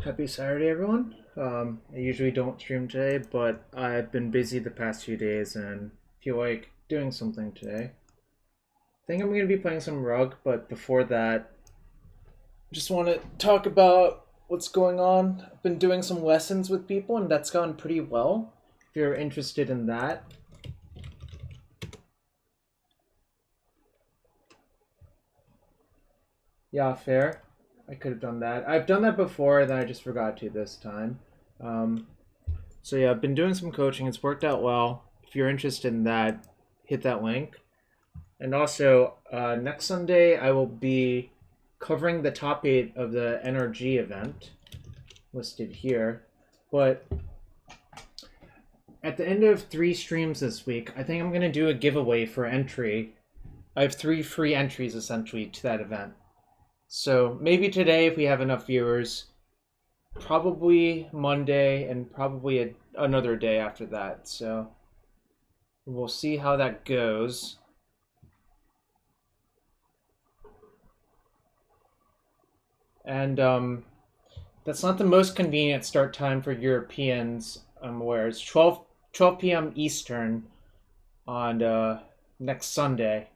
Happy Saturday, everyone. I usually don't stream today, but I've been busy the past few days and feel like doing something today. I think I'm going to be playing some rug, but before that, just want to talk about what's going on. I've been doing some lessons with people, and that's gone pretty well. If you're interested in that, yeah, fair. I could have done that. I've done that before, then I just forgot to this time. Um, so yeah, I've been doing some coaching. It's worked out well. If you're interested in that, hit that link. And also, next Sunday, I will be covering the top 8 of the NRG event listed here. But at the end of 3 streams this week, I think I'm going to do a giveaway for entry. I have 3 free entries, essentially, to that event. So maybe today, if we have enough viewers, probably Monday, and probably another day after that. So we'll see how that goes. And that's not the most convenient start time for Europeans, I'm aware. It's 12 p.m. Eastern on next Sunday.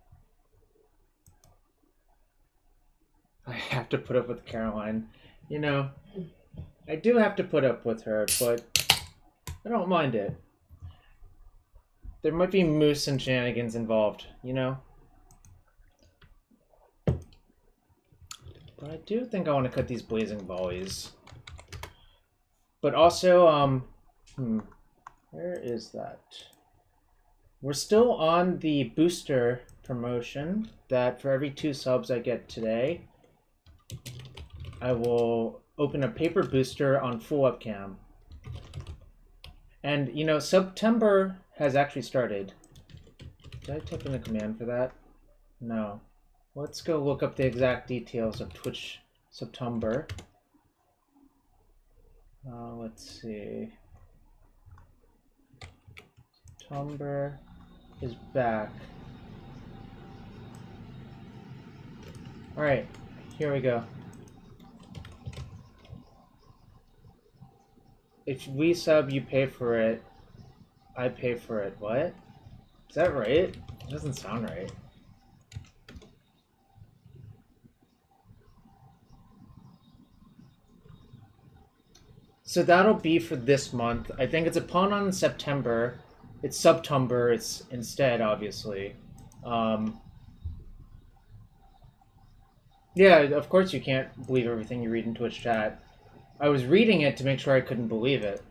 I have to put up with Caroline. You know, I do have to put up with her, but I don't mind it. There might be moose and shenanigans involved, you know? But I do think I want to cut these Blazing Volleys. But also, where is that? We're still on the booster promotion that for every 2 subs I get today, I will open a paper booster on full webcam. And, you know, September has actually started. Did I type in a command for that? No. Let's go look up the exact details of Twitch September. Let's see. September is back. Alright, here we go. If we sub, you pay for it. I pay for it. What? Is that right? It doesn't sound right. So that'll be for this month. I think it's upon on September. It's September. It's instead, obviously. Yeah, of course you can't believe everything you read in Twitch chat. I was reading it to make sure I couldn't believe it.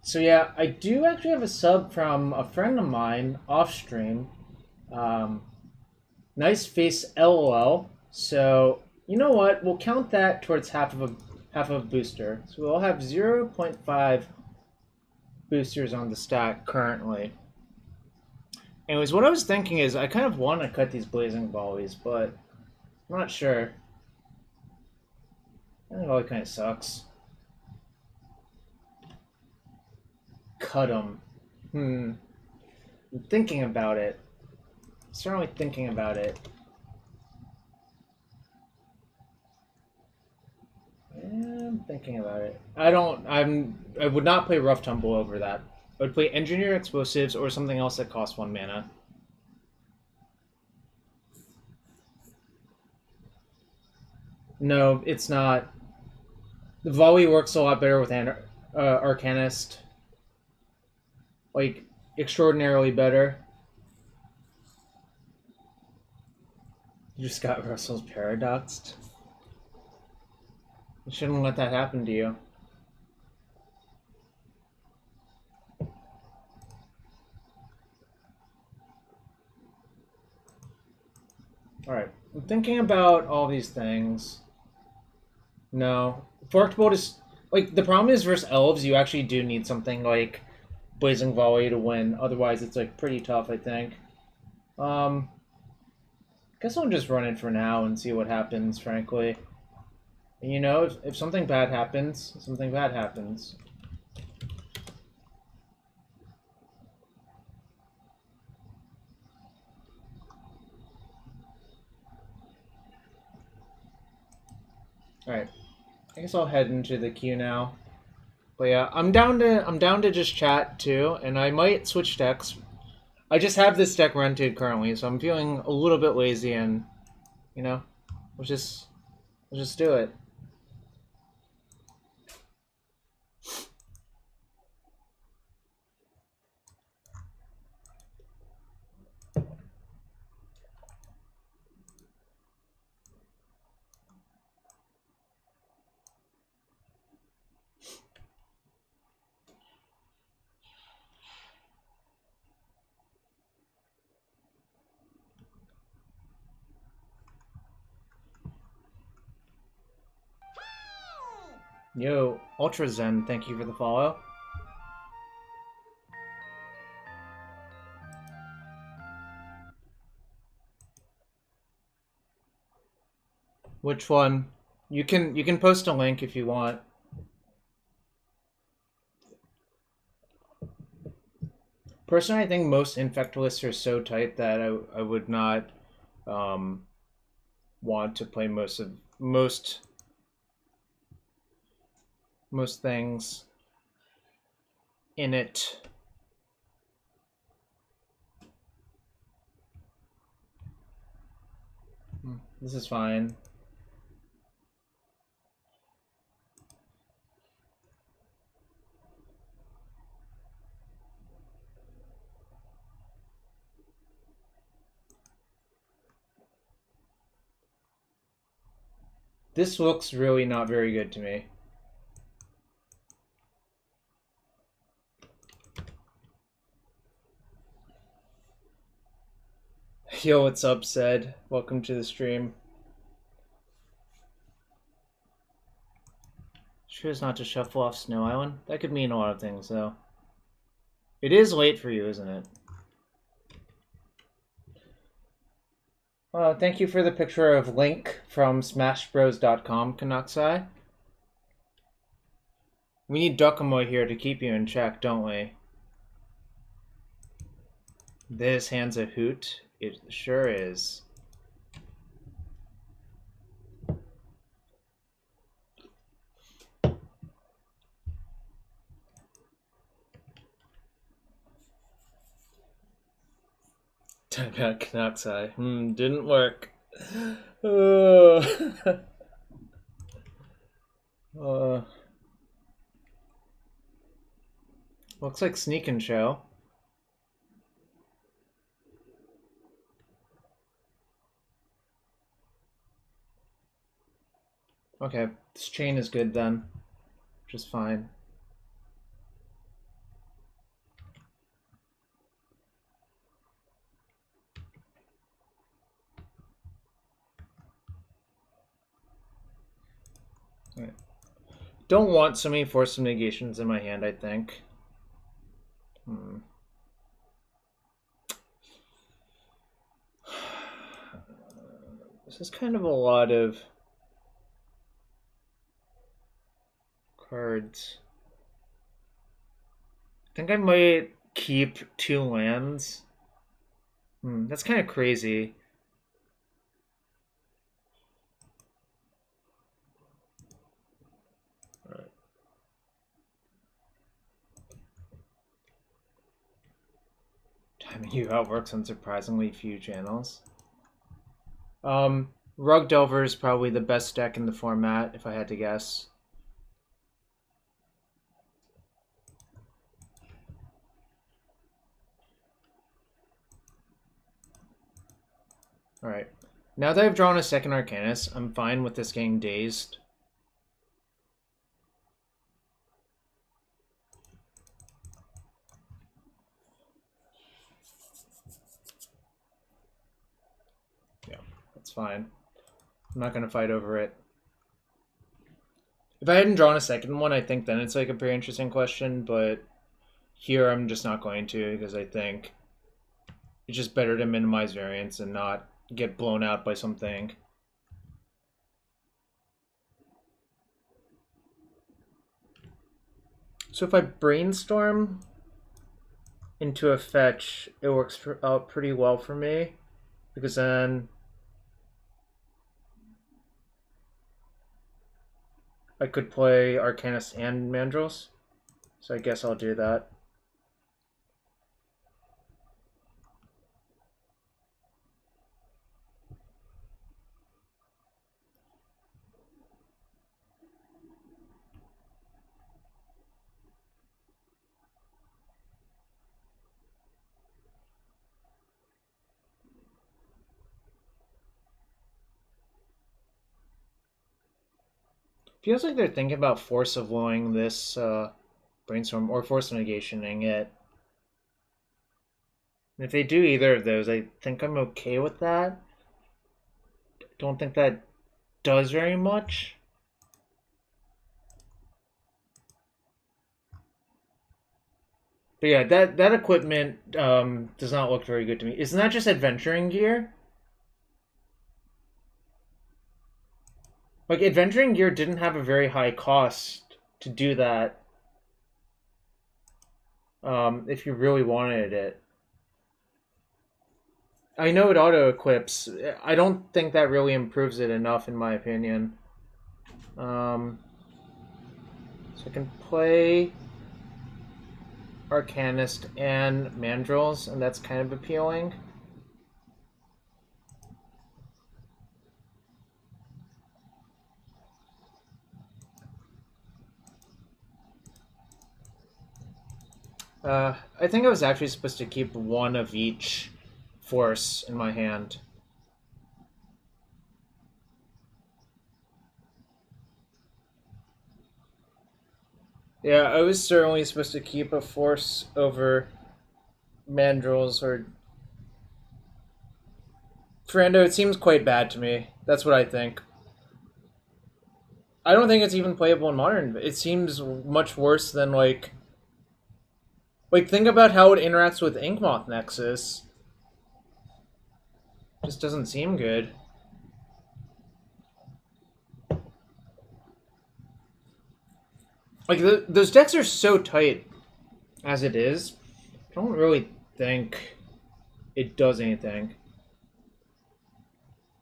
So yeah, I do actually have a sub from a friend of mine off stream. Nice face LOL. So you know what? We'll count that towards half of a booster. So we'll have 0.5 boosters on the stack currently. Anyways, what I was thinking is I kind of want to cut these Blazing Volleys, but I'm not sure. I think Volley kind of sucks. Cut them. I'm thinking about it. Certainly thinking about it. I'm thinking about it. I would not play Rough Tumble over that. I would play Engineer Explosives or something else that costs 1 mana. No, it's not. The Volley works a lot better with Arcanist. Like, extraordinarily better. You just got Russell's paradoxed. You shouldn't let that happen to you. Alright, I'm thinking about all these things. No. Forked Bolt is... Like, the problem is versus Elves, you actually do need something like Blazing Volley to win. Otherwise, it's, like, pretty tough, I think. Guess I'll just run it for now and see what happens, frankly. And you know, if something bad happens, something bad happens. Alright. I guess I'll head into the queue now. But yeah, I'm down to just chat too, and I might switch decks. I just have this deck rented currently, so I'm feeling a little bit lazy, and you know, we'll just do it. Yo, Ultra Zen, thank you for the follow. Which one? You can post a link if you want. Personally, I think most infect lists are so tight that I would not want to play most things in it. This is fine. This looks really not very good to me. Yo, what's up, Zed? Welcome to the stream. Choose not to shuffle off Snow Island? That could mean a lot of things, though. It is late for you, isn't it? Thank you for the picture of Link from SmashBros.com, Canucksai. We need Dokomoy here to keep you in check, don't we? This hand's a hoot. It sure is. Type out Canucksai. Didn't work. Looks like Sneak and Show. Okay, this chain is good then. Just fine. Right. Don't want so many Force of Negations in my hand, I think. This is kind of a lot of cards. I think I might keep 2 lands. That's kind of crazy. Right. Timing you out works on surprisingly few channels. Rug Delver is probably the best deck in the format, if I had to guess. Alright. Now that I've drawn a second Arcanist, I'm fine with this getting dazed. Yeah, that's fine. I'm not going to fight over it. If I hadn't drawn a second one, I think then it's like a pretty interesting question, but here I'm just not going to because I think it's just better to minimize variance and not get blown out by something. So if I Brainstorm into a fetch, it works out pretty well for me because then I could play Arcanist and Mandrills. So I guess I'll do that. Feels like they're thinking about Force of Blowing this Brainstorm or Force of Negationing it. And if they do either of those, I think I'm okay with that. Don't think that does very much. But yeah, that equipment does not look very good to me. Isn't that just adventuring gear? Like, adventuring gear didn't have a very high cost to do that. If you really wanted it. I know it auto-equips. I don't think that really improves it enough, in my opinion. So I can play Arcanist and Mandrills, and that's kind of appealing. I think I was actually supposed to keep one of each force in my hand. Yeah, I was certainly supposed to keep a force over Mandrills or Ferrando. It seems quite bad to me. That's what I think. I don't think it's even playable in Modern. It seems much worse than like think about how it interacts with Inkmoth Nexus. Just doesn't seem good. Like those decks are so tight as it is. I don't really think it does anything.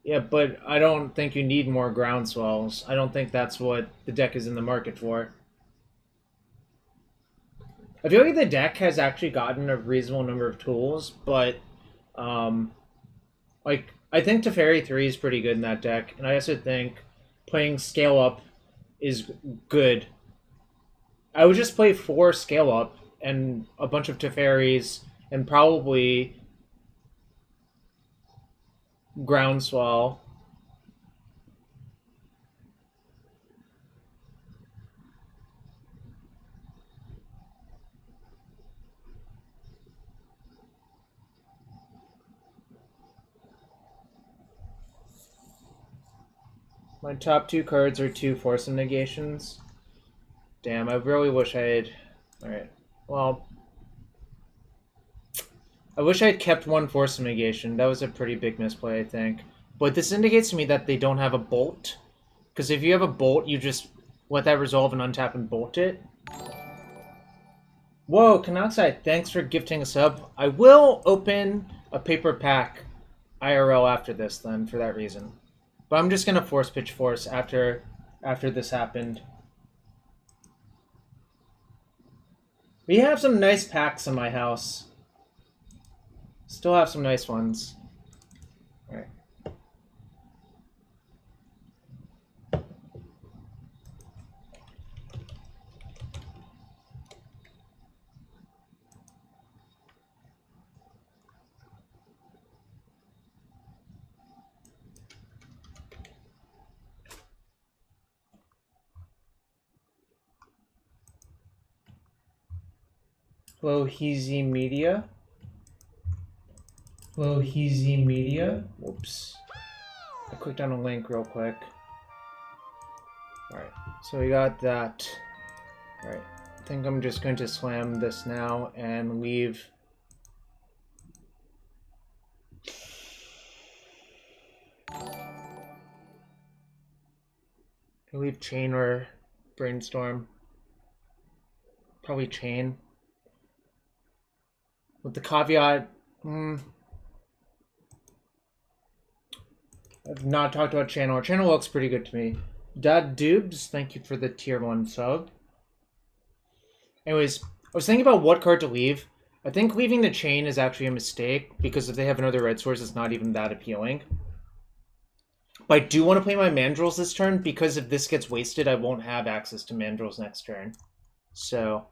Yeah, but I don't think you need more groundswells. I don't think that's what the deck is in the market for. I feel like the deck has actually gotten a reasonable number of tools, but like I think Teferi 3 is pretty good in that deck, and I also think playing Scale Up is good. I would just play 4 Scale Up and a bunch of Teferis and probably Groundswell. My top 2 cards are 2 Force of Negations. Damn, I really wish I had... Alright, well... I wish I had kept 1 Force of Negation. That was a pretty big misplay, I think. But this indicates to me that they don't have a Bolt. Because if you have a Bolt, you just let that resolve and untap and bolt it. Whoa, Canoxide, thanks for gifting a sub. I will open a paper pack IRL after this, then, for that reason. But I'm just going to Force Pitch Force after this happened. We have some nice packs in my house. Still have some nice ones. Alright. Hello, Heezy Media. Hello, Heezy Media. Whoops. I clicked on a link real quick. Alright, so we got that. Alright, I think I'm just going to slam this now and leave. I leave Chain or Brainstorm. Probably Chain. With the caveat, I've not talked about Channel. Channel looks pretty good to me. Dad Dubes, thank you for the tier 1 sub. Anyways, I was thinking about what card to leave. I think leaving the chain is actually a mistake, because if they have another red source, it's not even that appealing. But I do want to play my Mandrills this turn, because if this gets wasted, I won't have access to Mandrills next turn. So,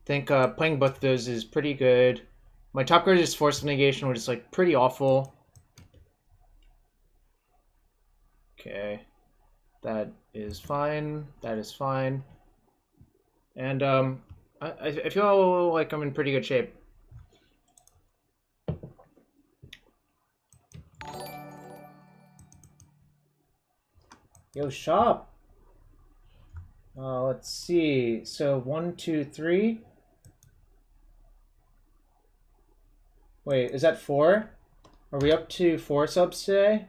I think playing both of those is pretty good. My top card is Force of Negation, which is like pretty awful. Okay. That is fine. That is fine. And I feel like I'm in pretty good shape. Yo, shop. Let's see. So 1, 2, 3. Wait, is that 4? Are we up to 4 subs today?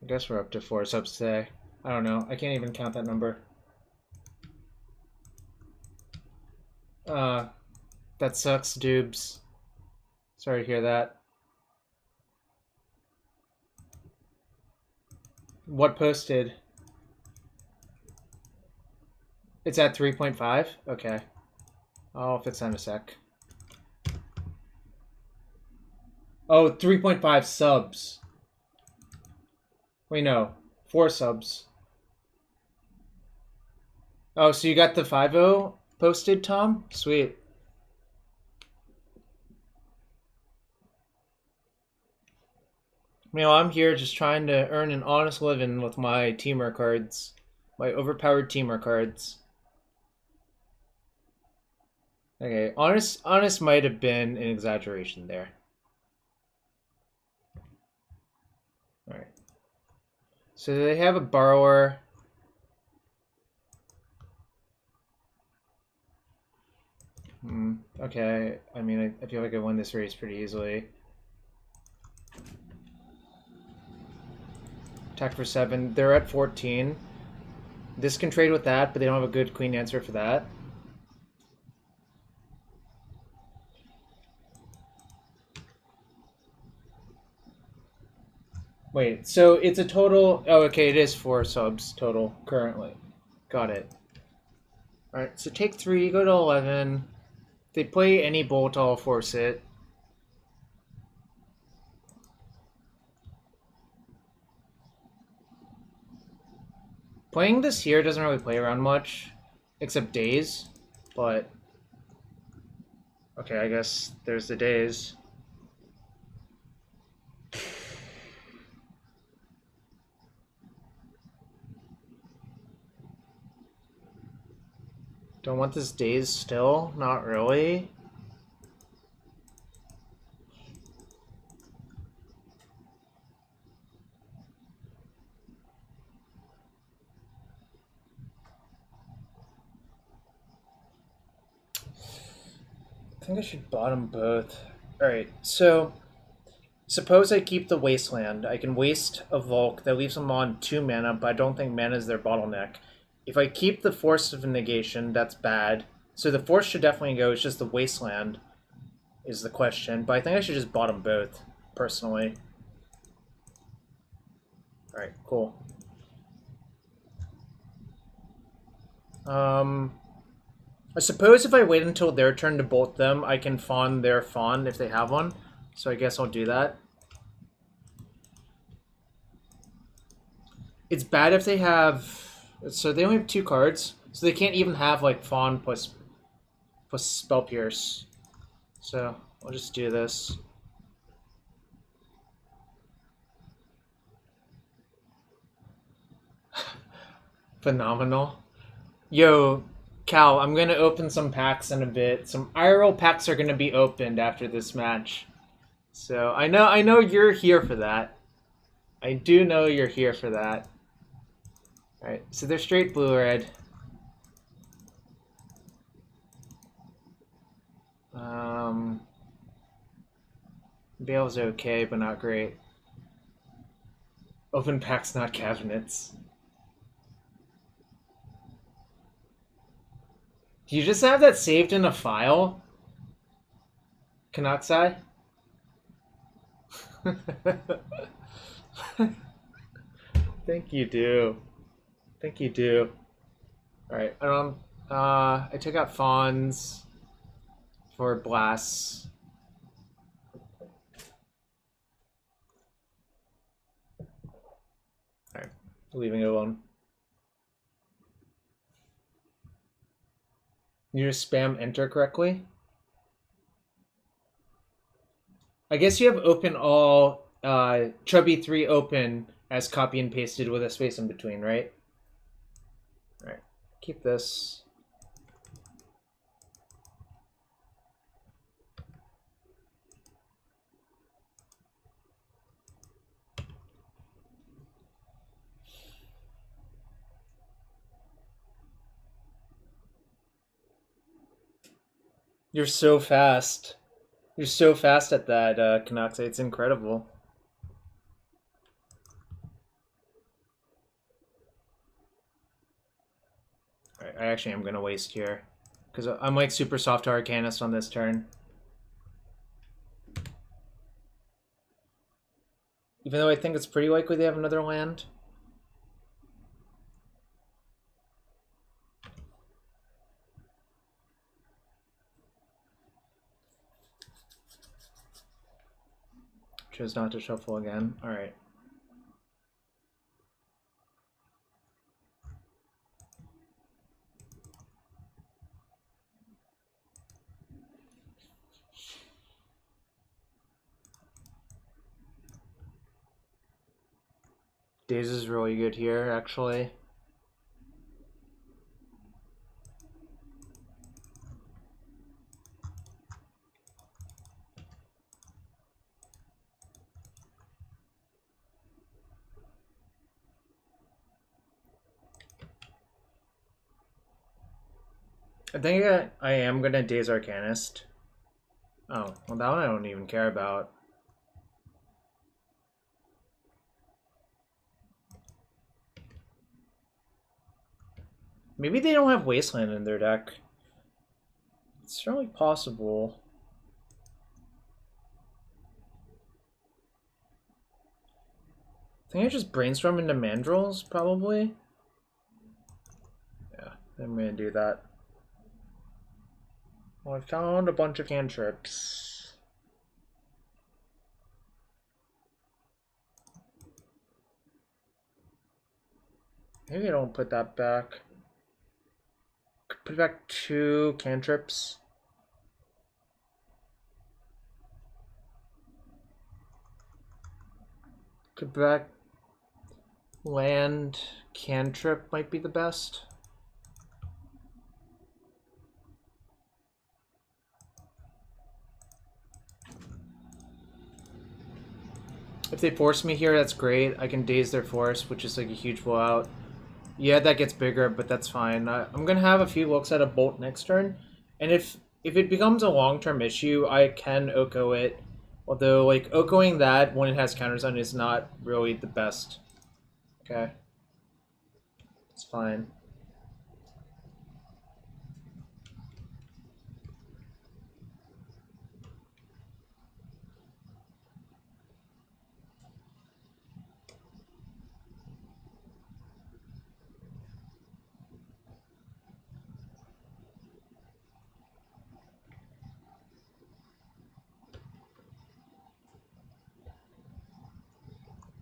I guess we're up to 4 subs today. I don't know. I can't even count that number. That sucks, Dubes. Sorry to hear that. What posted? It's at 3.5? Okay. I'll fix that in a sec. Oh, 3.5 subs. Wait, no. 4 subs. Oh, so you got the 5.0 posted, Tom? Sweet. Meanwhile, I'm here just trying to earn an honest living with my teamer cards. My overpowered teamer cards. Okay, honest might have been an exaggeration there. Alright. So they have a borrower. Okay, I mean, I feel like I won this race pretty easily. Attack for 7. They're at 14. This can trade with that, but they don't have a good queen answer for that. Wait, so it's a total... Oh, okay, it is 4 subs total currently. Got it. Alright, so take 3, go to 11. If they play any bolt, I'll force it. Playing this here doesn't really play around much, except Daze, but... Okay, I guess there's the Daze. Don't want this Daze still? Not really. I think I should bottom both. Alright, so suppose I keep the Wasteland. I can waste a Volk that leaves them on 2 mana, but I don't think mana is their bottleneck. If I keep the Force of Negation, that's bad. So the Force should definitely go, it's just the Wasteland is the question. But I think I should just bottom both, personally. Alright, cool. I suppose if I wait until their turn to bolt them, I can fawn their fawn if they have one. So I guess I'll do that. It's bad if they have... So they only have 2 cards, so they can't even have like Fawn plus Spell Pierce. So I'll just do this. Phenomenal. Yo, Cal, I'm gonna open some packs in a bit. Some IRL packs are gonna be opened after this match. So I know you're here for that. I do know you're here for that. Alright, so they're straight blue-red. Bale's okay, but not great. Open packs, not cabinets. Do you just have that saved in a file? Kanaksai? Think you do. Think you do. Alright, I took out Fawns for blasts. Alright, leaving it alone. You just spam enter correctly? I guess you have open all Chubby 3 open as copy and pasted with a space in between, right? Alright, keep this. You're so fast. You're so fast at that, Canucks. It's incredible. Alright, I actually am going to waste here. Because I'm like super soft Arcanist on this turn. Even though I think it's pretty likely they have another land. Chose not to shuffle again. Alright. Daze is really good here, actually. I think I am going to Daze Arcanist. Oh, well that one I don't even care about. Maybe they don't have Wasteland in their deck. It's certainly possible. I think I just Brainstorm into Mandrills, probably. Yeah, I'm gonna do that. Well, I found a bunch of cantrips. Maybe I don't put that back. Put back 2 cantrips. Put back land cantrip might be the best. If they force me here, that's great. I can Daze their force, which is like a huge blowout. Yeah, that gets bigger, but that's fine. I'm gonna have a few looks at a bolt next turn, and if it becomes a long-term issue, I can Oko it. Although, like, Okoing that when it has counters on is not really the best. Okay. It's fine.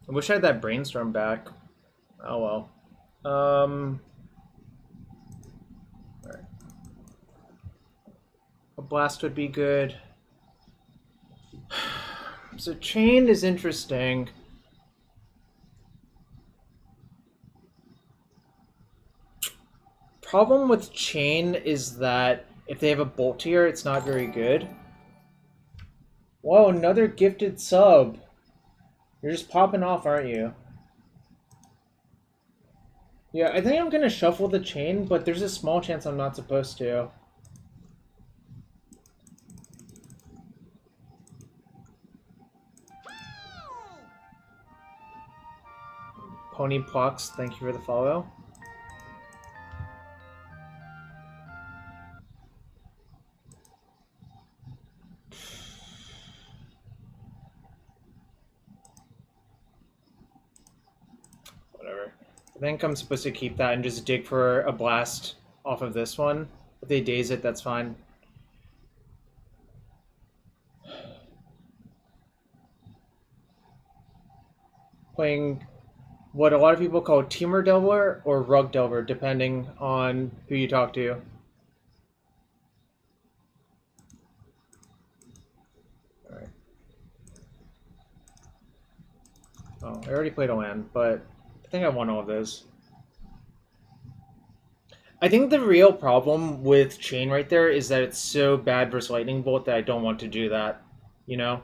I wish I had that Brainstorm back. Oh well. Alright. A blast would be good. So Chain is interesting. Problem with Chain is that if they have a Bolt here, it's not very good. Whoa, another gifted sub. You're just popping off, aren't you? Yeah, I think I'm gonna shuffle the Chain, but there's a small chance I'm not supposed to. Pony Plucks, thank you for the follow. I think I'm supposed to keep that and just dig for a blast off of this one. If they daze it, that's fine. Playing what a lot of people call Teamer Delver or Rug Delver, depending on who you talk to. Alright. Oh, I already played a land, but I think I won all of those. I think the real problem with Chain right there is that it's so bad versus Lightning Bolt that I don't want to do that, you know?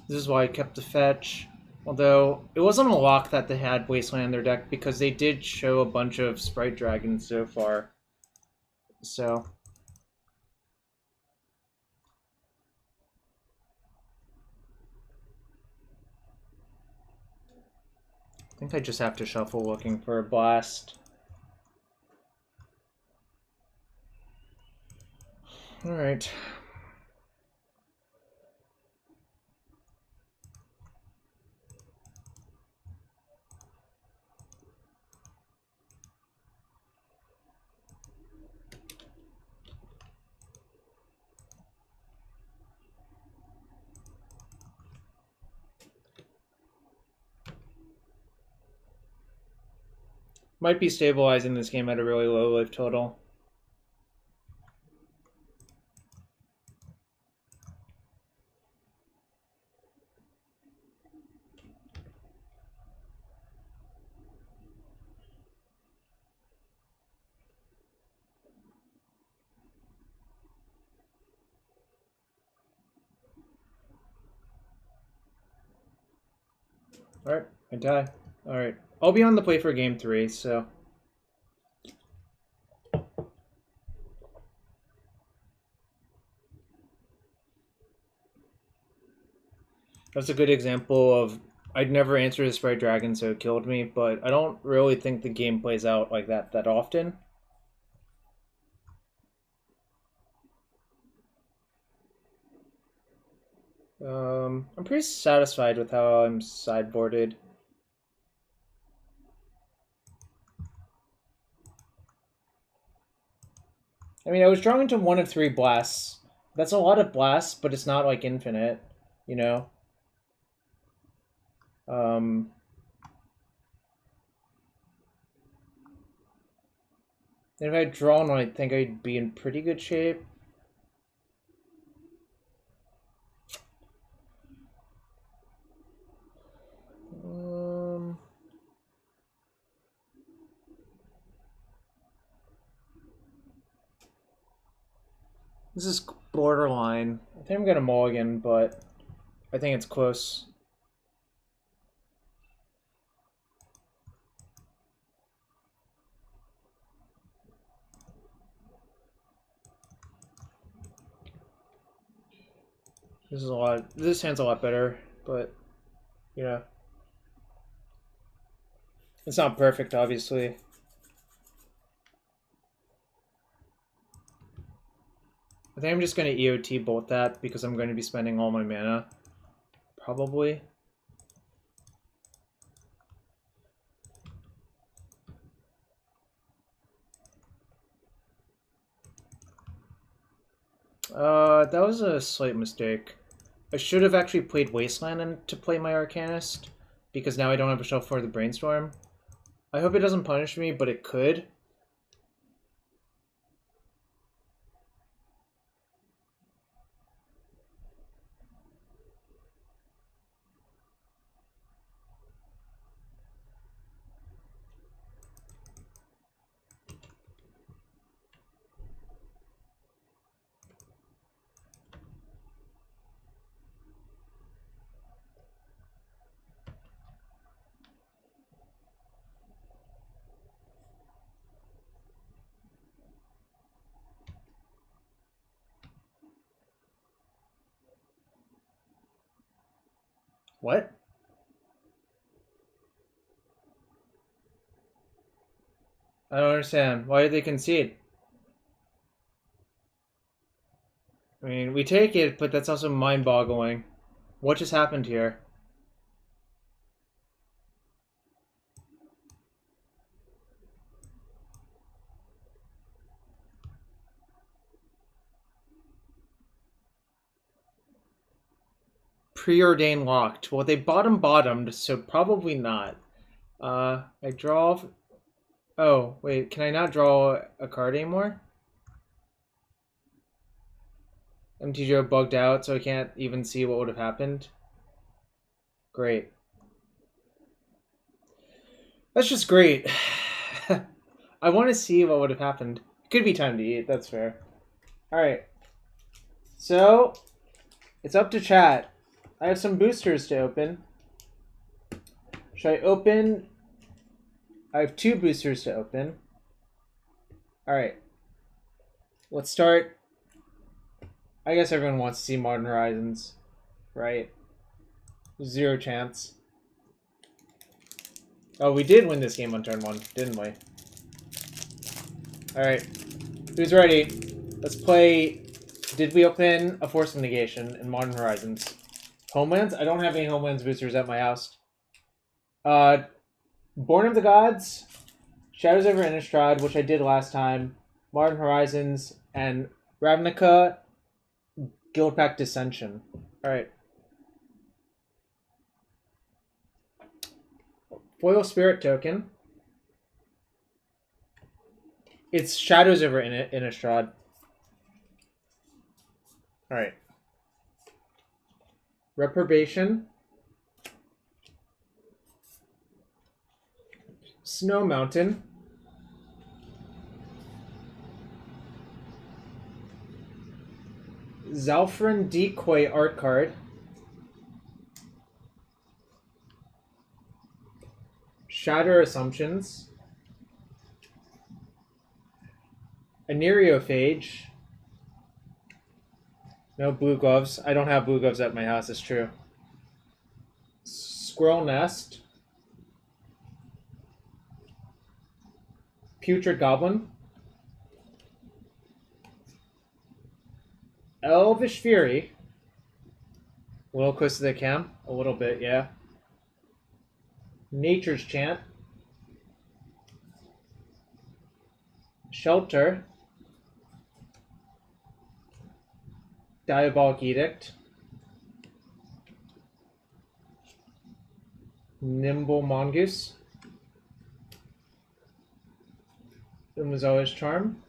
This is why I kept the fetch. Although, it wasn't a lock that they had Wasteland in their deck because they did show a bunch of Sprite Dragons so far. So... I think I just have to shuffle looking for a blast. Alright. Might be stabilizing this game at a really low life total. Alright, I die. Alright. I'll be on the play for game 3, so... That's a good example of I'd never answer the Sprite Dragon, so it killed me, but I don't really think the game plays out like that often. I'm pretty satisfied with how I'm sideboarded. I mean, I was drawing to 1 of 3 blasts. That's a lot of blasts, but it's not like infinite, you know? If I had drawn, I think I'd be in pretty good shape. This is borderline. I think I'm gonna mulligan, but I think it's close. This is a lot. This hand's a lot better, but you know, it's not perfect, obviously. I think I'm just going to EOT bolt that because I'm going to be spending all my mana. Probably. That was a slight mistake. I should have actually played Wasteland to play my Arcanist, because now I don't have a shelf for the Brainstorm. I hope it doesn't punish me, but it could. What? I don't understand. Why did they concede? I mean, we take it, but that's also mind-boggling. What just happened here? Preordain locked. Well, they bottomed, so probably not. I draw... Oh, wait, can I not draw a card anymore? MTGO bugged out, so I can't even see what would have happened. Great. That's just great. I want to see what would have happened. It could be time to eat, that's fair. Alright. So, it's up to chat. I have some boosters to open. Should I open? I have 2 boosters to open. Alright. Let's start. I guess everyone wants to see Modern Horizons, right? 0 chance. Oh, we did win this game on turn 1, didn't we? Alright. Who's ready? Let's play... Did we open a Force of Negation in Modern Horizons? Homelands? I don't have any Homelands boosters at my house. Born of the Gods, Shadows over Innistrad, which I did last time, Modern Horizons, and Ravnica, Guildpact Dissension. Alright. Foil Spirit token. It's Shadows over Innistrad. Alright. Reprobation. Snow Mountain. Zalfrin Decoy art card. Shatter Assumptions. Anereophage. No blue gloves. I don't have blue gloves at my house, it's true. Squirrel Nest. Putrid Goblin. Elvish Fury. A little close to the cam. A little bit, yeah. Nature's Chant. Shelter. Diabolic Edict. Nimble Mongoose. Umazawa's Charm.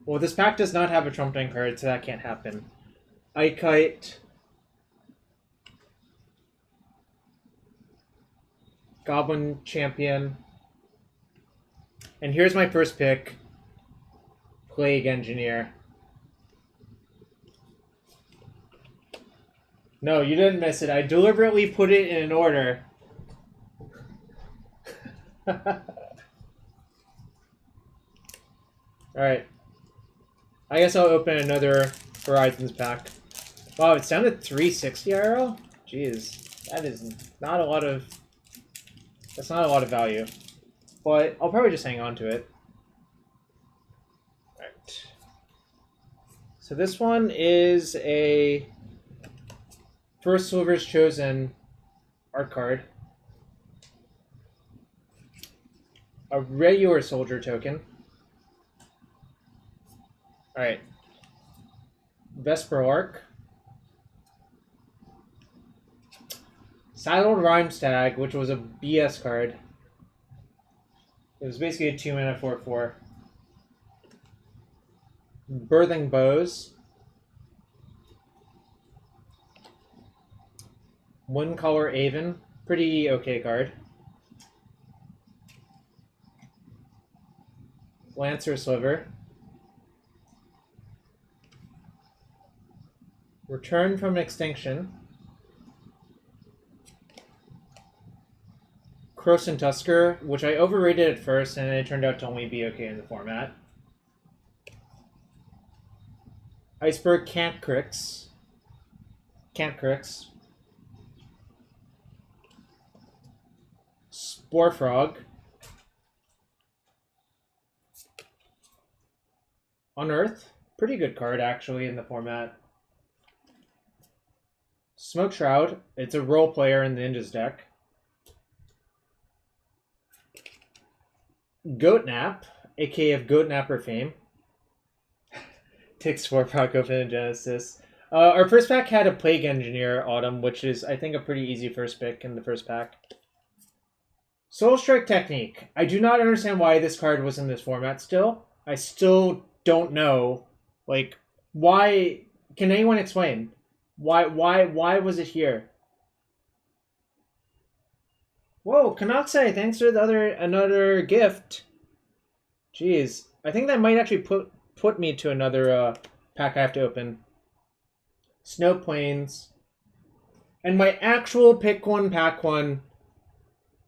Well, this pack does not have a trumpeting card, so that can't happen. Ikite. Goblin Champion. And here's my first pick. Plague Engineer. No, you didn't miss it. I deliberately put it in an order. Alright. I guess I'll open another Horizons pack. Wow, it's down to 360 IRL? Jeez. That is not a lot of... That's not a lot of value. But I'll probably just hang on to it. Alright. So this one is a... First Silver's Chosen art card. A regular soldier token. Alright. Vesper Arc. Saddled Rhymestag, which was a BS card. It was basically a 2-mana 4/4. Birthing Bows. One-Color Aven. Pretty okay card. Lancer Sliver. Return from Extinction. Croson Tusker, which I overrated at first, and it turned out to only be okay in the format. Iceberg Cantcrix. Spore Frog. Unearth. Pretty good card, actually, in the format. Smoke Shroud. It's a role player in the Ninja's deck. Goat Nap, aka of Goat Napper fame. Takes 4 Proc Open Genesis. Our first pack had a Plague Engineer Autumn, which is, I think, a pretty easy first pick in the first pack. Soul Strike Technique. I do not understand why this card was in this format still. I still don't know. Like, why? Can anyone explain? Why was it here? Whoa, Kanoxai, thanks for another gift. Jeez, I think that might actually put me to another pack I have to open. Snow Plains. And my actual pick one, pack one,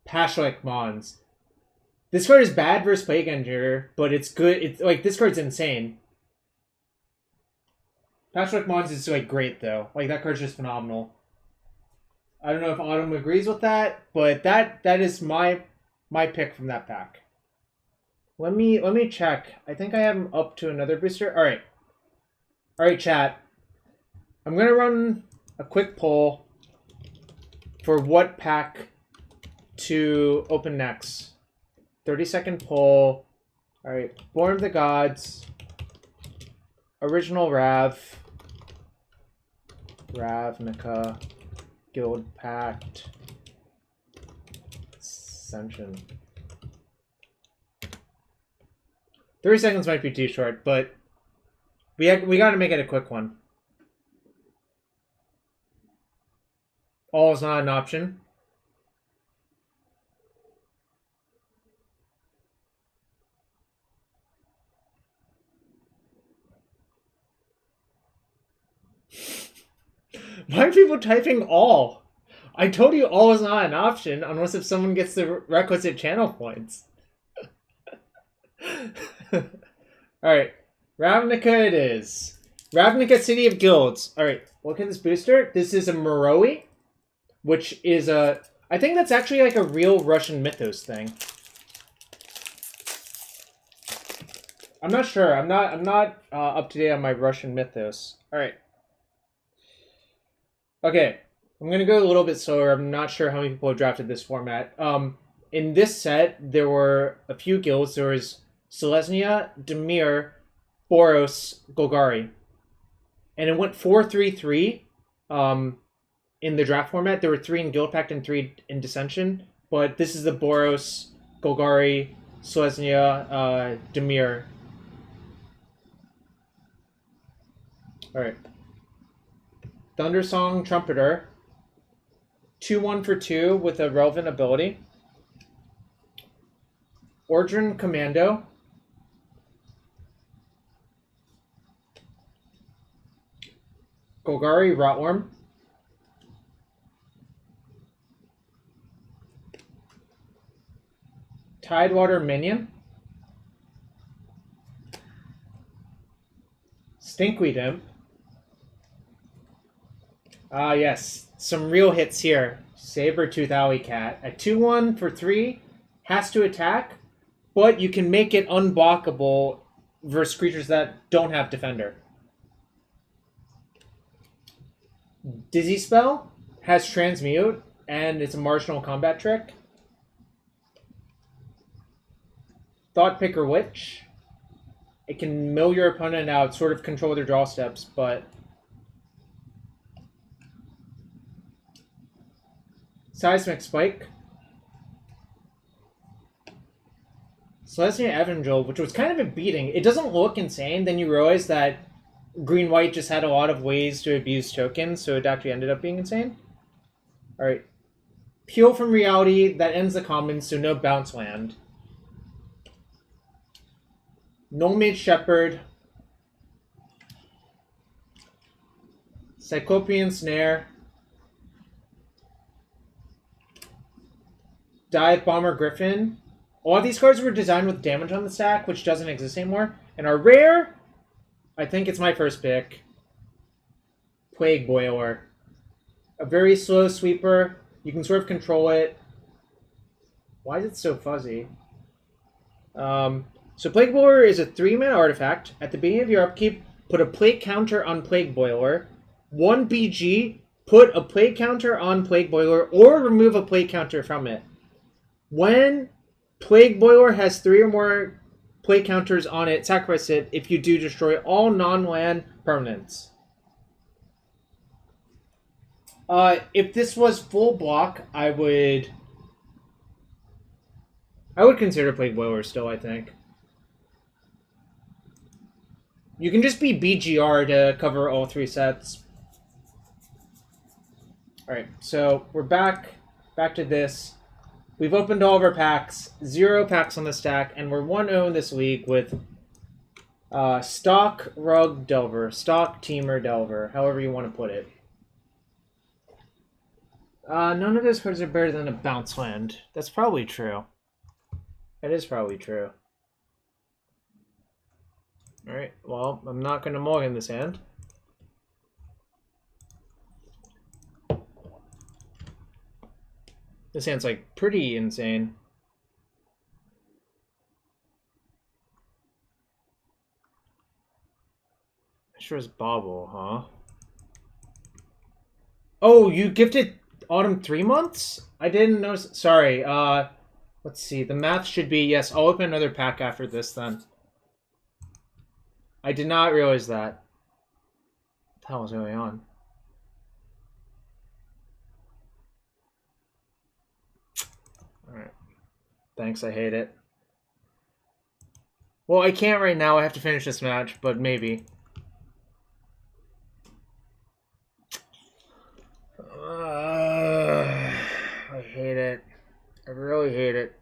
Pashlik Mons. This card is bad versus Plague Engineer, but it's good. It's like, this card's insane. Pashlik Mons is like great though. Like, that card's just phenomenal. I don't know if Autumn agrees with that, but that is my pick from that pack. Let me check. I think I have him up to another booster. All right, chat. I'm gonna run a quick poll for what pack to open next. 30-second poll. All right, Born of the Gods, Original Ravnica, Guild Pact, Ascension. 30 seconds might be too short, but we got to make it a quick one. All is not an option. Why are people typing all? I told you all is not an option unless if someone gets the requisite channel points. Alright, Ravnica it is. Ravnica City of Guilds. Alright, look at this booster. This is a Moroi, which is a... I think that's actually like a real Russian mythos thing. I'm not sure. I'm not up to date on my Russian mythos. Alright. Okay, I'm going to go a little bit slower. I'm not sure how many people have drafted this format. In this set, there were a few guilds. There was Selesnya, Dimir, Boros, Golgari. And it went 4-3-3 in the draft format. There were 3 in Guild Pact and 3 in Dissension. But this is the Boros, Golgari, Selesnya, Dimir. Alright. Thundersong Trumpeter. 2-1 for 2 with a relevant ability. Ordrin Commando. Golgari Rotworm. Tidewater Minion. Stinkweed Imp. Ah, yes. Some real hits here. Sabertooth Alley Cat. A 2-1 for 3. Has to attack, but you can make it unblockable versus creatures that don't have Defender. Dizzy Spell has Transmute, and it's a marginal combat trick. Thought Picker Witch. It can mill your opponent out, sort of control their draw steps, but... Seismic Spike. Selesnya Evangel, which was kind of a beating. It doesn't look insane, then you realize that Green-White just had a lot of ways to abuse tokens, so it actually ended up being insane. Alright. Peel from Reality, that ends the commons, so no bounce land. Null-Mage Shepherd. Cyclopean Snare. Dive Bomber Griffin. A lot of these cards were designed with damage on the stack, which doesn't exist anymore. And are rare, I think it's my first pick. Plague Boiler. A very slow sweeper. You can sort of control it. Why is it so fuzzy? So Plague Boiler is a 3-mana artifact. At the beginning of your upkeep, put a plague counter on Plague Boiler. 1 BG, put a plague counter on Plague Boiler, or remove a plague counter from it. When Plague Boiler has 3 or more plague counters on it, sacrifice it. If you do, destroy all non-land permanents. If this was full block, I would consider Plague Boiler still, I think. You can just be BGR to cover all 3 sets. Alright, so we're back to this. We've opened all of our packs, 0 packs on the stack, and we're 1-0 this week with Stock Rug Delver, Stock Teamer Delver, however you want to put it. None of those cards are better than a bounce land. That's probably true. That is probably true. Alright, well, I'm not going to mulligan this hand. This hand's, like, pretty insane. Sure is Bobble, huh? Oh, you gifted Autumn 3 months? I didn't notice. Sorry, let's see. The math should be, yes, I'll open another pack after this, then. I did not realize that. What the hell was going on? Alright. Thanks, I hate it. Well, I can't right now. I have to finish this match, but maybe. I hate it. I really hate it.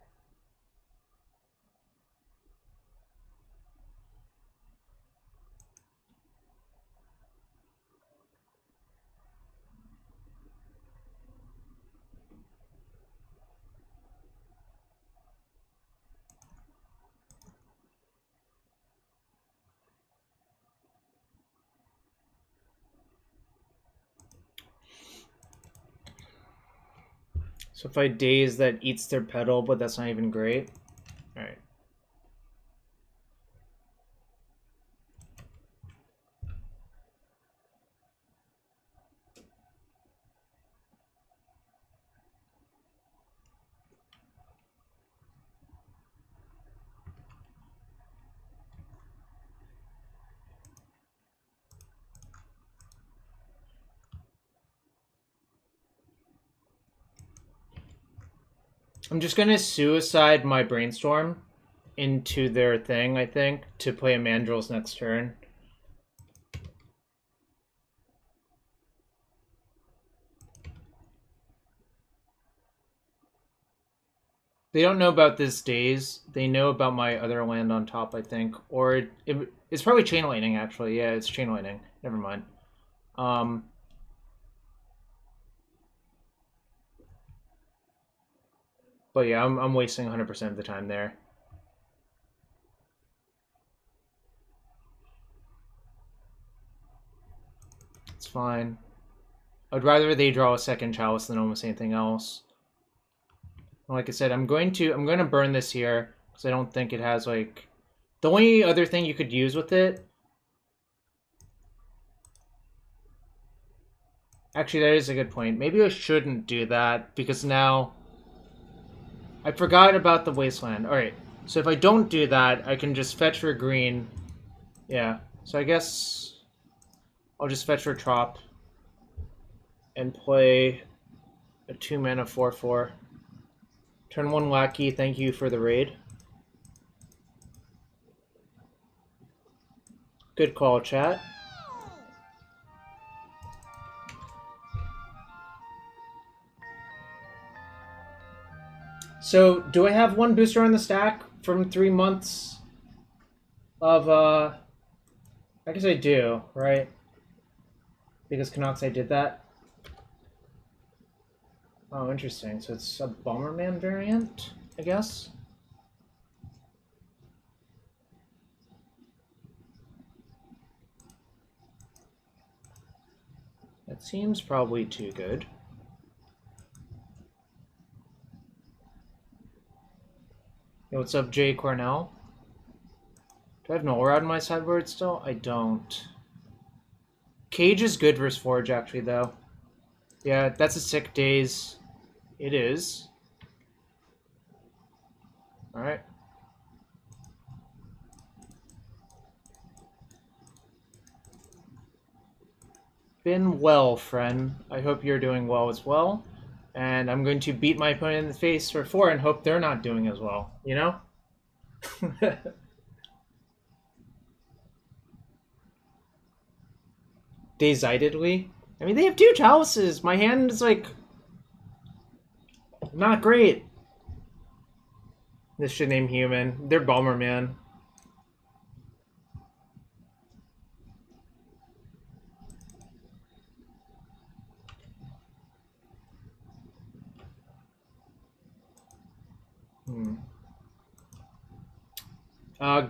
So if I Daze, that eats their pedal, but that's not even great. Alright. I'm just gonna suicide my Brainstorm into their thing, I think, to play a Mandrills next turn. They don't know about this Daze. They know about my other land on top, I think. Or it's probably Chain Lightning, actually. Yeah, it's Chain Lightning. Never mind. But yeah, I'm wasting 100% of the time there. It's fine. I'd rather they draw a second Chalice than almost anything else. Like I said, I'm going to burn this here because I don't think it has, like, the only other thing you could use with it. Actually, that is a good point. Maybe I shouldn't do that because now I forgot about the Wasteland. Alright, so if I don't do that, I can just fetch for green. Yeah, so I guess I'll just fetch for Trop and play a 2-mana 4/4. Turn 1 Lackey, thank you for the raid. Good call, chat. So, do I have 1 booster on the stack from 3 months of, I guess I do, right? Because Canoxide did that. Oh, interesting. So it's a Bomberman variant, I guess? That seems probably too good. Hey, what's up, Jay Cornell? Do I have Null Rod in my sideboard still? I don't. Cage is good versus Forge, actually, though. Yeah, that's a sick Daze. It is. Alright. Been well, friend. I hope you're doing well as well. And I'm going to beat my opponent in the face for 4 and hope they're not doing as well, you know? Dazedly? I mean, they have 2 chalices. My hand is, like, not great. This should name human. They're Bomberman.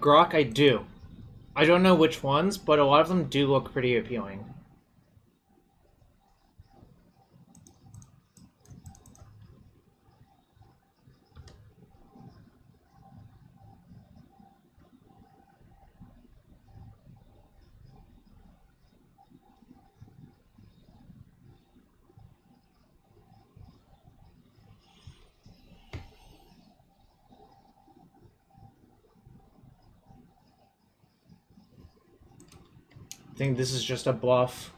Grok, I do. I don't know which ones, but a lot of them do look pretty appealing. I think this is just a bluff.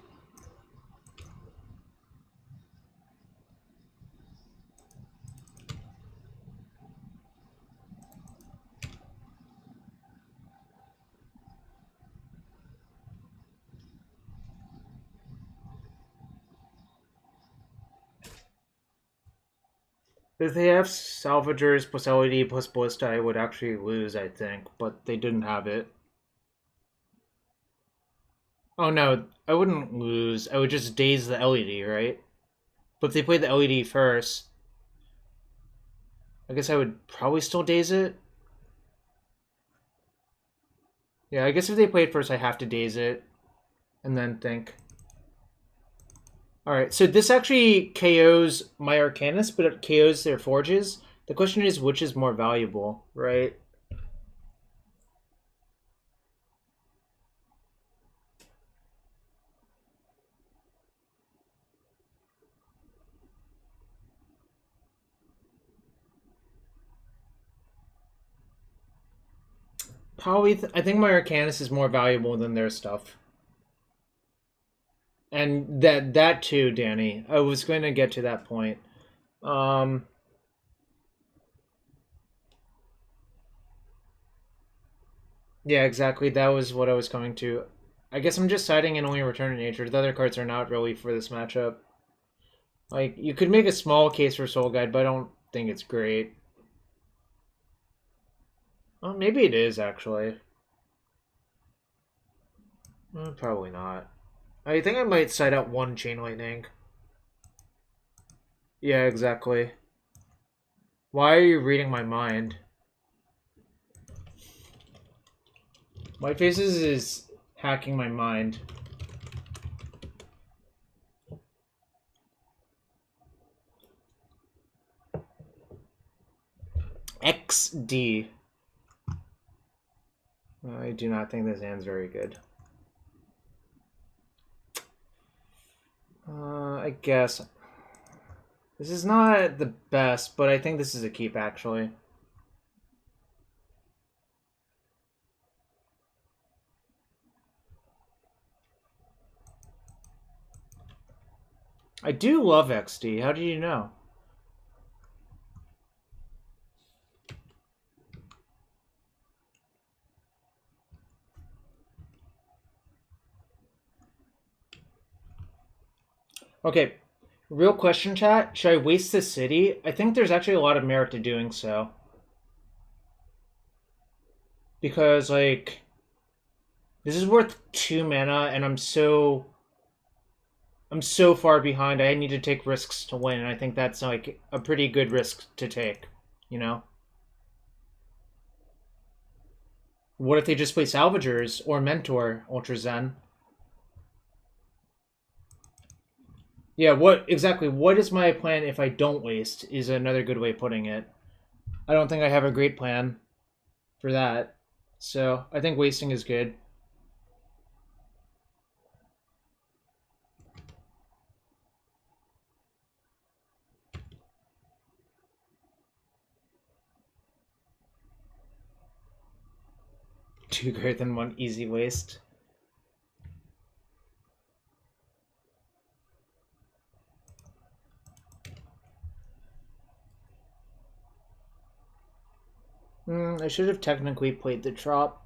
If they have Salvagers plus LED plus Ballista, I would actually lose, I think, but they didn't have it. Oh no, I wouldn't lose. I would just daze the LED, right? But if they played the LED first, I guess I would probably still daze it. Yeah, I guess if they play it first, I have to daze it. And then think. Alright, so this actually KOs my Arcanist, but it KOs their Forges. The question is, which is more valuable, right? Probably, I think my Arcanist is more valuable than their stuff. And that too, Danny. I was going to get to that point. Yeah, exactly. That was what I was coming to. I guess I'm just siding in only Return to Nature. The other cards are not really for this matchup. Like, you could make a small case for Soul Guide, but I don't think it's great. Well, maybe it is, actually. Probably not. I think I might side out 1 Chain Lightning. Yeah, exactly. Why are you reading my mind? White Faces is hacking my mind. XD. I do not think this hand's very good. I guess. This is not the best, but I think this is a keep, actually. I do love XD. How did you know? Okay, real question, chat. Should I waste the city? I think there's actually a lot of merit to doing so. Because, like, this is worth 2 mana, and I'm so far behind. I need to take risks to win, and I think that's, like, a pretty good risk to take, you know? What if they just play Salvagers or Mentor Ultra Zen? Yeah, what is my plan if I don't waste is another good way of putting it. I don't think I have a great plan for that. So I think wasting is good. Two greater than one easy waste. I should have technically played the Trop.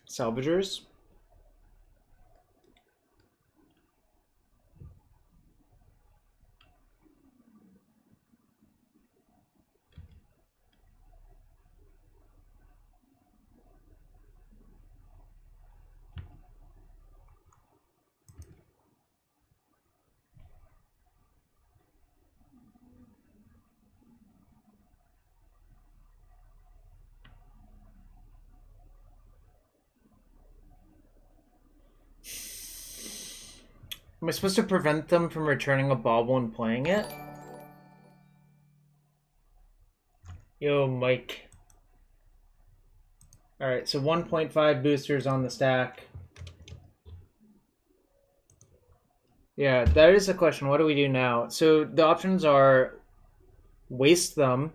Salvagers. Am I supposed to prevent them from returning a bauble and playing it? Yo, Mike. Alright, so 1.5 boosters on the stack. Yeah, that is a question. What do we do now? So the options are waste them.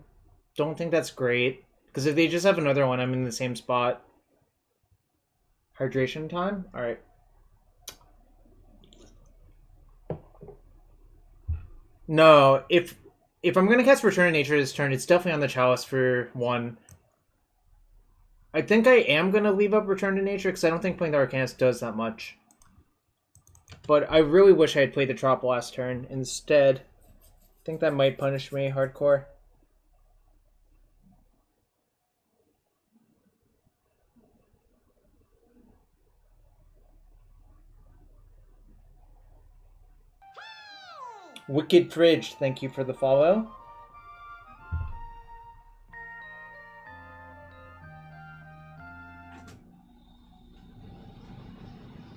Don't think that's great. Because if they just have another one, I'm in the same spot. Hydration time? Alright. No, if I'm gonna cast Return to Nature this turn, it's definitely on the Chalice for 1. I think I am gonna leave up Return to Nature because I don't think playing the Arcanist does that much. But I really wish I had played the Trop last turn instead. I think that might punish me hardcore. Wicked Fridge, thank you for the follow.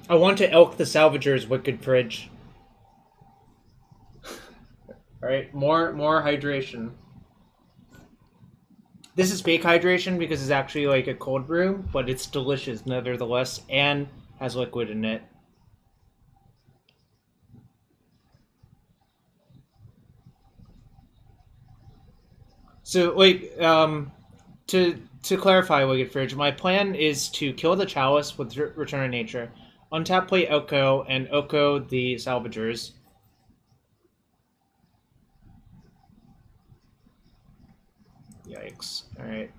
I want to elk the Salvagers, Wicked Fridge. Alright, more hydration. This is fake hydration because it's actually like a cold brew, but it's delicious nevertheless and has liquid in it. So, like, to clarify, Wicked Fridge, my plan is to kill the Chalice with Return to Nature, untap play Oko, and Oko the Salvagers. Yikes. Alright.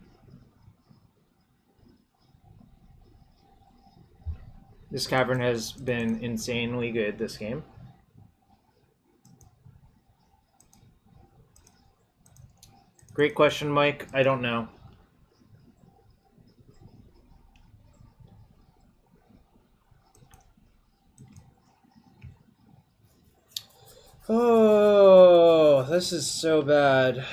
This Cavern has been insanely good this game. Great question, Mike. I don't know. Oh, this is so bad.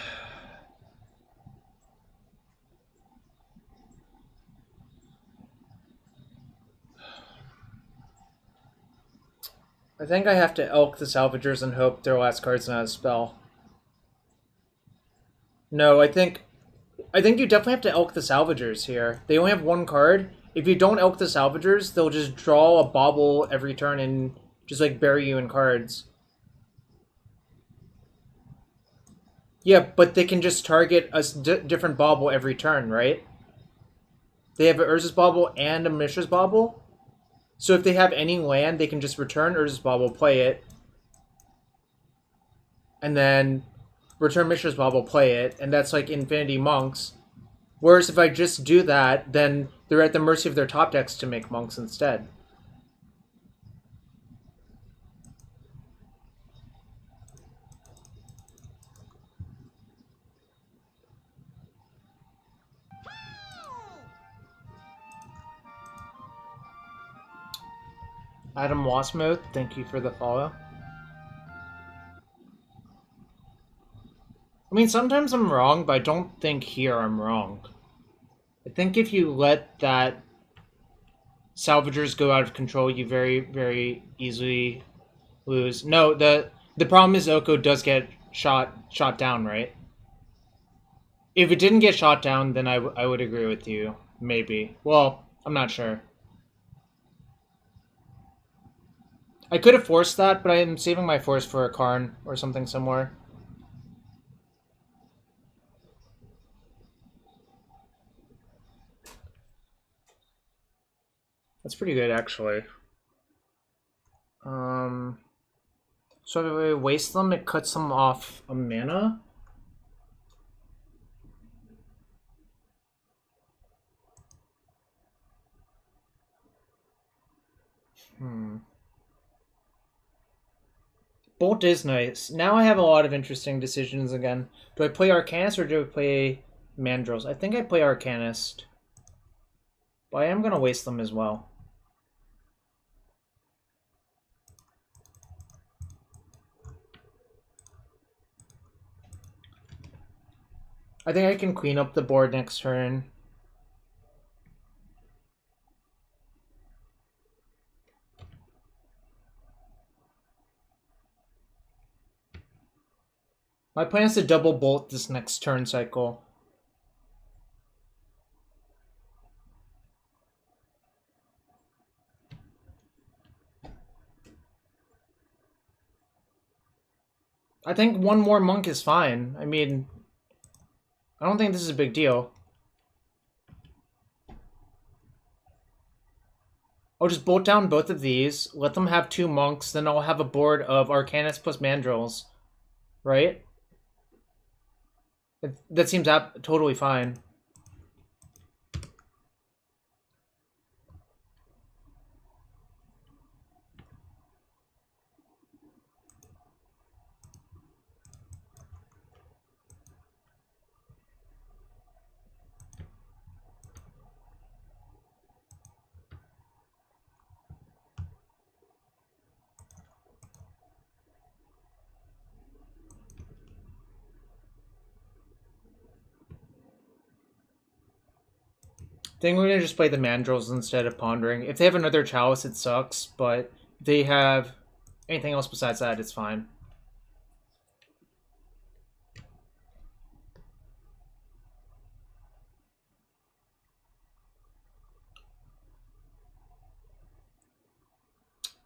I think I have to elk the Salvagers and hope their last card's not a spell. No, I think you definitely have to elk the Salvagers here. They only have one card. If you don't elk the Salvagers, they'll just draw a bauble every turn and just like bury you in cards. Yeah, but they can just target a different bauble every turn, right? They have an Urza's Bauble and a Mishra's Bauble. So if they have any land, they can just return Urza's Bauble, play it, and then return Mishra's Bauble, play it, and that's like Infinity Monks. Whereas if I just do that, then they're at the mercy of their top decks to make Monks instead. Adam Wasmuth, thank you for the follow. I mean, sometimes I'm wrong, but I don't think here I'm wrong. I think if you let that salvagers go out of control, you very, very easily lose. No, the problem is Oko does get shot down, right? If it didn't get shot down, then I would agree with you. Maybe. Well, I'm not sure. I could have forced that, but I'm saving my force for a Karn or something similar. That's pretty good, actually. So if we waste them, it cuts them off a mana. Bolt is nice. Now I have a lot of interesting decisions again. Do I play Arcanist or do I play Mandrills? I think I play Arcanist. But I am going to waste them as well. I think I can clean up the board next turn. My plan is to double bolt this next turn cycle. I think one more monk is fine. I mean, I don't think this is a big deal. I'll just bolt down both of these, let them have 2 monks, then I'll have a board of Arcanist plus Mandrills. Right? That seems totally fine. I think we're going to just play the Mandrills instead of Pondering. If they have another Chalice, it sucks, but if they have anything else besides that, it's fine.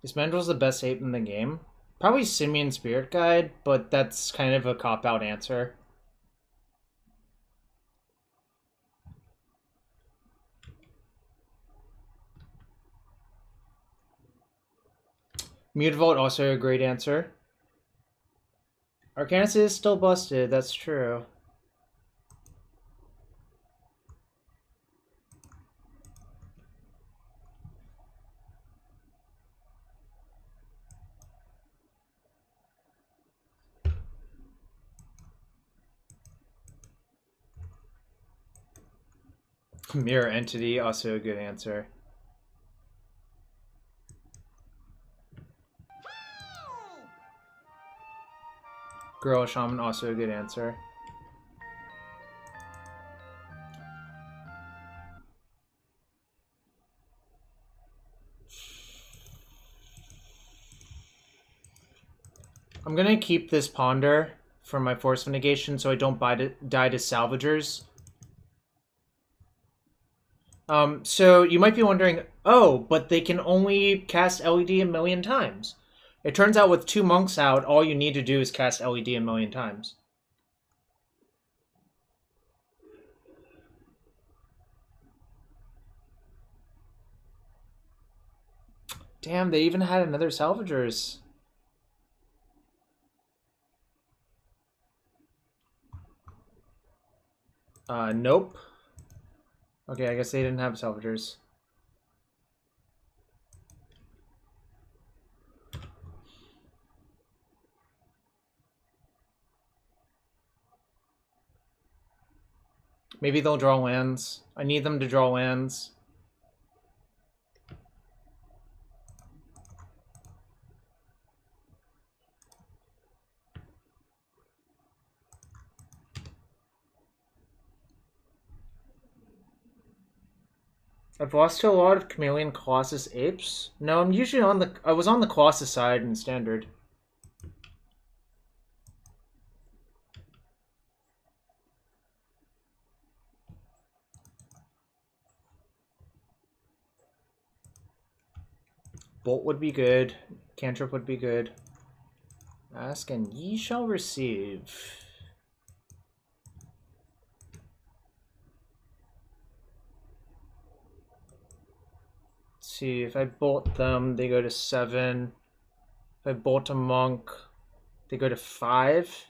Is Mandrills the best ape in the game? Probably Simian Spirit Guide, but that's kind of a cop-out answer. Mutavault, also a great answer. Arcanist is still busted, that's true. Mirror Entity, also a good answer. Gorilla Shaman, also a good answer. I'm gonna keep this Ponder for my Force of Negation so I don't die to Salvagers. So you might be wondering, oh, but they can only cast LED a million times. It turns out with 2 monks out, all you need to do is cast LED a million times. Damn, they even had another Salvagers. Nope. Okay, I guess they didn't have Salvagers. Maybe they'll draw lands. I need them to draw lands. I've lost to a lot of Chameleon Colossus apes. No, I'm usually on the... I was on the Colossus side in Standard. Bolt would be good. Cantrip would be good. Ask and ye shall receive. Let's see, if I bolt them, they go to 7. If I bolt a monk, they go to 5.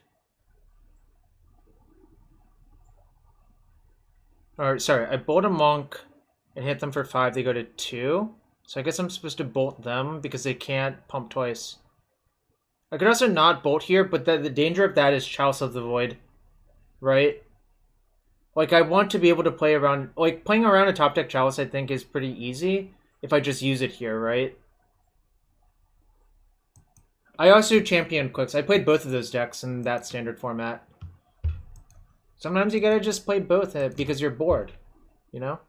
Or, sorry, I bolt a monk and hit them for 5, they go to 2. So I guess I'm supposed to bolt them because they can't pump twice. I could also not bolt here, but the danger of that is Chalice of the Void. Right? Like, I want to be able to play around... Like, playing around a top deck Chalice, I think, is pretty easy if I just use it here, right? I also champion Quicks. I played both of those decks in that Standard format. Sometimes you gotta just play both because you're bored, you know?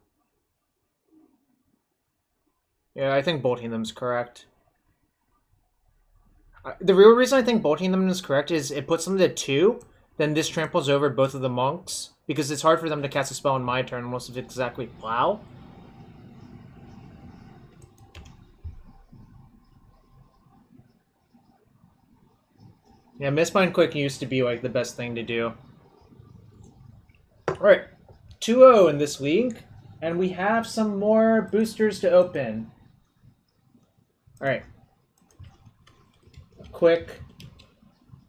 Yeah, I think bolting them is correct. The real reason I think bolting them is correct is it puts them to 2, then this tramples over both of the monks, because it's hard for them to cast a spell on my turn unless it's exactly plow. Yeah, Mistbind Quick used to be like the best thing to do. Alright, 2-0 in this league, and we have some more boosters to open. Alright. Quick.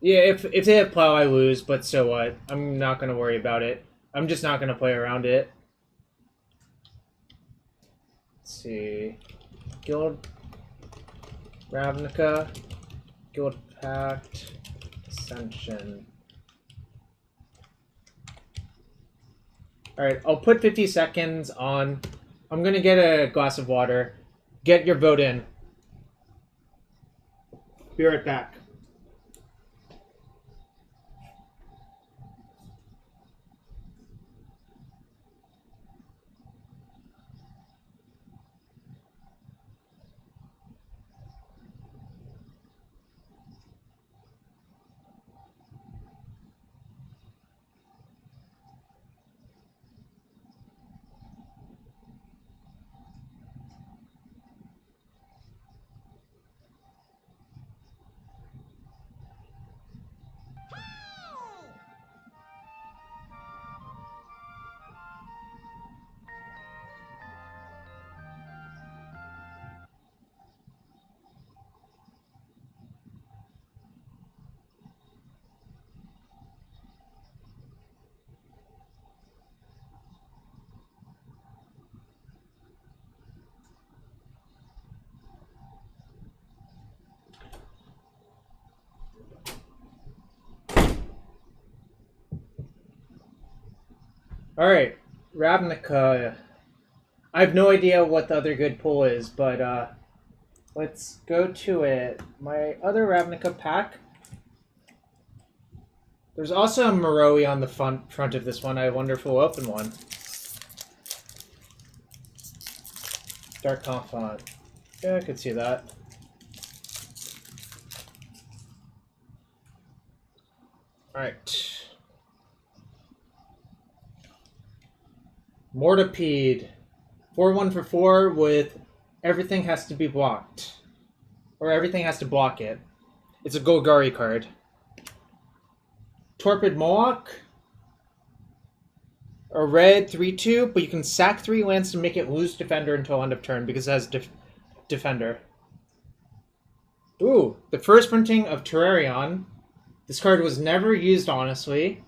Yeah, if they have plow, I lose, but so what? I'm not going to worry about it. I'm just not going to play around it. Let's see. Guild. Ravnica. Guild Pact. Ascension. Alright, I'll put 50 seconds on. I'm going to get a glass of water. Get your vote in. Be right back. Alright, Ravnica. I have no idea what the other good pull is, but let's go to it. My other Ravnica pack. There's also a Moroi on the front of this one. I wonder if we'll open one. Dark Confidant. Yeah, I could see that. Alright. Mortipede. 4-1 for 4 with everything has to be blocked. Or everything has to block it. It's a Golgari card. Torpid Moloch. A red 3-2, but you can sack 3 lands to make it lose Defender until end of turn because it has Defender. Ooh, the first printing of Terrarion. This card was never used, honestly.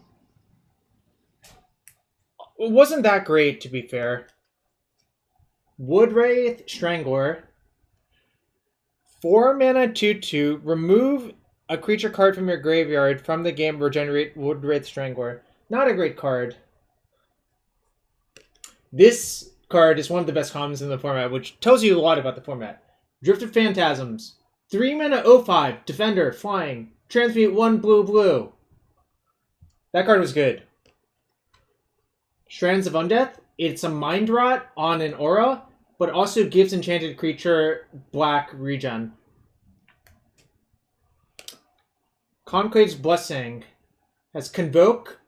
It wasn't that great, to be fair. Woodwraith Strangler. 4 mana 2-2. Remove a creature card from your graveyard from the game. Regenerate Woodwraith Strangler. Not a great card. This card is one of the best commons in the format, which tells you a lot about the format. Drifted Phantasms. 3 mana 0-5. Defender. Flying. Transmute 1 blue. That card was good. Strands of Undeath. It's a Mind Rot on an aura. but also gives enchanted creature black regen. Conclave's Blessing has Convoke,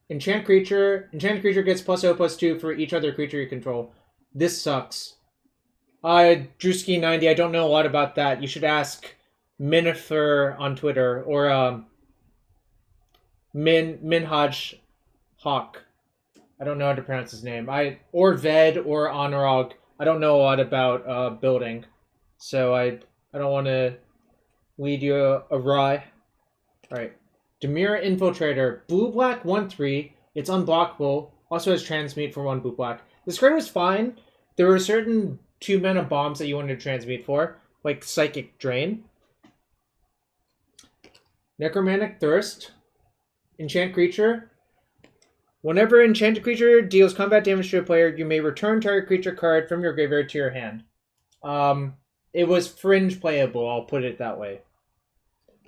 enchanted creature gets +0/+2 for each other creature you control. This sucks. Drewski90, I don't know a lot about that. You should ask Minifer on Twitter, or Minhaj Hawk. I don't know how to pronounce his name. Or Ved or Honorog. I don't know a lot about building, so I don't want to lead you awry. All right, Dimir Infiltrator, blue-black 1/3. It's unblockable. Also has transmute for 1 blue-black. This card was fine. There were certain 2-mana bombs that you wanted to transmute for, like Psychic Drain. Necromantic Thirst. Enchant creature. Whenever enchanted creature deals combat damage to a player, you may return target creature card from your graveyard to your hand. It was fringe playable, I'll put it that way.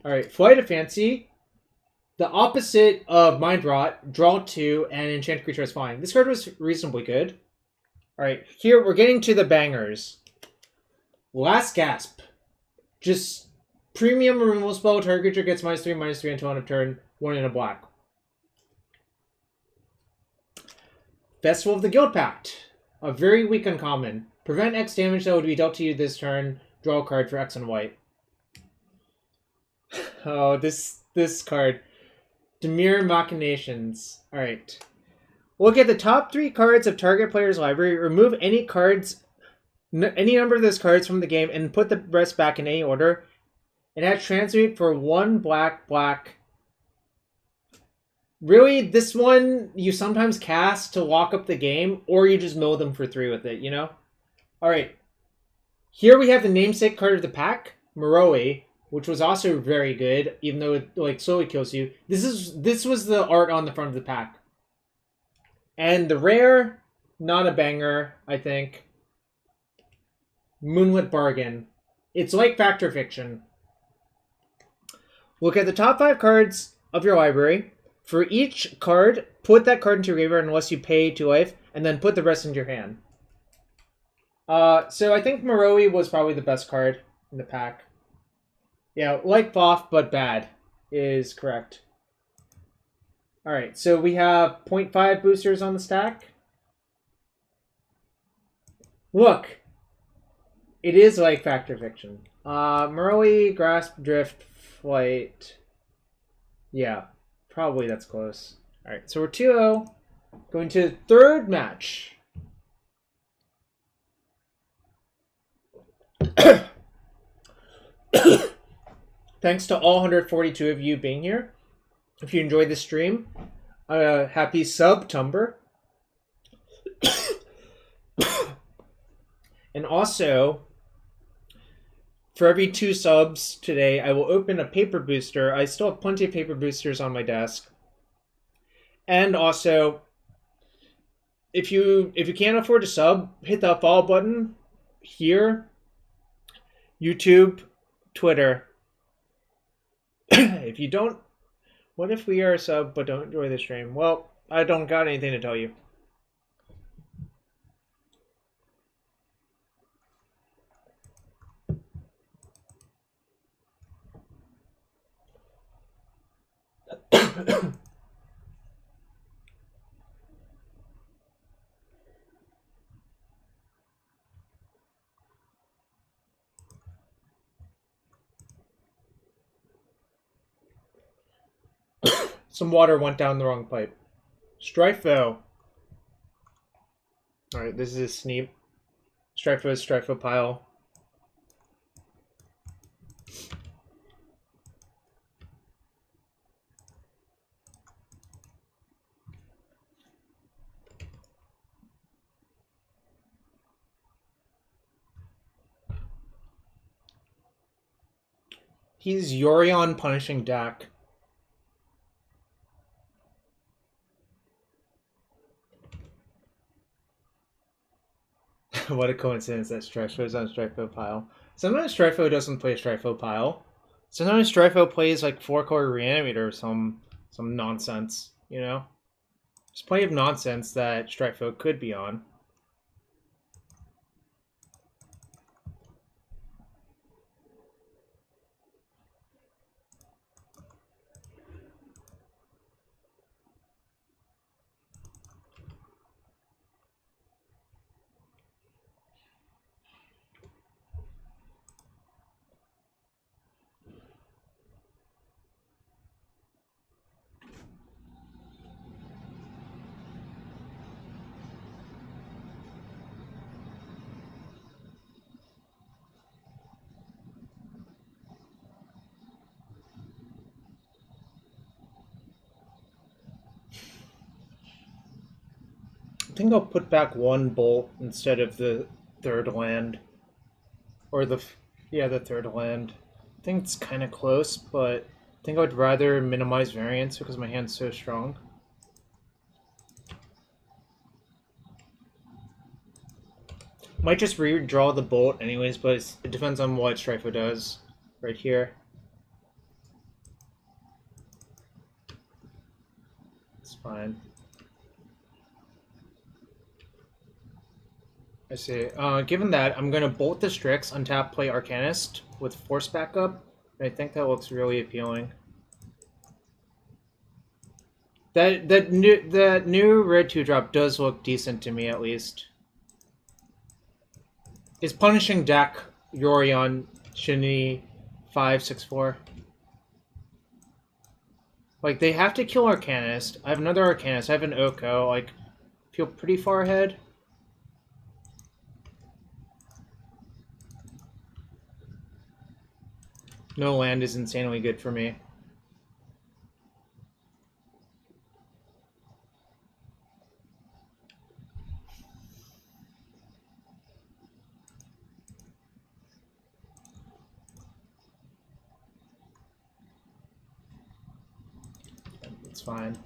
Alright, Flight of Fancy. The opposite of Mind Rot, draw 2, and enchanted creature is fine. This card was reasonably good. Alright, here we're getting to the bangers. Last Gasp. Just premium removal spell, target creature gets -3/-3 until end of turn, 1 in a black. Festival of the Guild Pact. A very weak uncommon. Prevent X damage that would be dealt to you this turn. Draw a card for X and white. Oh, this card. Dimir Machinations. Alright. Look at the top 3 cards of target player's library. Remove any number of those cards from the game and put the rest back in any order. It has transmute for 1 black. Really, this one you sometimes cast to lock up the game, or you just mill them for 3 with it, you know? Alright. Here we have the namesake card of the pack, Moroi, which was also very good, even though it like slowly kills you. This was the art on the front of the pack. And the rare, not a banger, I think. Moonlit Bargain. It's like Fact or Fiction. Look at the top 5 cards of your library. For each card, put that card into your graveyard unless you pay 2 life, and then put the rest into your hand. So I think Moroi was probably the best card in the pack. Yeah, like Voth, but bad is correct. Alright, so we have 0.5 boosters on the stack. Look! It is like Fact or Fiction. Moroi, Grasp, Drift, Flight. Yeah. Probably that's close. Alright, so we're 2-0. Going to the third match. Thanks to all 142 of you being here. If you enjoyed this stream, happy September. And also, for every 2 subs today, I will open a paper booster. I still have plenty of paper boosters on my desk. And also, if you can't afford to sub, hit that follow button here, YouTube, Twitter. If you don't, what if we are a sub but don't enjoy the stream? Well, I don't got anything to tell you. Some water went down the wrong pipe. Strifo. Alright, this is Sneep. Strifo is Strifo pile. He's Yorion punishing Dak. What a coincidence that Strifo's on Strifo pile. Sometimes Strifo doesn't play Strifo pile. Sometimes Strifo plays like 4-color Reanimator or some nonsense, you know? There's plenty of nonsense that Strifo could be on. think I'll put back one bolt instead of the third land. Or the third land. I think it's kind of close, but I think I would rather minimize variance because my hand's so strong. Might just redraw the bolt anyways, but it depends on what Strifo does right here. It's fine. I see. Given that, I'm going to bolt the Strix, untap, play Arcanist with Force backup. I think that looks really appealing. That new red 2-drop does look decent to me, at least. Is punishing deck Yorion Shinny 5/6/4? Like, they have to kill Arcanist. I have another Arcanist. I have an Oko. Like, feel pretty far ahead. No land is insanely good for me. It's fine.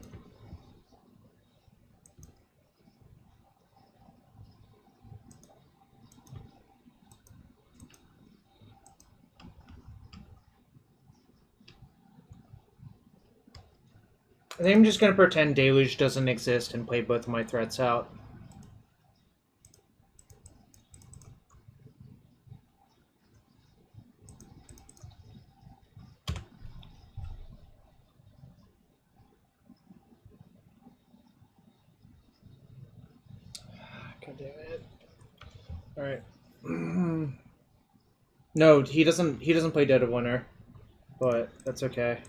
I think I'm just going to pretend Deluge doesn't exist and play both of my threats out. God damn it. Alright. No, he doesn't play Dead of Winter, but that's okay.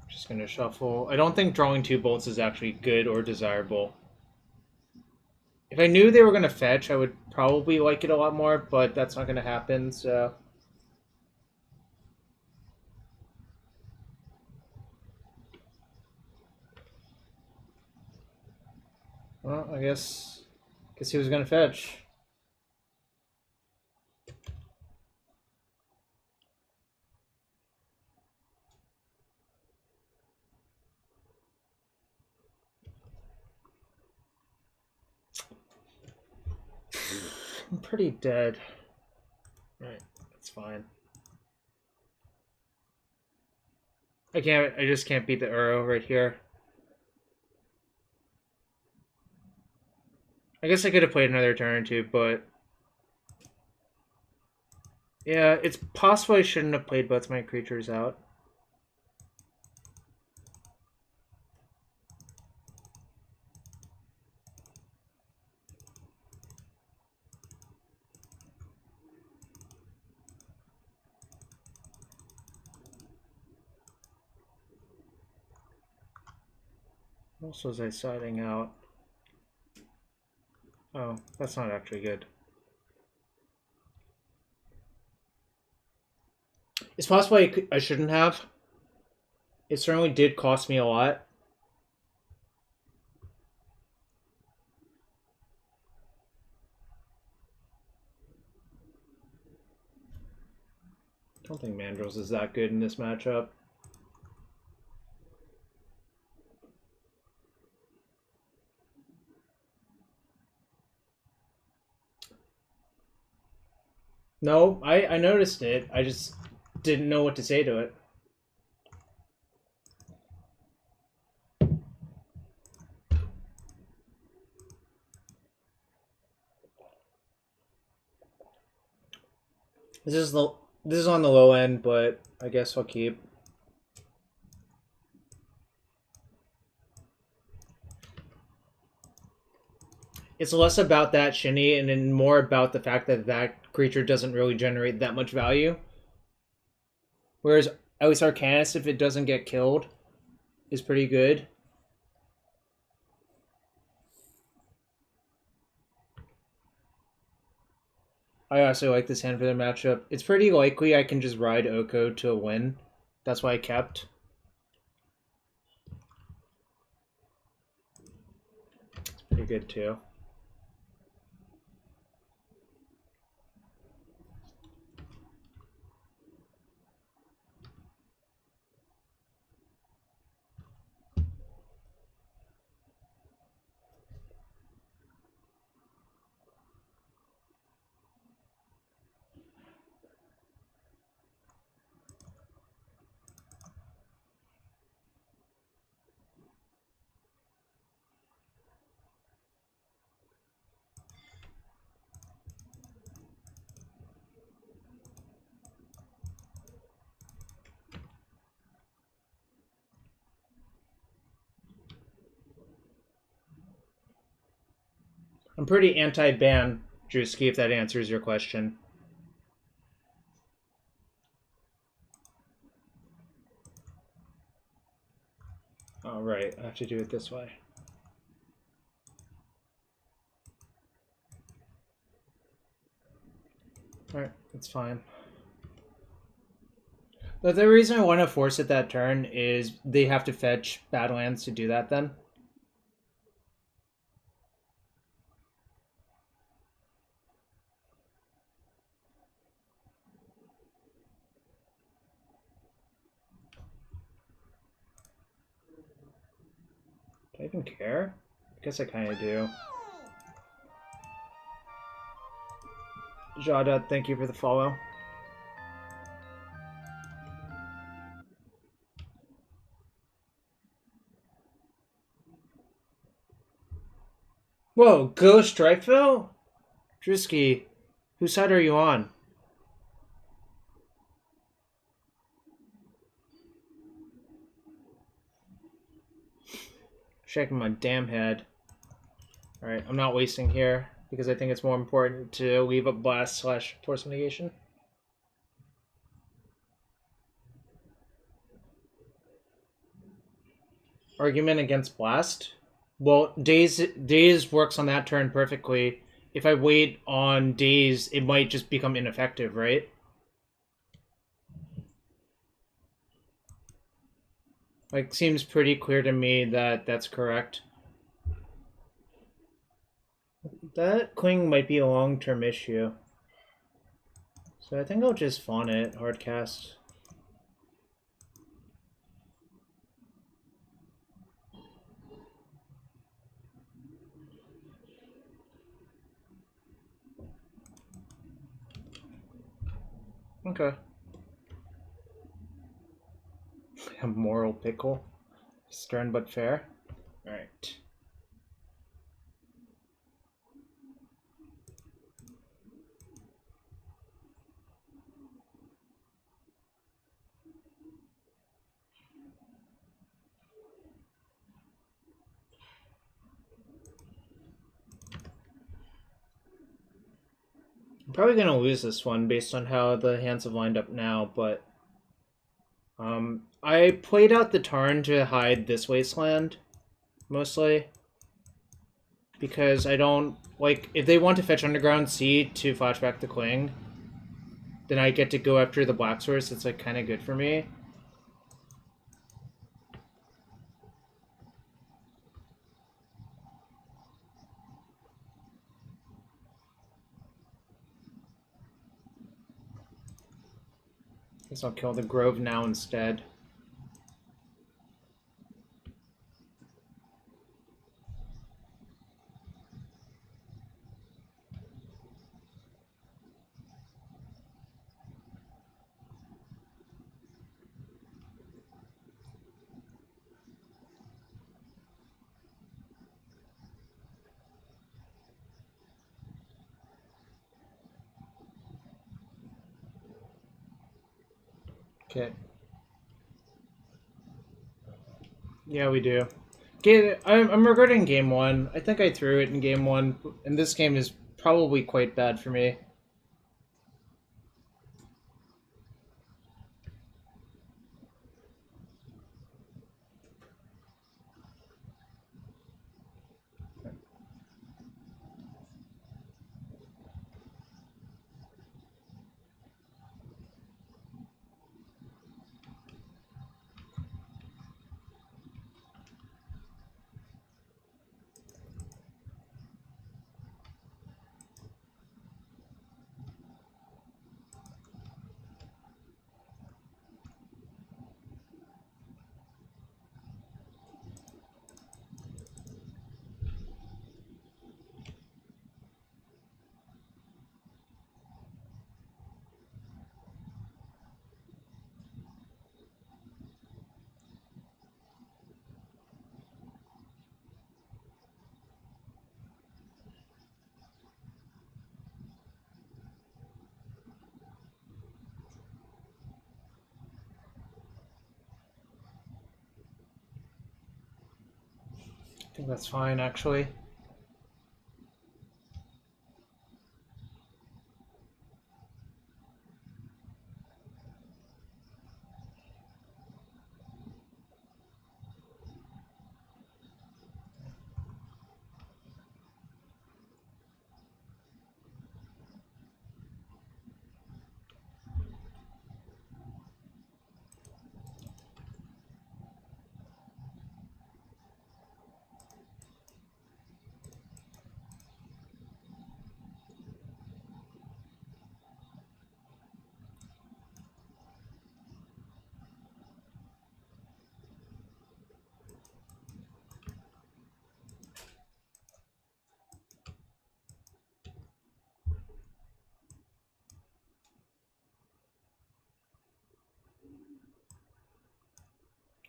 Just gonna shuffle. I don't think drawing 2 bolts is actually good or desirable. If I knew they were gonna fetch, I would probably like it a lot more, but that's not gonna happen, so... Well, I guess he was gonna fetch. I'm pretty dead. Right, that's fine. I just can't beat the Uro right here. I guess I could have played another turn or two, but... Yeah, it's possible I shouldn't have played both my creatures out. What else was I siding out? Oh, that's not actually good. It's possible I shouldn't have. It certainly did cost me a lot. I don't think Mandrills is that good in this matchup. No, I noticed it. I just didn't know what to say to it. This is on the low end, but I guess I'll keep. It's less about that Shinny and then more about the fact that that creature doesn't really generate that much value. Whereas at least Arcanist, if it doesn't get killed, is pretty good. I also like this hand for the matchup. It's pretty likely I can just ride Oko to a win. That's why I kept. It's pretty good too. I'm pretty anti-ban, Drewski, if that answers your question. All right, I have to do it this way. All right, that's fine. But the reason I want to force it that turn is they have to fetch Badlands to do that then. Do I even care? I guess I kind of do. Jada, thank you for the follow. Whoa, Ghost Strikeville? Drisky, whose side are you on? Shaking my damn head. Alright, I'm not wasting here because I think it's more important to leave a blast / Force of Negation. Argument against blast? Well, Daze works on that turn perfectly. If I wait on Daze, it might just become ineffective, right? Like, seems pretty clear to me that that's correct. That Cling might be a long-term issue. So I think I'll just fawn it, hardcast. Okay. A moral pickle. Stern but fair. Alright. I'm probably going to lose this one based on how the hands have lined up now, but I played out the Tarn to hide this Wasteland, mostly. Because I don't, like, if they want to fetch Underground Sea to flashback the Cling, then I get to go after the Black Source. It's, like, kind of good for me. Guess I'll kill the Grove now instead. Okay. Yeah, we do. I'm regretting game one. I think I threw it in game one, and this game is probably quite bad for me. think that's fine, actually.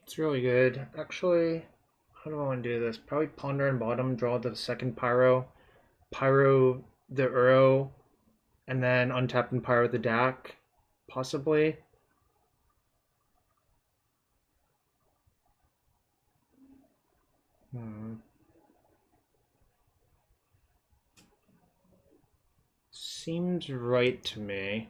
It's really good. Actually, how do I want to do this? Probably Ponder and bottom, draw the second Pyro, Pyro the Uro, and then untap and Pyro the DAC, possibly. Seems right to me.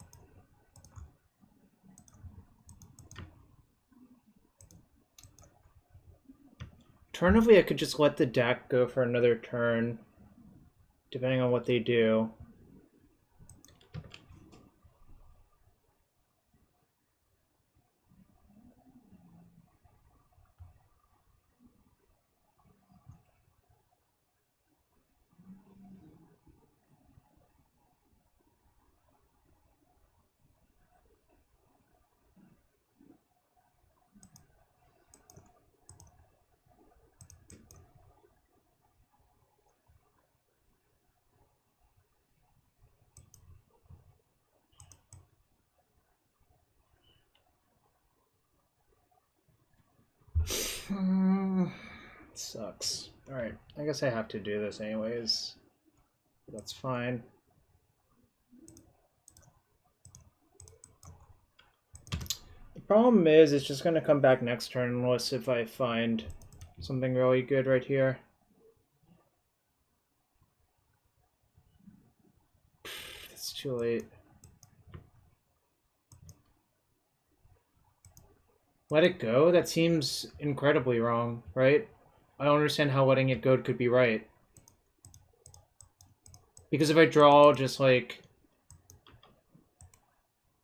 Alternatively, I could just let the deck go for another turn, depending on what they do. Sucks. Alright, I guess I have to do this anyways. That's fine. The problem is, it's just gonna come back next turn unless if I find something really good right here. It's too late. Let it go? That seems incredibly wrong, right? I don't understand how letting it go could be right. Because if I draw just like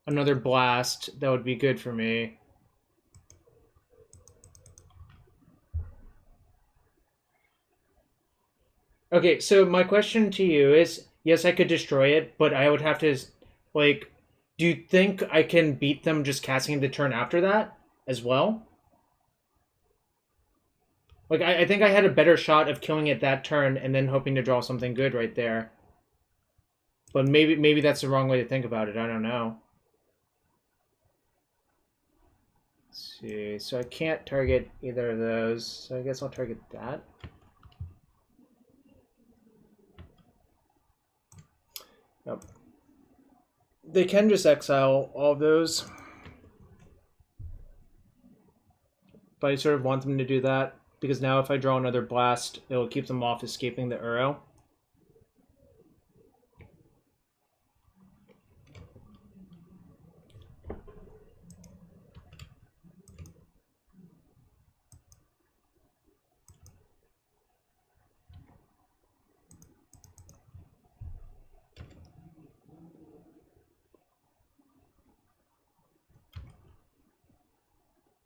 another blast, that would be good for me. Okay, so my question to you is, yes, I could destroy it, but I would have to, like, do you think I can beat them just casting the turn after that as well? Like, I think I had a better shot of killing it that turn and then hoping to draw something good right there. But maybe that's the wrong way to think about it. I don't know. Let's see. So I can't target either of those. So I guess I'll target that. Yep. They can just exile all of those. But I sort of want them to do that, because now if I draw another blast, it'll keep them off escaping the Uro.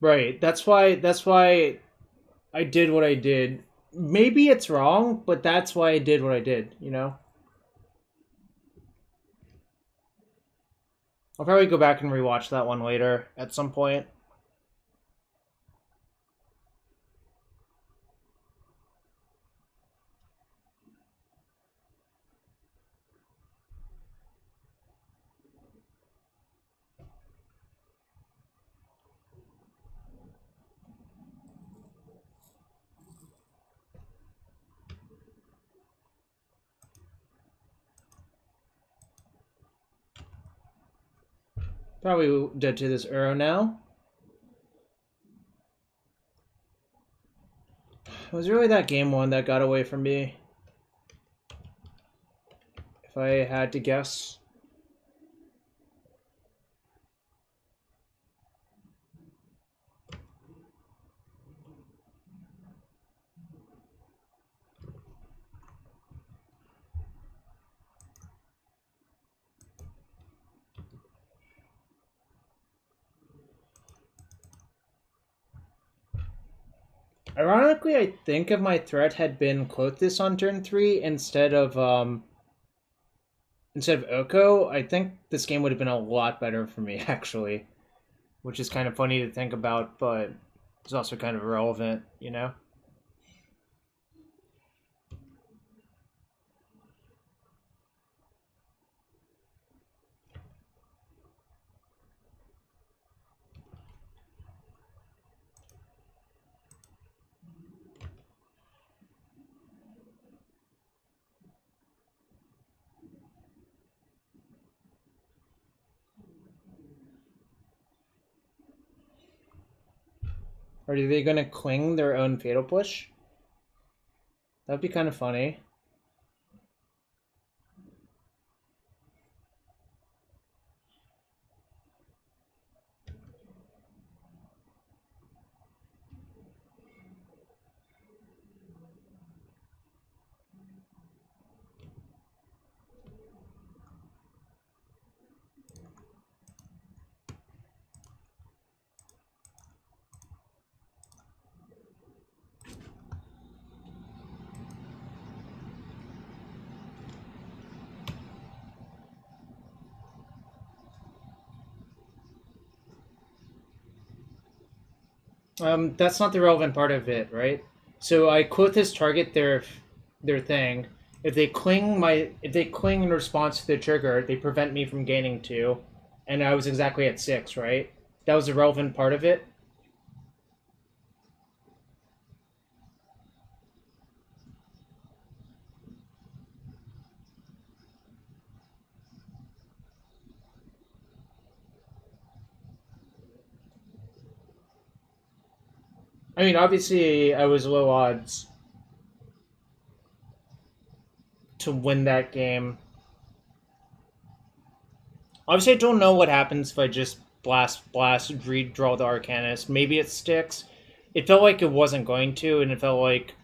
Right. That's why I did what I did. Maybe it's wrong, but that's why I did what I did, you know? I'll probably go back and rewatch that one later at some point. Probably dead to this Uro now. it was really that game one that got away from me. If I had to guess. Ironically, I think if my threat had been Klothys on turn 3 instead of Oko, I think this game would have been a lot better for me, actually. Which is kind of funny to think about, but it's also kind of irrelevant, you know? Or are they going to cling their own Fatal Push? That'd be kind of funny. That's not the relevant part of it, right? So I Klothys target their thing. If they cling in response to the trigger, they prevent me from gaining 2, and I was exactly at 6, right? That was the relevant part of it. I mean, obviously, I was low odds to win that game. Obviously, I don't know what happens if I just blast, redraw the Arcanist. Maybe it sticks. It felt like it wasn't going to, and it felt like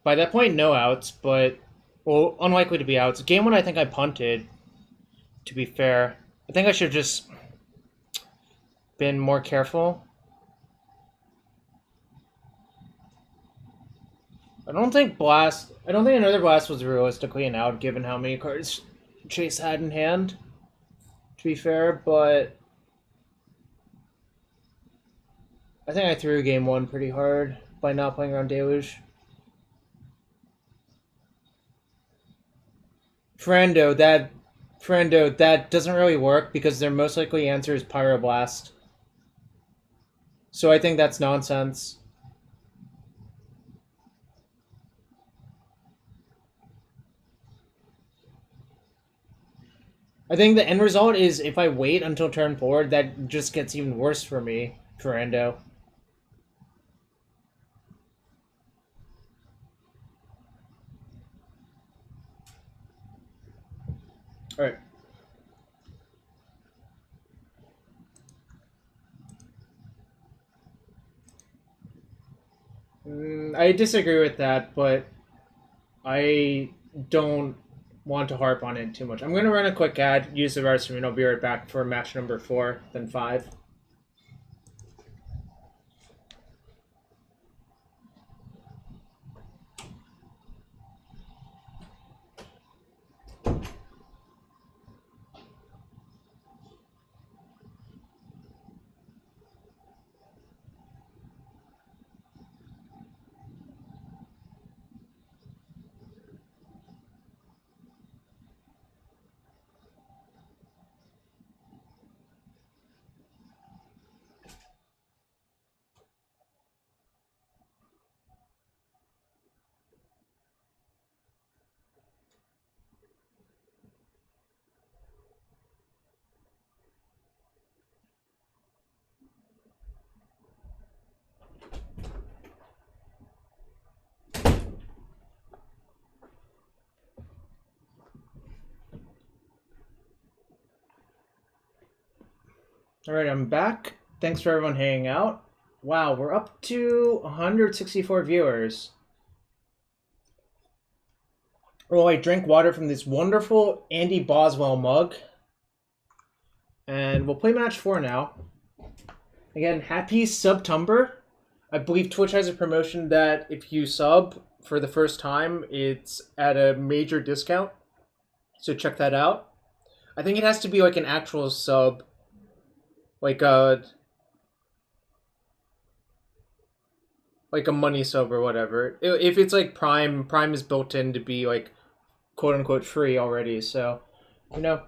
by that point, no outs, but well, unlikely to be outs. Game one, I think I punted. To be fair, I think I should have just been more careful. I don't think another blast was realistically an out, given how many cards Chase had in hand. To be fair, but I think I threw game one pretty hard by not playing around Deluge. Friendo, that doesn't really work because their most likely answer is Pyroblast. So I think that's nonsense. I think the end result is if I wait until turn 4, that just gets even worse for me, Friendo. Alright. I disagree with that, but I don't want to harp on it too much. I'm going to run a quick ad, use the restroom, and I'll be right back for match number 4, then 5. All right, I'm back. Thanks for everyone hanging out. Wow, we're up to 164 viewers. Oh, I drank water from this wonderful Andy Boswell mug. And we'll play match 4 now. Again, happy Subtumber. I believe Twitch has a promotion that if you sub for the first time, it's at a major discount. So check that out. I think it has to be like an actual sub. Like a money sub or whatever. If it's like Prime is built in to be like quote unquote free already, so you know.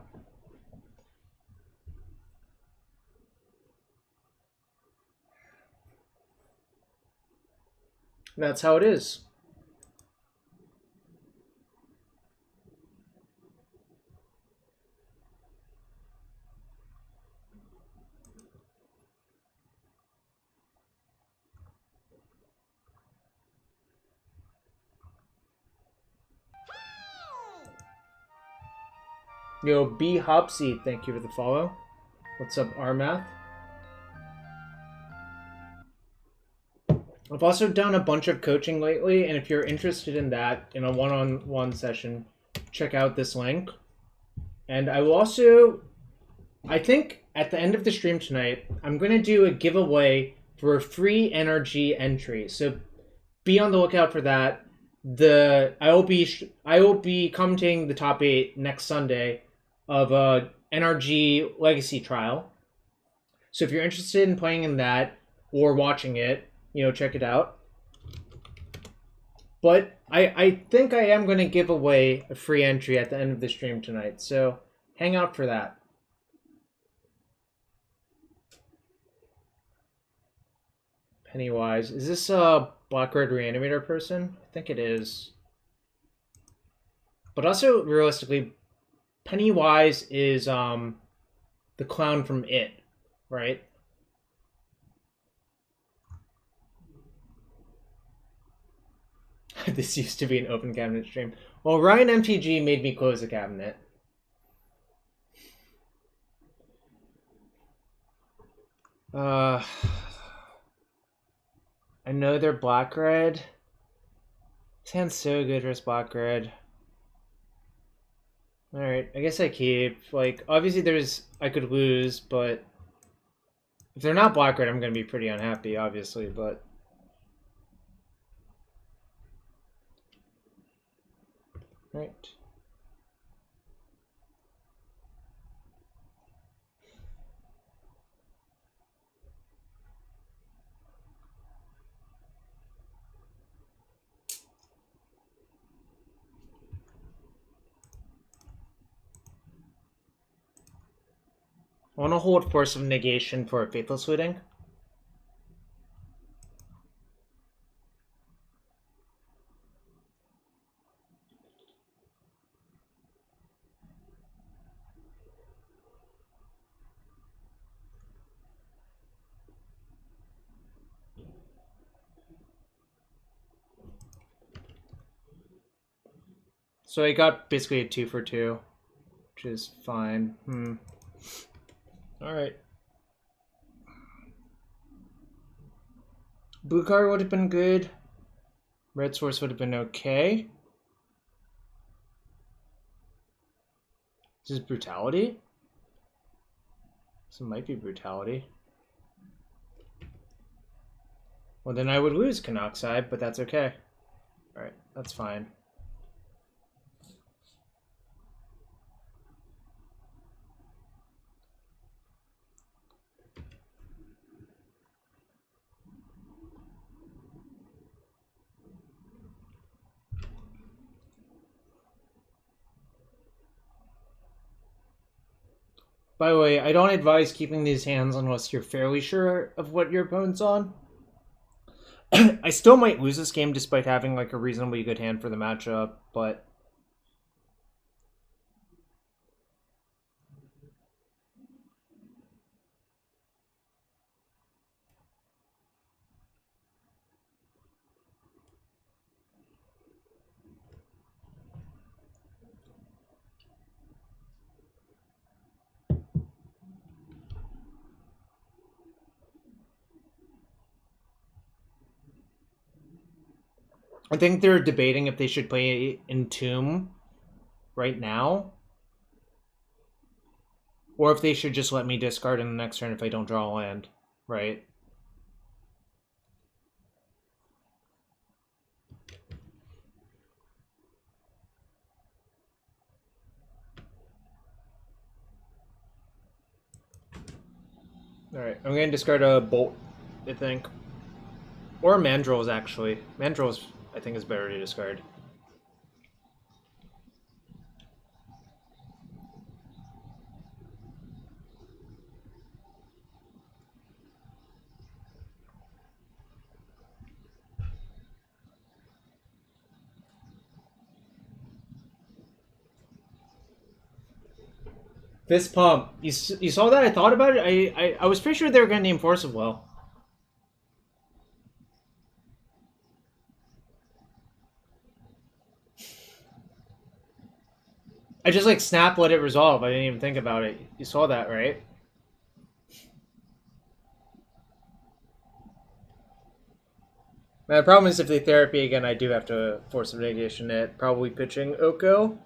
That's how it is. Yo, B Hopsy, thank you for the follow. What's up, Armath? I've also done a bunch of coaching lately, and if you're interested in that, in a one-on-one session, check out this link. And I will also, I think at the end of the stream tonight, I'm going to do a giveaway for a free NRG entry. So be on the lookout for that. I will be commenting the top 8 next Sunday of a NRG Legacy trial. So if you're interested in playing in that or watching it, you know, check it out. But I think I am going to give away a free entry at the end of the stream tonight. So hang out for that. Pennywise. Is this a Black-Red Reanimator person? I think it is. But also, realistically, Pennywise is the clown from It, right? This used to be an open cabinet stream. Well, Ryan MTG made me close the cabinet. I know they're black-red. Sounds so good for black-red. Alright, I guess I keep. Like, obviously I could lose, but if they're not black-red, I'm going to be pretty unhappy, obviously, but... Right. I want to hold Force of Negation for a Faithless Looting. So I got basically a 2 for 2, which is fine. Alright. Blue card would have been good. Red source would have been okay. This is brutality? This might be brutality. Well, then I would lose Canoxide, but that's okay. Alright, that's fine. By the way, I don't advise keeping these hands unless you're fairly sure of what your opponent's on. I still might lose this game despite having like a reasonably good hand for the matchup, but... I think they're debating if they should play Entomb right now, or if they should just let me discard in the next turn if I don't draw a land, right? Alright, I'm going to discard a Bolt, I think. Or Mandrills, actually. Mandrills, I think, is better to discard. Fist Pump. You saw that? I thought about it. I was pretty sure they were going to name Force of Will. I just like snap, let it resolve. I didn't even think about it. You saw that, right? Now, the problem is if they therapy again, I do have to Force of Negation it. Probably pitching Oko.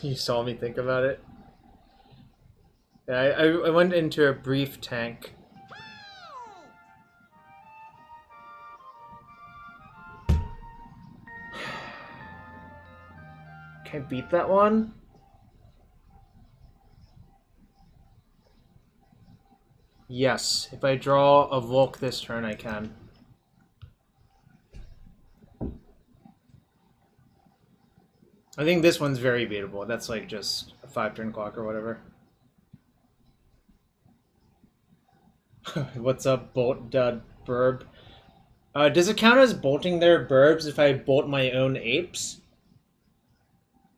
You saw me think about it. Yeah, I went into a brief tank. Can I beat that one? Yes. If I draw a Volk this turn, I can. I think this one's very beatable. That's like just a 5-turn clock or whatever. What's up, Bolt Dud Burb? Does it count as bolting their burbs if I bolt my own apes?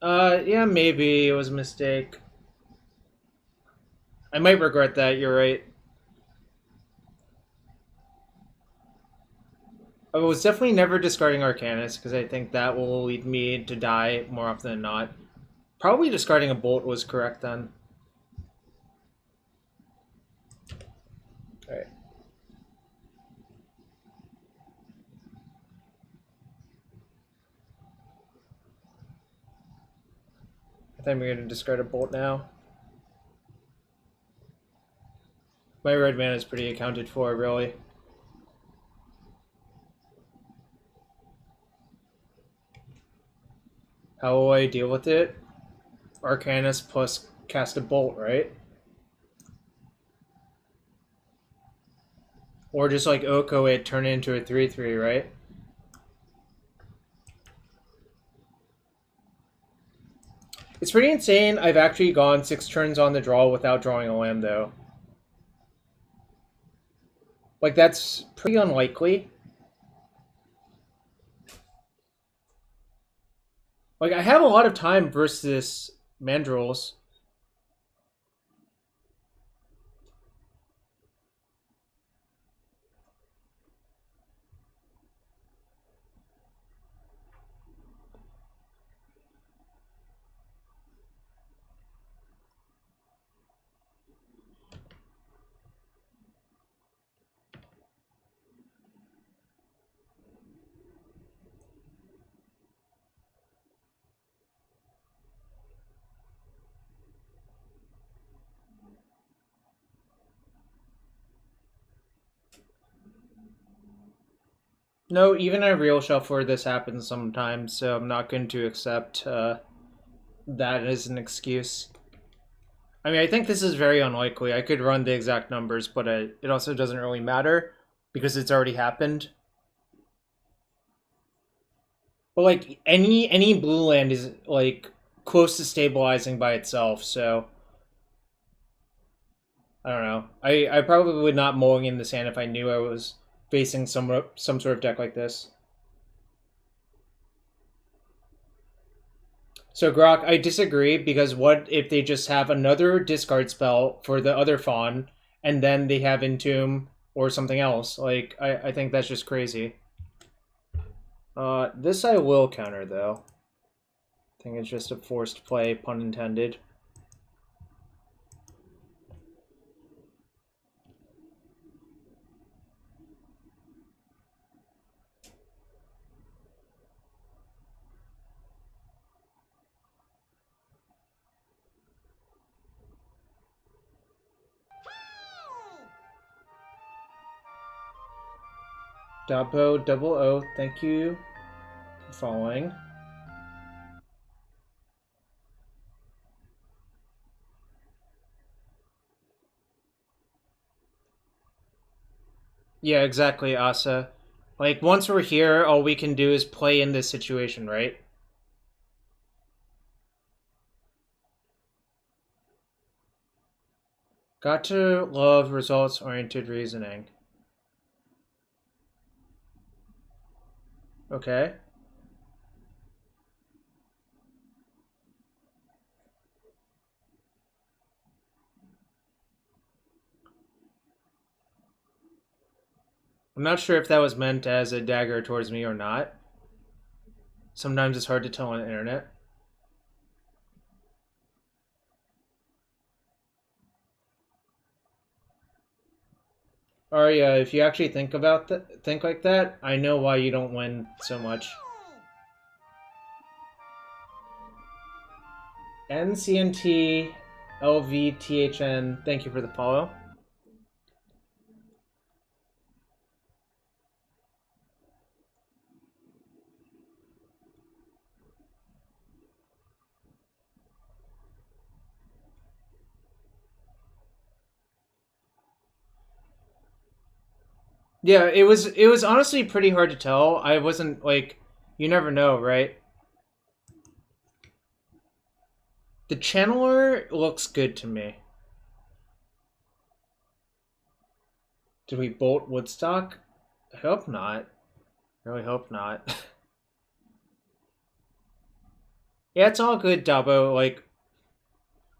Yeah, maybe. It was a mistake. I might regret that, you're right. I was definitely never discarding Arcanist, because I think that will lead me to die more often than not. Probably discarding a Bolt was correct then. Alright. I think we're going to discard a Bolt now. My red mana is pretty accounted for, really. How will I deal with it? Arcanist plus cast a Bolt, right? Or just like Oko it, turn it into a 3/3, right? It's pretty insane. I've actually gone 6 turns on the draw without drawing a land, though. Like, that's pretty unlikely. Like, I have a lot of time versus Mandrills. No, even a real shuffler, this happens sometimes, so I'm not going to accept that as an excuse. I mean, I think this is very unlikely. I could run the exact numbers, but it also doesn't really matter because it's already happened. But like any blue land is like close to stabilizing by itself, so I don't know. I probably would not mulling in this hand if I knew I was facing some sort of deck like this. So Grok, I disagree, because what if they just have another discard spell for the other fawn and then they have Entomb or something else? Like, I think that's just crazy. This I will counter, though. I think it's just a forced play, pun intended. Dabo double O, thank you for following. Yeah, exactly, Asa. Like, once we're here, all we can do is play in this situation, right? Got to love results-oriented reasoning. Okay. I'm not sure if that was meant as a dagger towards me or not. Sometimes it's hard to tell on the internet. Arya, if you actually think like that, I know why you don't win so much. NCNT LVTHN, thank you for the follow. Yeah, it was honestly pretty hard to tell. I wasn't like, you never know, right? The channeler looks good to me. Did we bolt Woodstock? I hope not. Really hope not. Yeah, it's all good, Dabo. Like,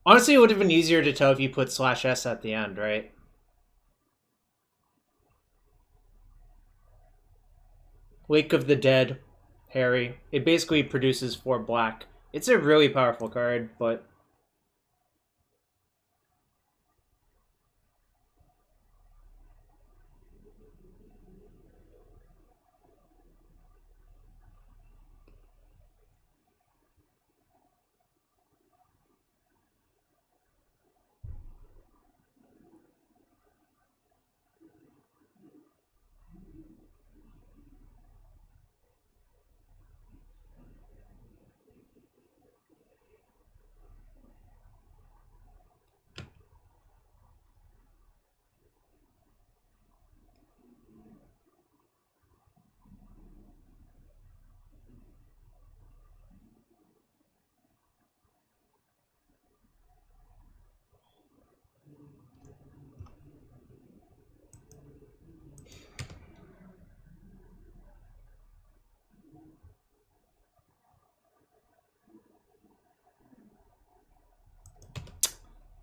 honestly, it would have been easier to tell if you put /S at the end, right? Wake of the Dead, Harry. It basically produces 4 black. It's a really powerful card, but...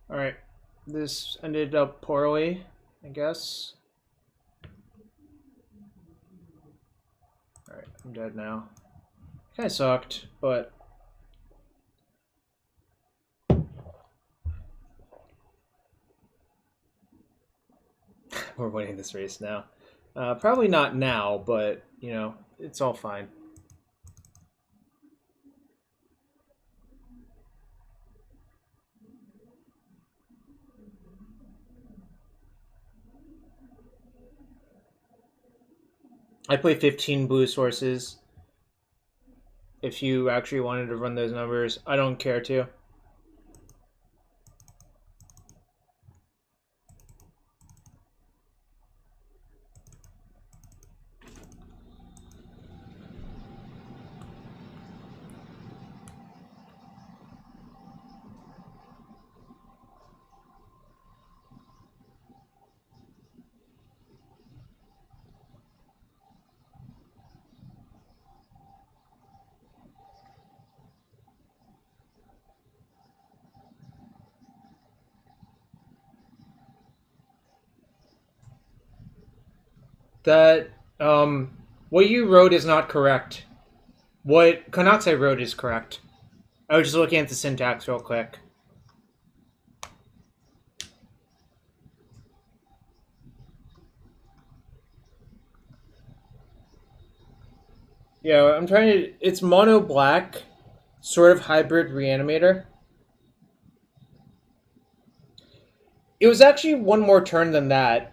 Alright, this ended up poorly, I guess. Alright, I'm dead now. Kinda sucked, but... we're winning this race now. Probably not now, but, you know, it's all fine. I play 15 blue sources. If you actually wanted to run those numbers, I don't care to. That, what you wrote is not correct. What Konatsu wrote is correct. I was just looking at the syntax real quick. Yeah, I'm trying to... It's mono black, sort of hybrid Reanimator. It was actually one more turn than that.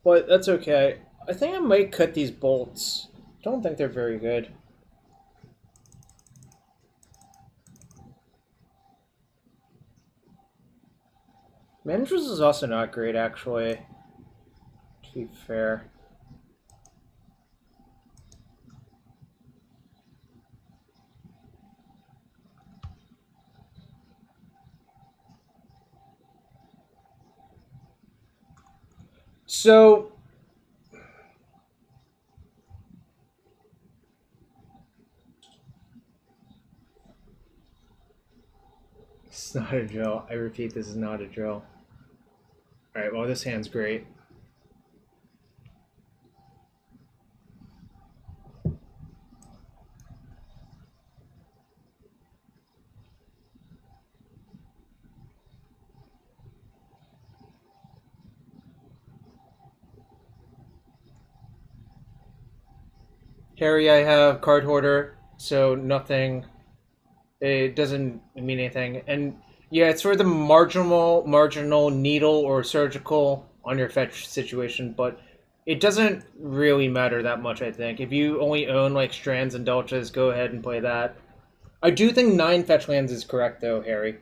But that's okay. I think I might cut these bolts. Don't think they're very good. Mandrills is also not great, actually. To be fair. So... It's not a drill. I repeat, this is not a drill. Alright, well, this hand's great. Harry, I have card hoarder, so nothing. It doesn't mean anything. And yeah, it's for the marginal needle or surgical on your fetch situation, but it doesn't really matter that much, I think. If you only own like Strands and Deltas, go ahead and play that. I do think 9 fetch lands is correct though, Harry.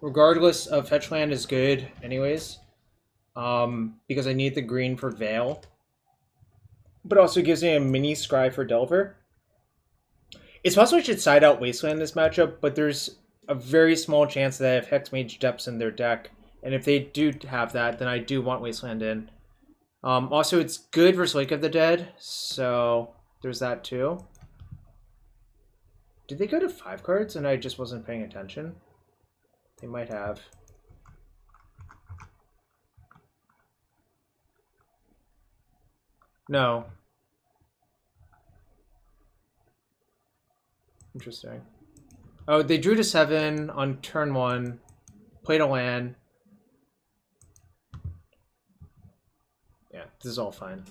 Regardless of fetch land is good anyways. Because I need the green for Veil. But also gives me a mini scry for Delver. It's possible I should side out Wasteland this matchup, but there's a very small chance that I have Hexmage Depths in their deck. And if they do have that, then I do want Wasteland in. Also, it's good versus Lake of the Dead, so there's that too. Did they go to 5 cards and I just wasn't paying attention? They might have. No. Interesting. Oh, they drew to 7 on turn 1, played a land. Yeah, this is all fine.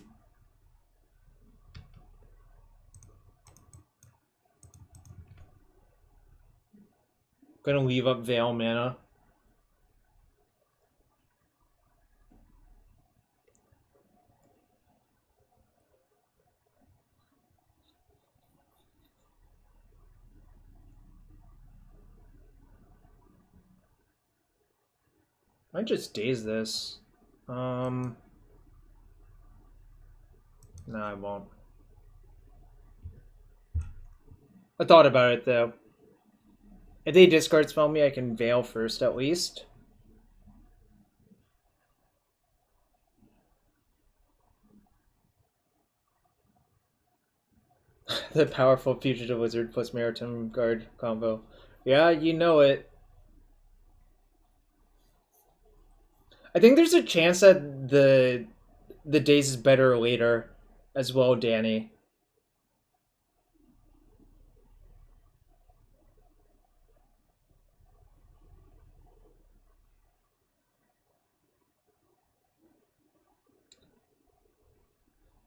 Gonna leave up Veil mana. I just Daze this. No, I won't. I thought about it though. If they discard spell me, I can Veil first at least. The powerful Fugitive Wizard plus Maritime Guard combo. Yeah, you know it. I think there's a chance that the Daze is better later as well, Danny.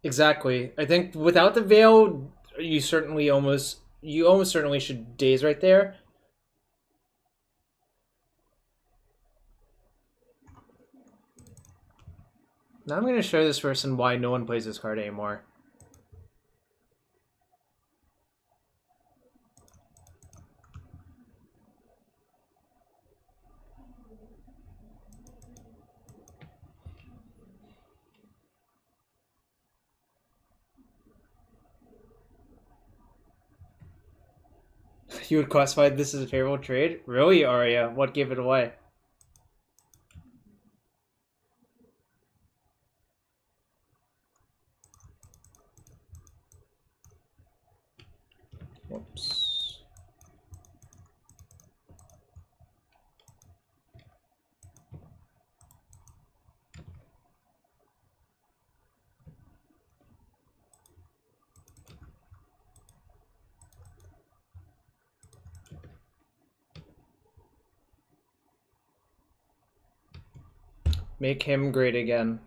Exactly. I think without the Veil, you almost certainly should Daze right there. Now I'm going to show this person why no one plays this card anymore. You would classify this as a favorable trade? Really, Arya? What gave it away? Whoops. Make him great again.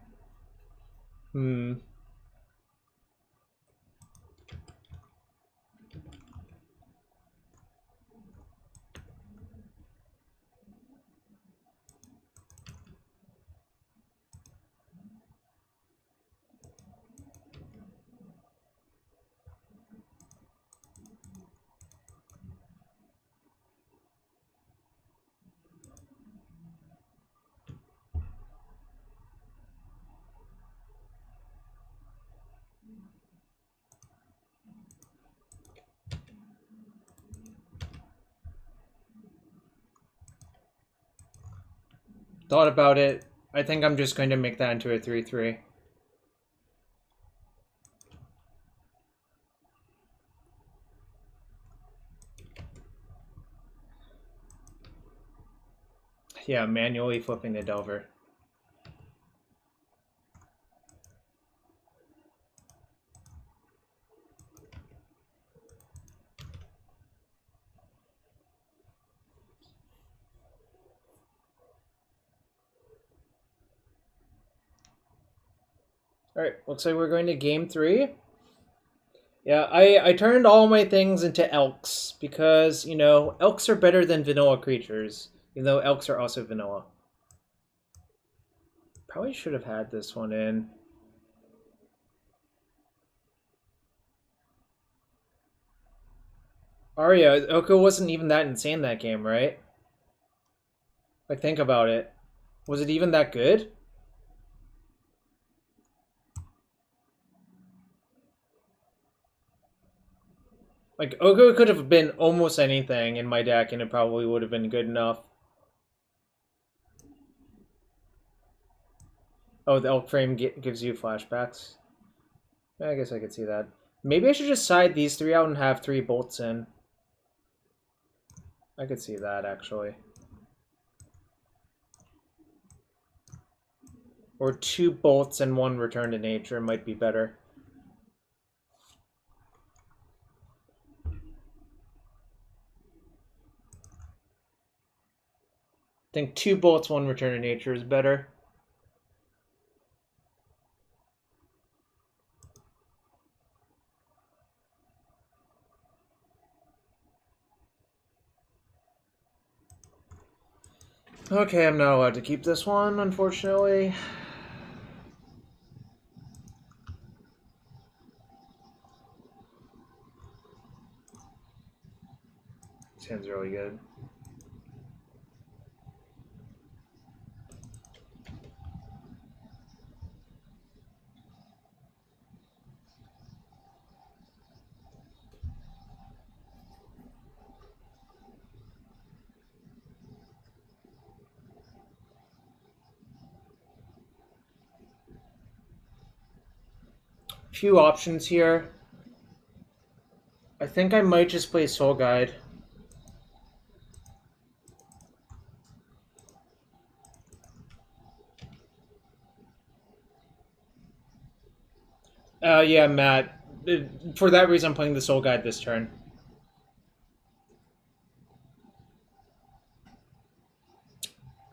Thought about it. I think I'm just going to make that into a 3/3. Yeah, manually flipping the Delver. Alright, looks like we're going to game 3. Yeah, I turned all my things into elks because, you know, elks are better than vanilla creatures, even though elks are also vanilla. Probably should have had this one in. Arya, Oko wasn't even that insane that game, right? Like, think about it. Was it even that good? Like, Oko could have been almost anything in my deck, and it probably would have been good enough. Oh, the Elk Frame gives you flashbacks. I guess I could see that. Maybe I should just side these 3 out and have 3 bolts in. I could see that, actually. Or 2 bolts and 1 return to nature might be better. I think 2 bolts, 1 return to nature is better. Okay, I'm not allowed to keep this one, unfortunately. This hand's really good. Few options here. I think I might just play Soul Guide. Yeah, Matt. For that reason, I'm playing the Soul Guide this turn.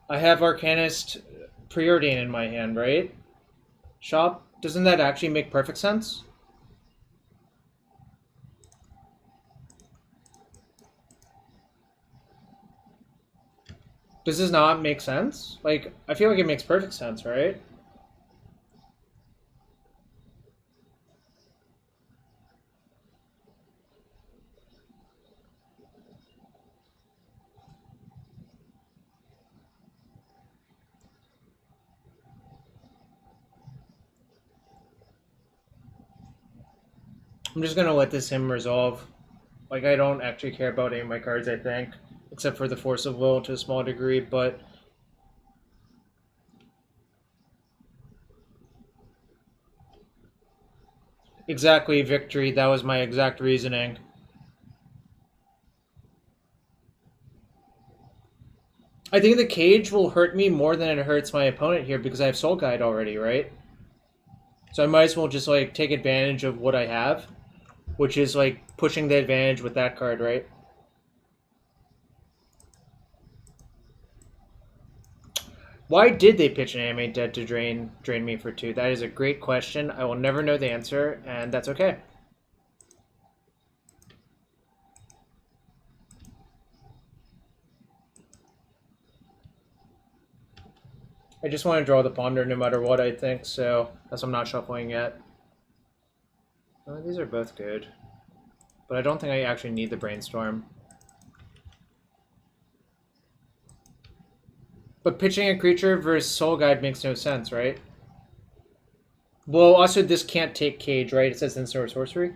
I have Arcanist Preordain in my hand, right? Shop? Doesn't that actually make perfect sense? Does this not make sense? Like, I feel like it makes perfect sense, right? I'm just gonna let this him resolve. Like, I don't actually care about any of my cards, I think. Except for the Force of Will to a small degree, but... Exactly, Victory. That was my exact reasoning. I think the cage will hurt me more than it hurts my opponent here because I have Soul Guide already, right? So I might as well just, like, take advantage of what I have. Which is, like, pushing the advantage with that card, right? Why did they pitch an Animate Dead to drain me for 2? That is a great question. I will never know the answer, and that's okay. I just want to draw the Ponder no matter what, I think, so that's why I'm not shuffling yet. Oh, these are both good. But I don't think I actually need the Brainstorm. But pitching a creature versus Soul Guide makes no sense, right? Well, also this can't take Cage, right? It says instant or sorcery.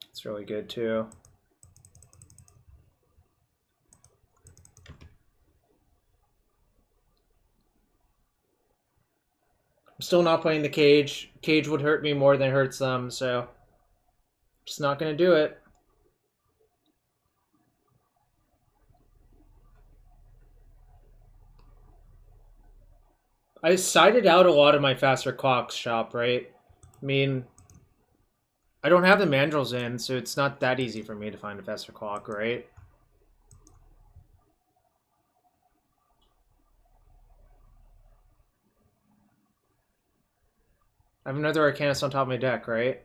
It's really good too. I'm still not playing the Cage. Cage would hurt me more than it hurts them, so just not gonna do it. I sided out a lot of my faster clocks shop, right? I mean, I don't have the Mandrills in, so it's not that easy for me to find a faster clock, right? I have another Arcanist on top of my deck, right?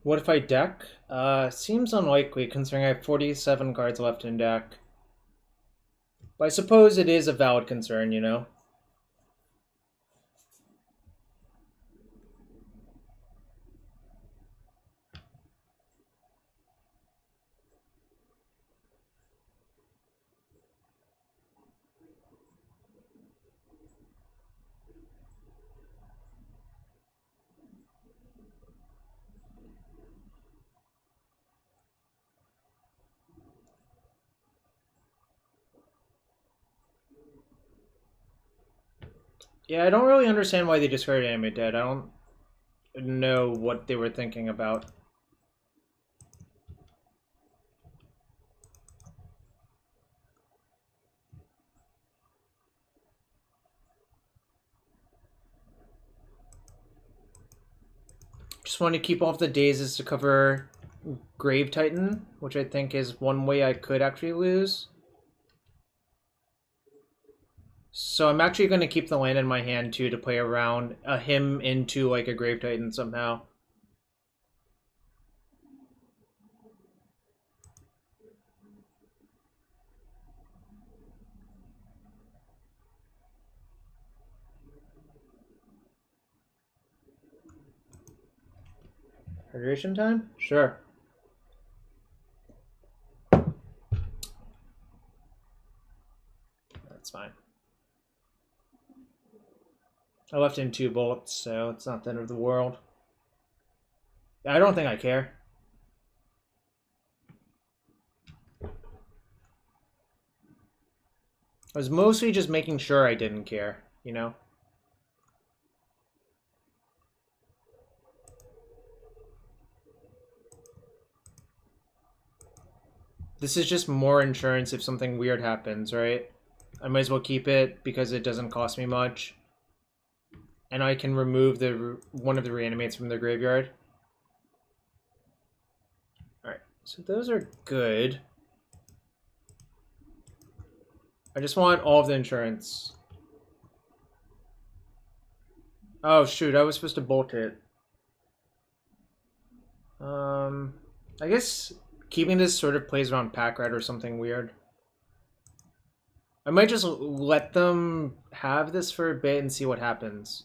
What if I deck? Seems unlikely considering I have 47 cards left in deck. But I suppose it is a valid concern, you know? Yeah, I don't really understand why they discarded Animate Dead. I don't know what they were thinking about. Just want to keep off the Dazes to cover Grave Titan, which I think is one way I could actually lose. So I'm actually going to keep the land in my hand too to play around him into like a Grave Titan somehow. Hydration time? Sure. That's fine. I left in 2 bullets, so it's not the end of the world. I don't think I care. I was mostly just making sure I didn't care, you know? This is just more insurance if something weird happens, right? I might as well keep it because it doesn't cost me much. And I can remove one of the reanimates from the graveyard. Alright, so those are good. I just want all of the insurance. Oh shoot, I was supposed to bolt it. I guess keeping this sort of plays around pack rat or something weird. I might just let them have this for a bit and see what happens.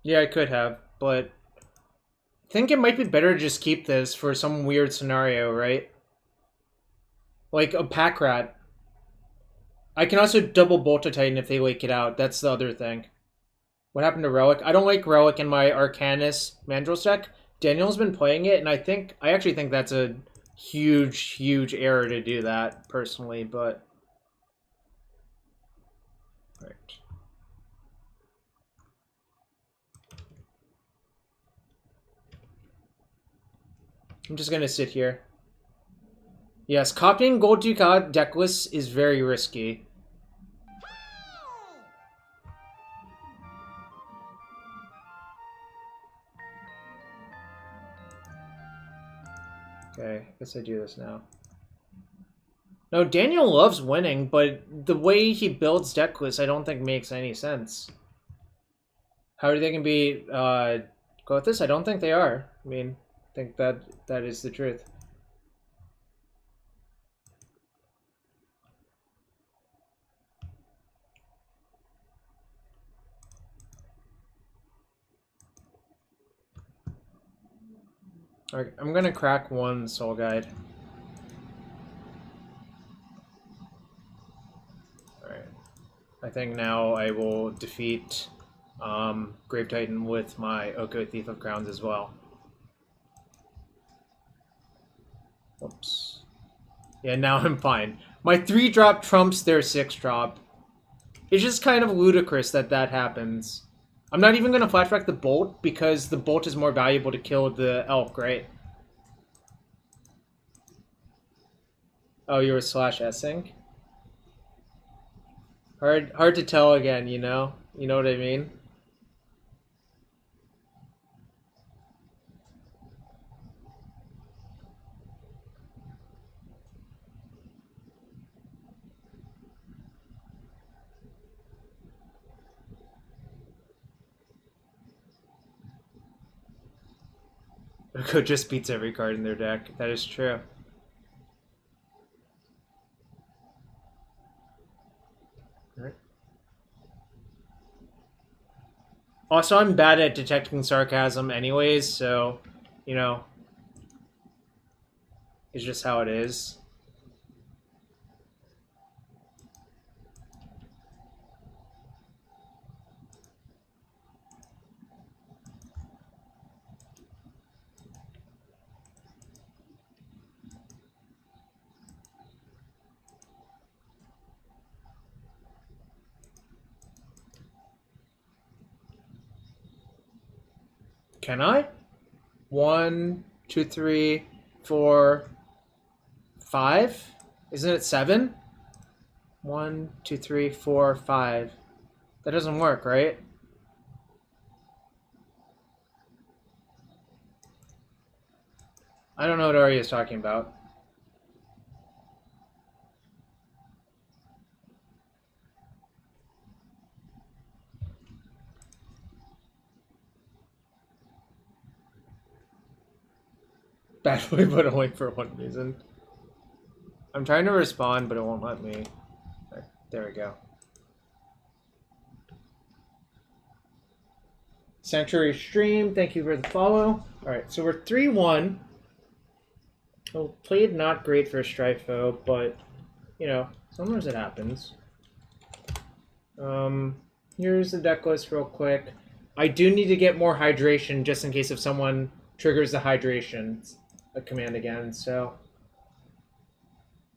Yeah, I could have, but I think it might be better to just keep this for some weird scenario, right? Like a pack rat. I can also double Bolt to Titan if they wake it out. That's the other thing. What happened to Relic? I don't like Relic in my Arcanist Mandrills deck. Daniel's been playing it, and I actually think that's a huge error to do that, personally, but... Right. I'm just gonna sit here. Yes, copying Gold Ducat deckless is very risky. Okay, I guess I do this now. No, Daniel loves winning, but the way he builds deckless I don't think makes any sense. How are they going to be Klothys? I don't think they are. I mean, I think that is the truth. Alright, I'm gonna crack one Soul Guide. Alright. I think now I will defeat Grave Titan with my Oko Thief of Crowns as well. Oops. Yeah, now I'm fine. My 3-drop trumps their 6-drop. It's just kind of ludicrous that that happens. I'm not even going to flashback the Bolt, because the Bolt is more valuable to kill the Elk, right? Oh, you were /S-ing? Hard to tell again, you know? You know what I mean? Oko just beats every card in their deck. That is true. Alright. Also, I'm bad at detecting sarcasm anyways, so, you know, it's just how it is. Can I? 1, 2, 3, 4, 5? Isn't it 7? 1, 2, 3, 4, 5. That doesn't work, right? I don't know what Ari is talking about. Bad boy, but only for one reason. I'm trying to respond, but it won't let me. Right, there we go. Sanctuary Stream, thank you for the follow. Alright, so we're 3-1. Well, played not great for Strifo, but, you know, sometimes it happens. Here's the deck list real quick. I do need to get more hydration just in case if someone triggers the hydration command again, so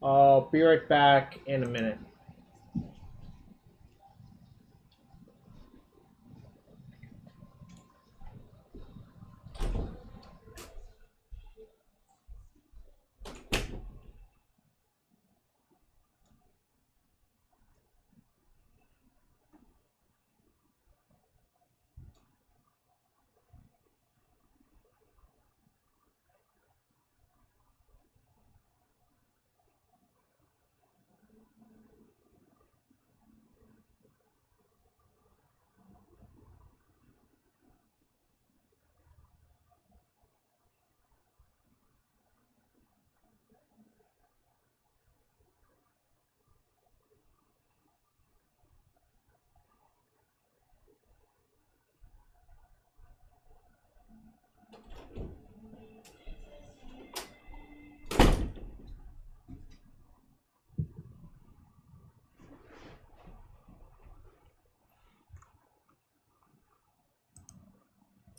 I'll be right back in a minute.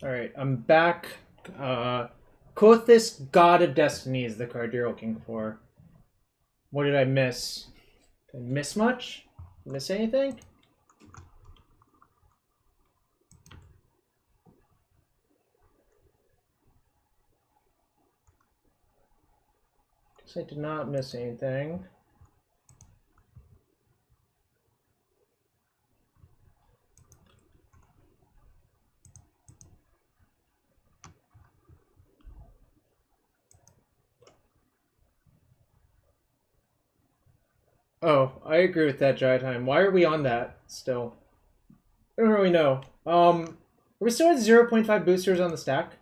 Alright, I'm back. Klothys, God of Destiny is the card you're looking for. What did I miss? Did I miss much? Miss anything? Guess I did not miss anything. Oh, I agree with that, Dry Time. Why are we on that still? I don't really know. Are we still at 0.5 boosters on the stack?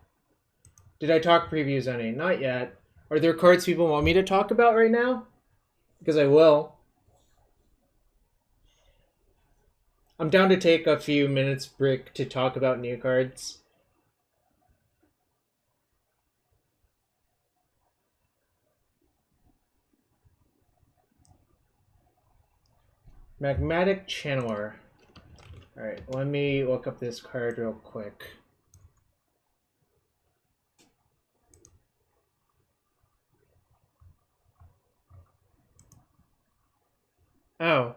Did I talk previews any? Not yet. Are there cards people want me to talk about right now? Because I will. I'm down to take a few minutes break to talk about new cards. Magmatic Channeler. Alright, let me look up this card real quick. Oh.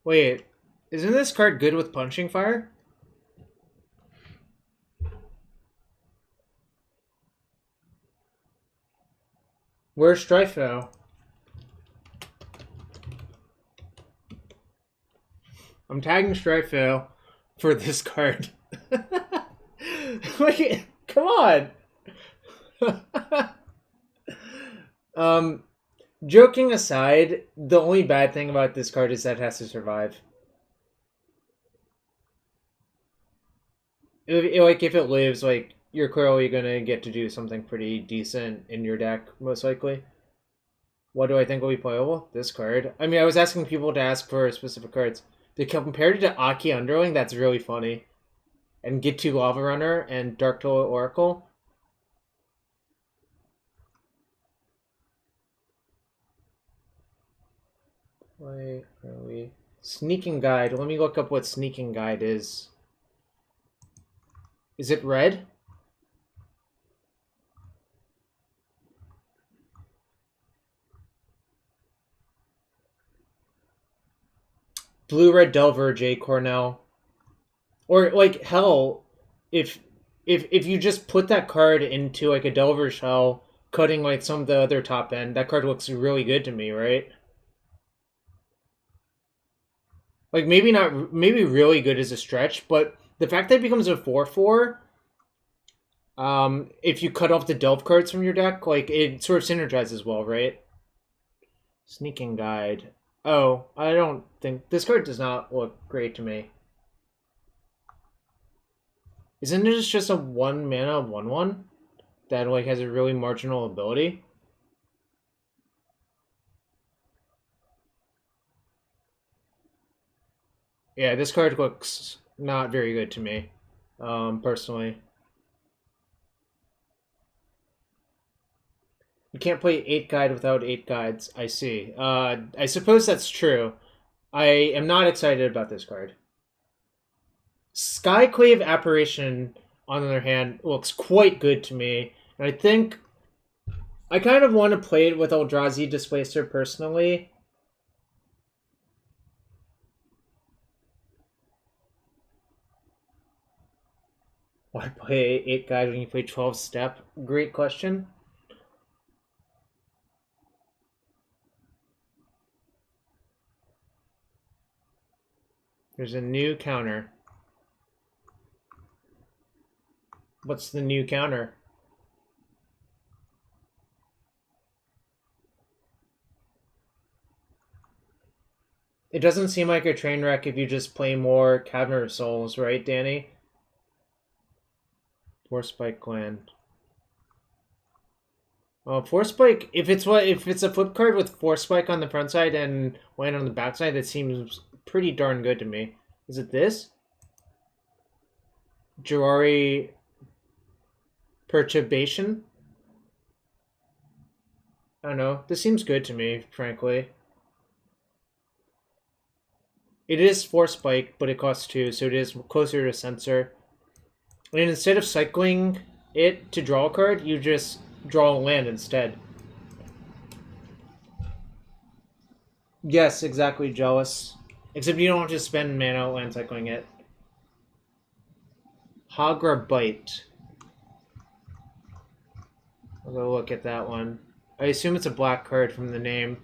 Wait. Isn't this card good with Punching Fire? Where's Strifo? I'm tagging Strifo for this card. Like, come on. Joking aside, the only bad thing about this card is that it has to survive. If it lives, like, you're clearly gonna get to do something pretty decent in your deck, most likely. What do I think will be playable? This card. I mean, I was asking people to ask for specific cards. They compared it to Aki Underling. That's really funny. And Get 2 Lava Runner and Dark Toll Oracle. Wait, where are we? Sneaking Guide. Let me look up what Sneaking Guide is. Is it red? Blue-red Delver, J. Cornell. Or, like, hell, if you just put that card into, like, a Delver shell, cutting, like, some of the other top end, that card looks really good to me, right? Like, maybe really good is a stretch, but the fact that it becomes a 4/4, if you cut off the Delve cards from your deck, like, it sort of synergizes well, right? Sneaking Guide. Oh, I don't think... This card does not look great to me. Isn't it just a 1 mana 1/1 that, like, has a really marginal ability? Yeah, this card looks not very good to me, personally. You can't play 8 Guide without 8 Guides. I see. I suppose that's true. I am not excited about this card. Skyclave Apparition, on the other hand, looks quite good to me. And I think I kind of want to play it with Eldrazi Displacer personally. Why play 8 Guide when you play 12 Step? Great question. There's a new counter. What's the new counter? It doesn't seem like a train wreck if you just play more Cabinet of Souls, right, Danny? Force Spike Land. Force Spike, if it's a flip card with Force Spike on the front side and land on the back side, that seems pretty darn good to me. Is it this? Jirari Perturbation? I don't know. This seems good to me, frankly. It is Force Spike, but it costs 2, so it is closer to Sensor. And instead of cycling it to draw a card, you just draw a land instead. Yes, exactly, Jealous. Except you don't have to spend mana land cycling it. Hagra Bite. I'll go look at that one. I assume it's a black card from the name.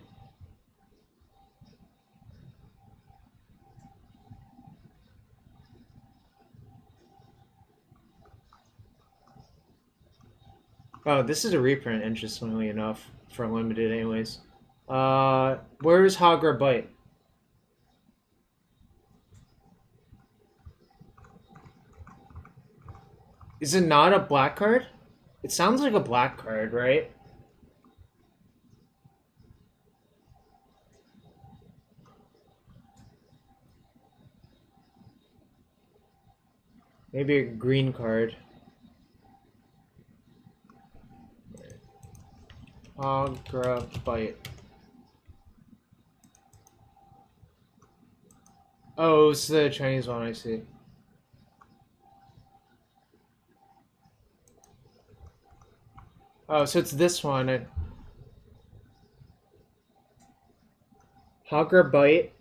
Oh, this is a reprint, interestingly enough, for limited anyways. Where's Hagra Bite? Is it not a black card? It sounds like a black card, right? Maybe a green card. Hagra Bite. Oh, it's the Chinese one, I see. Oh, so it's this one. Hagra Bite.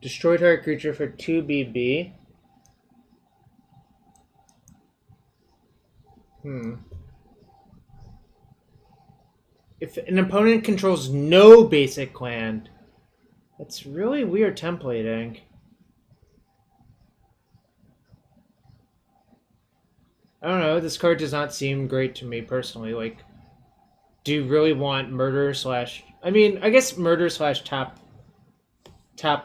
Destroy target creature for 2 BB. If an opponent controls no basic land, that's really weird templating. I don't know, this card does not seem great to me personally. Like, do you really want murder slash... I mean, I guess murder slash tap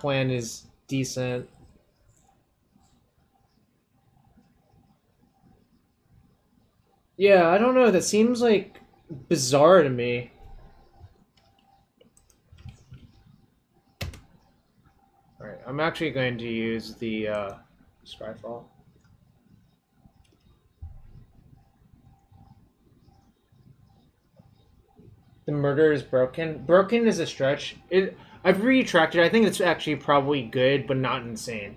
land is decent. Yeah, I don't know, that seems like bizarre to me. Alright, I'm actually going to use the Scryfall. The murder is broken. Broken is a stretch. I've retracted. I think it's actually probably good, but not insane.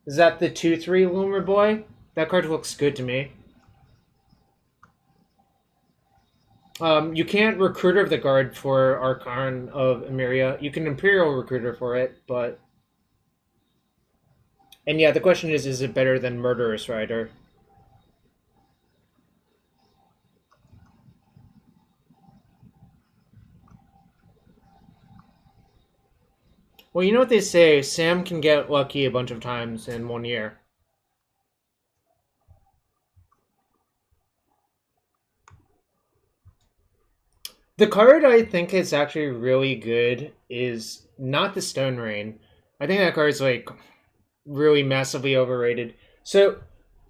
Is that the 2/3 Loomer Boy? That card looks good to me. You can't Recruiter of the Guard for Archon of Emeria. You can Imperial Recruiter for it, but... And yeah, the question is it better than Murderous Rider? Well, you know what they say, Sam can get lucky a bunch of times in 1 year. The card I think is actually really good is not the Stone Rain. I think that card is like really massively overrated. So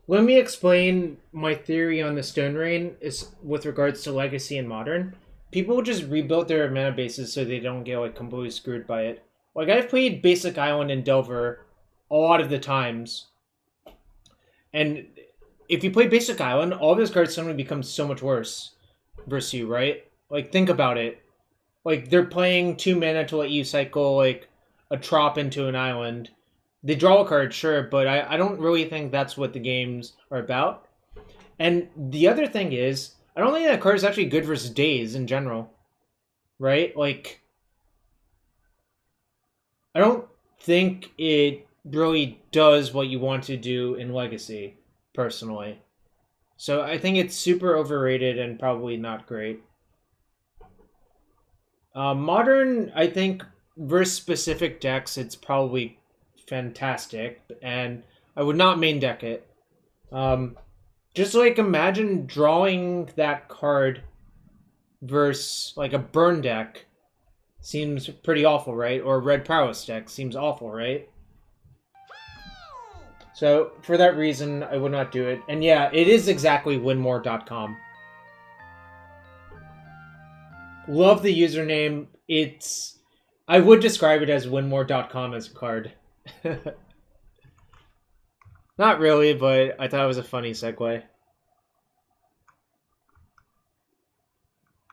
let me explain my theory on the Stone Rain is with regards to Legacy and Modern. People just rebuild their mana bases so they don't get like completely screwed by it. Like, I've played Basic Island and Delver a lot of the times. And if you play Basic Island, all those cards suddenly become so much worse versus you, right? Like, think about it. Like, they're playing 2 mana to let you cycle, like, a Trop into an island. They draw a card, sure, but I don't really think that's what the games are about. And the other thing is, I don't think that card is actually good versus Daze in general. Right? Like... I don't think it really does what you want to do in Legacy, personally. So I think it's super overrated and probably not great. Modern, I think, versus specific decks, it's probably fantastic, and I would not main deck it. Just like imagine drawing that card versus like a burn deck. Seems pretty awful, right? Or Red Prowess deck seems awful, right? So, for that reason, I would not do it. And yeah, it is exactly winmore.com. Love the username. I would describe it as winmore.com as a card. Not really, but I thought it was a funny segue.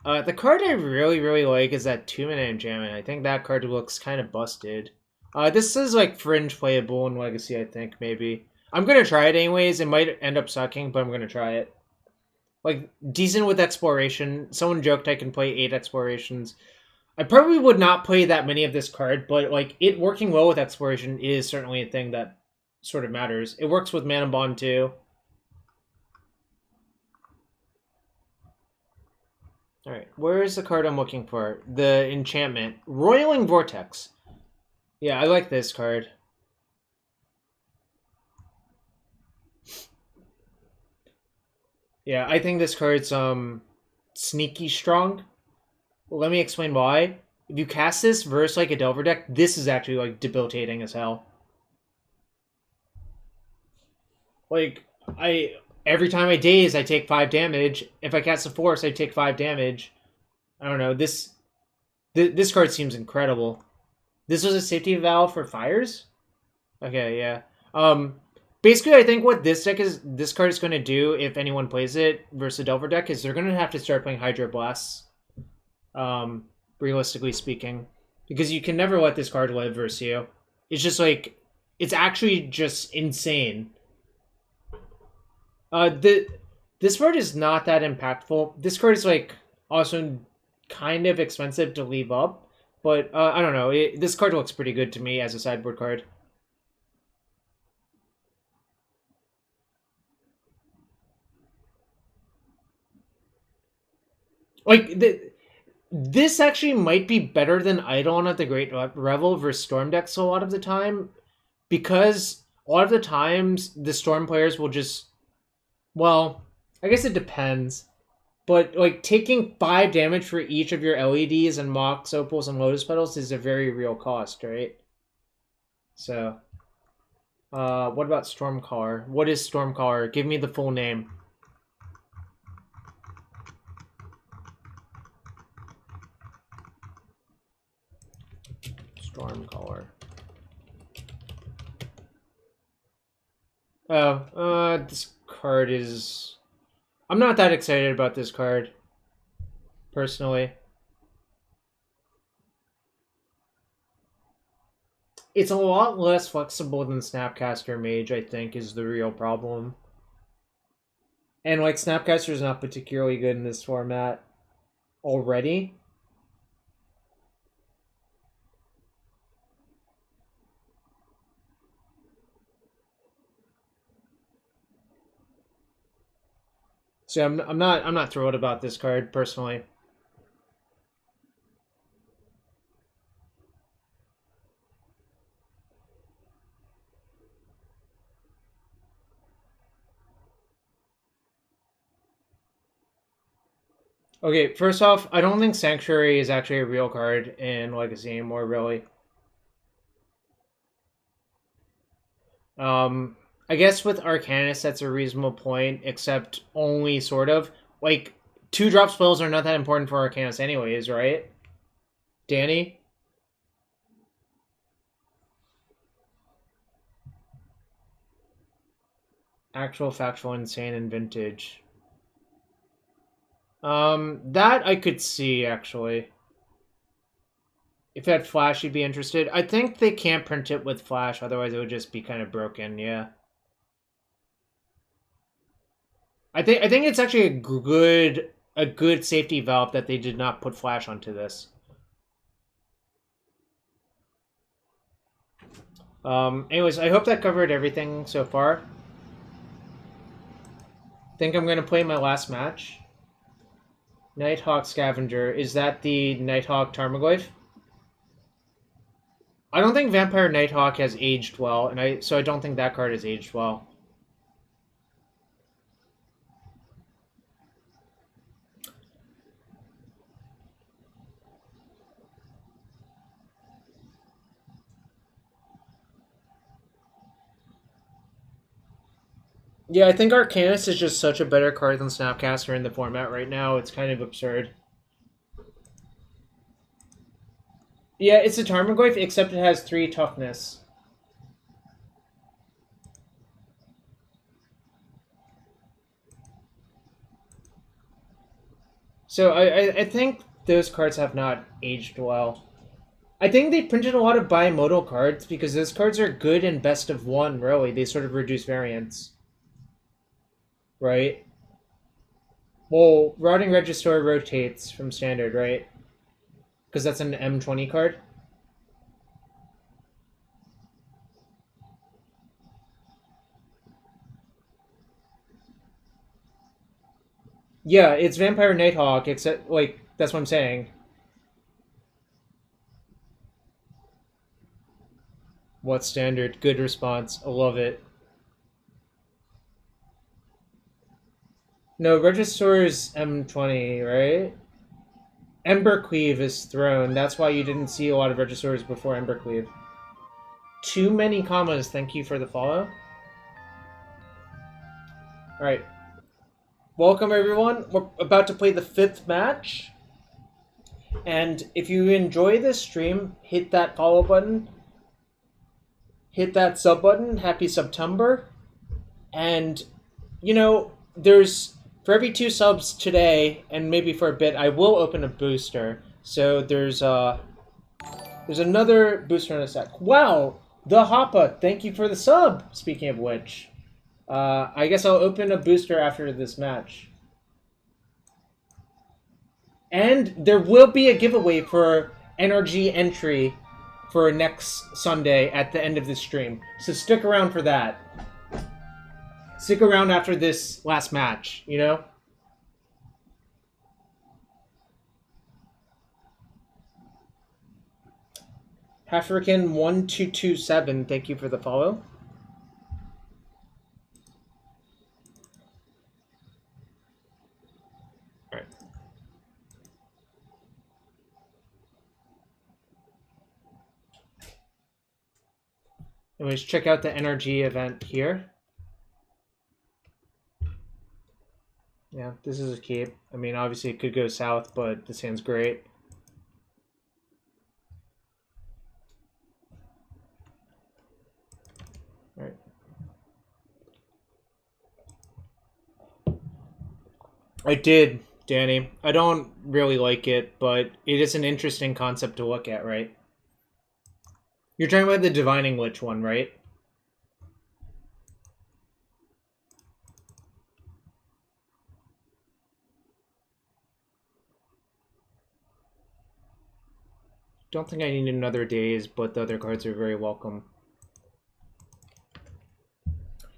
The card I really, really like is that 2-mana enchantment. I think that card looks kind of busted. This is like fringe playable in Legacy, I think, maybe. I'm gonna try it anyways. It might end up sucking, but I'm gonna try it. Like, decent with exploration. Someone joked I can play 8 explorations. I probably would not play that many of this card, but like it working well with exploration is certainly a thing that sort of matters. It works with Mana Bond too. Alright, where is the card I'm looking for? The enchantment. Roiling Vortex. Yeah, I like this card. Yeah, I think this card's sneaky strong. Well, let me explain why. If you cast this versus like a Delver deck, this is actually like debilitating as hell. Like, every time I Daze, I take 5 damage. If I cast a Force, I take 5 damage. I don't know. This card seems incredible. This was a safety valve for fires? Okay, yeah. Basically, I think what this card is going to do, if anyone plays it versus a Delver deck, is they're going to have to start playing Hydroblasts. Realistically speaking. Because you can never let this card live versus you. It's just like, it's actually just insane. This card is not that impactful. This card is like also kind of expensive to leave up, but I don't know. This card looks pretty good to me as a sideboard card. Like this actually might be better than Eidolon at the Great Revel versus Storm decks a lot of the time, because a lot of the times the Storm players will just, well, I guess it depends. But like taking 5 damage for each of your LEDs and Mox, Opals, and Lotus Petals is a very real cost, right? So, what about Stormcaller? What is Stormcaller? Give me the full name. Stormcaller. Oh, this card is... I'm not that excited about this card, personally. It's a lot less flexible than Snapcaster Mage, I think, is the real problem. And, like, Snapcaster is not particularly good in this format already. So I'm not thrilled about this card personally. Okay, first off, I don't think Sanctuary is actually a real card in Legacy anymore, really. I guess with Arcanist, that's a reasonable point, except only sort of. Like, 2-drop spells are not that important for Arcanist anyways, right? Danny? Actual, factual, insane, and vintage. That I could see, actually. If it had Flash, you'd be interested. I think they can't print it with Flash, otherwise it would just be kind of broken, yeah. I think it's actually a good safety valve that they did not put Flash onto this. Anyways, I hope that covered everything so far. Think I'm gonna play my last match. Nighthawk Scavenger. Is that the Nighthawk Tarmogoyf? I don't think Vampire Nighthawk has aged well, and so I don't think that card has aged well. Yeah, I think Arcanist is just such a better card than Snapcaster in the format right now. It's kind of absurd. Yeah, it's a Tarmogoyf, except it has 3 toughness. So I think those cards have not aged well. I think they printed a lot of bimodal cards because those cards are good in best of one, really. They sort of reduce variance. Right? Well, Rotting Regisaur rotates from standard, right? Because that's an M20 card. Yeah, it's Vampire Nighthawk, except, like, that's what I'm saying. What standard? Good response. I love it. No, Regisaur's M20, right? Embercleave is thrown. That's why you didn't see a lot of Regisaurs before Embercleave. Too many commas. Thank you for the follow. Alright. Welcome, everyone. We're about to play the 5th match. And if you enjoy this stream, hit that follow button. Hit that sub button. Happy September. And, you know, there's... For every 2 subs today, and maybe for a bit, I will open a booster. So there's another booster in a sec. Wow! The Hoppa, thank you for the sub, speaking of which. I guess I'll open a booster after this match. And there will be a giveaway for NRG entry for next Sunday at the end of the stream. So stick around for that. Stick around after this last match, you know? African1227, thank you for the follow. Alright. Anyways, check out the NRG event here. Yeah, this is a keep. I mean, obviously it could go south, but this hand's great. Alright. I did, Danny. I don't really like it, but it is an interesting concept to look at, right? You're talking about the Divining Lich one, right? Don't think I need another Daze, but the other cards are very welcome.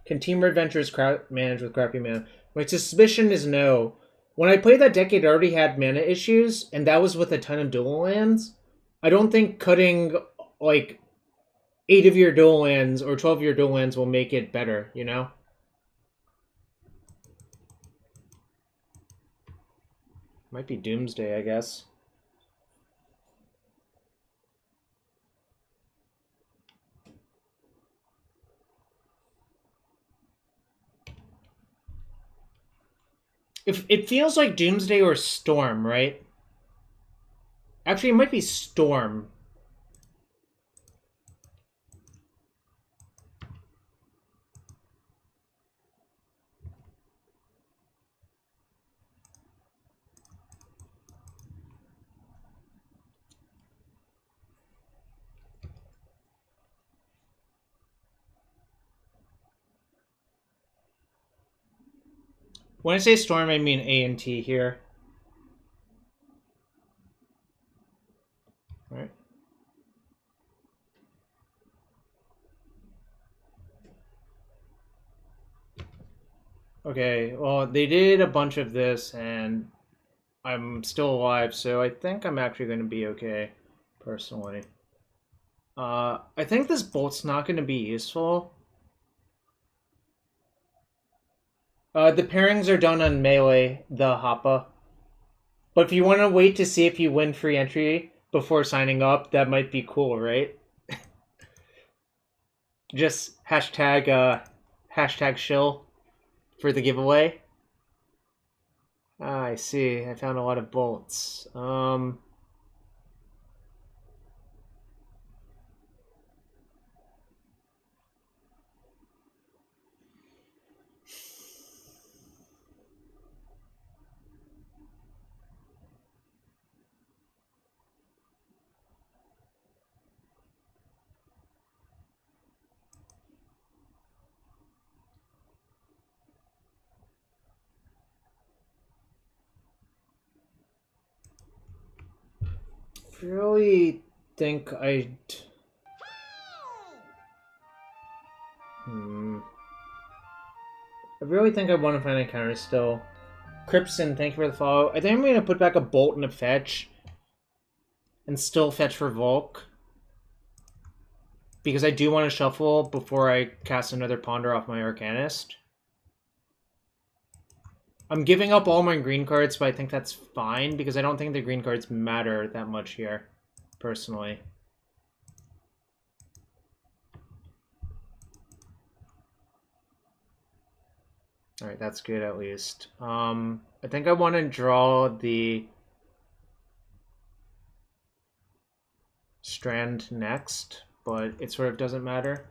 Can Team Adventures manage with crappy mana? My suspicion is no. When I played that deck, it already had mana issues, and that was with a ton of dual lands. I don't think cutting, like, 8 of your dual lands or 12 of your dual lands will make it better, you know? Might be Doomsday, I guess. If it feels like Doomsday or Storm, right? Actually, it might be Storm. When I say Storm, I mean A and T here. Right. Okay, well, they did a bunch of this, and I'm still alive, so I think I'm actually going to be okay, personally. I think this bolt's not going to be useful. The pairings are done on Melee, the Hoppa. But if you want to wait to see if you win free entry before signing up, that might be cool, right? Just hashtag shill for the giveaway. Ah, I see. I found a lot of bolts. really think I'd... I really think I want to find a counter still. Cripson, thank you for the follow. I think I'm going to put back a Bolt and a Fetch. And still fetch for Volk. Because I do want to shuffle before I cast another Ponder off my Arcanist. I'm giving up all my green cards, but I think that's fine. Because I don't think the green cards matter that much here. Personally. Alright, that's good at least. I think I want to draw the Strand next, but it sort of doesn't matter.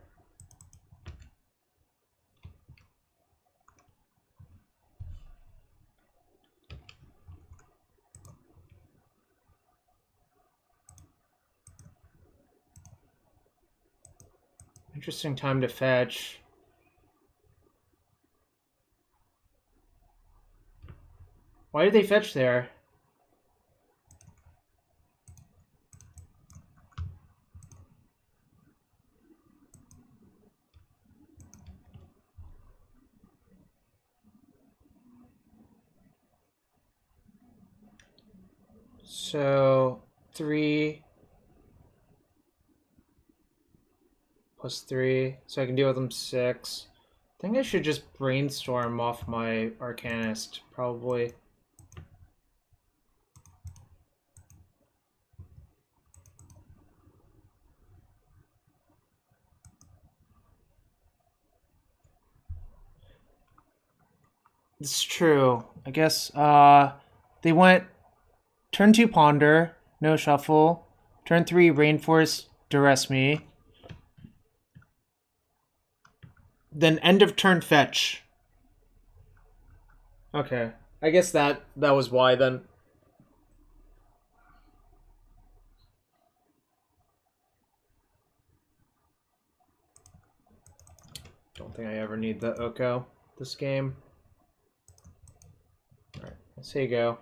Interesting time to fetch. Why did they fetch there? So 3 plus 3, so I can deal with them 6. I think I should just Brainstorm off my Arcanist, probably. It's true. I guess they went turn 2 Ponder, no shuffle. Turn 3 Rainforest, duress me. Then end of turn fetch. Okay. I guess that was why then. Don't think I ever need the Oko this game. Alright, let's see you go.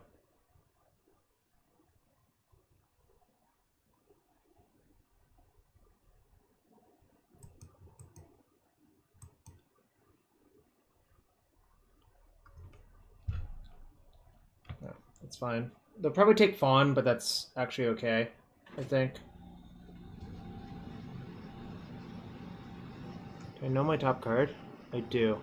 No, that's fine. They'll probably take Fawn, but that's actually okay, I think. Do I know my top card? I do.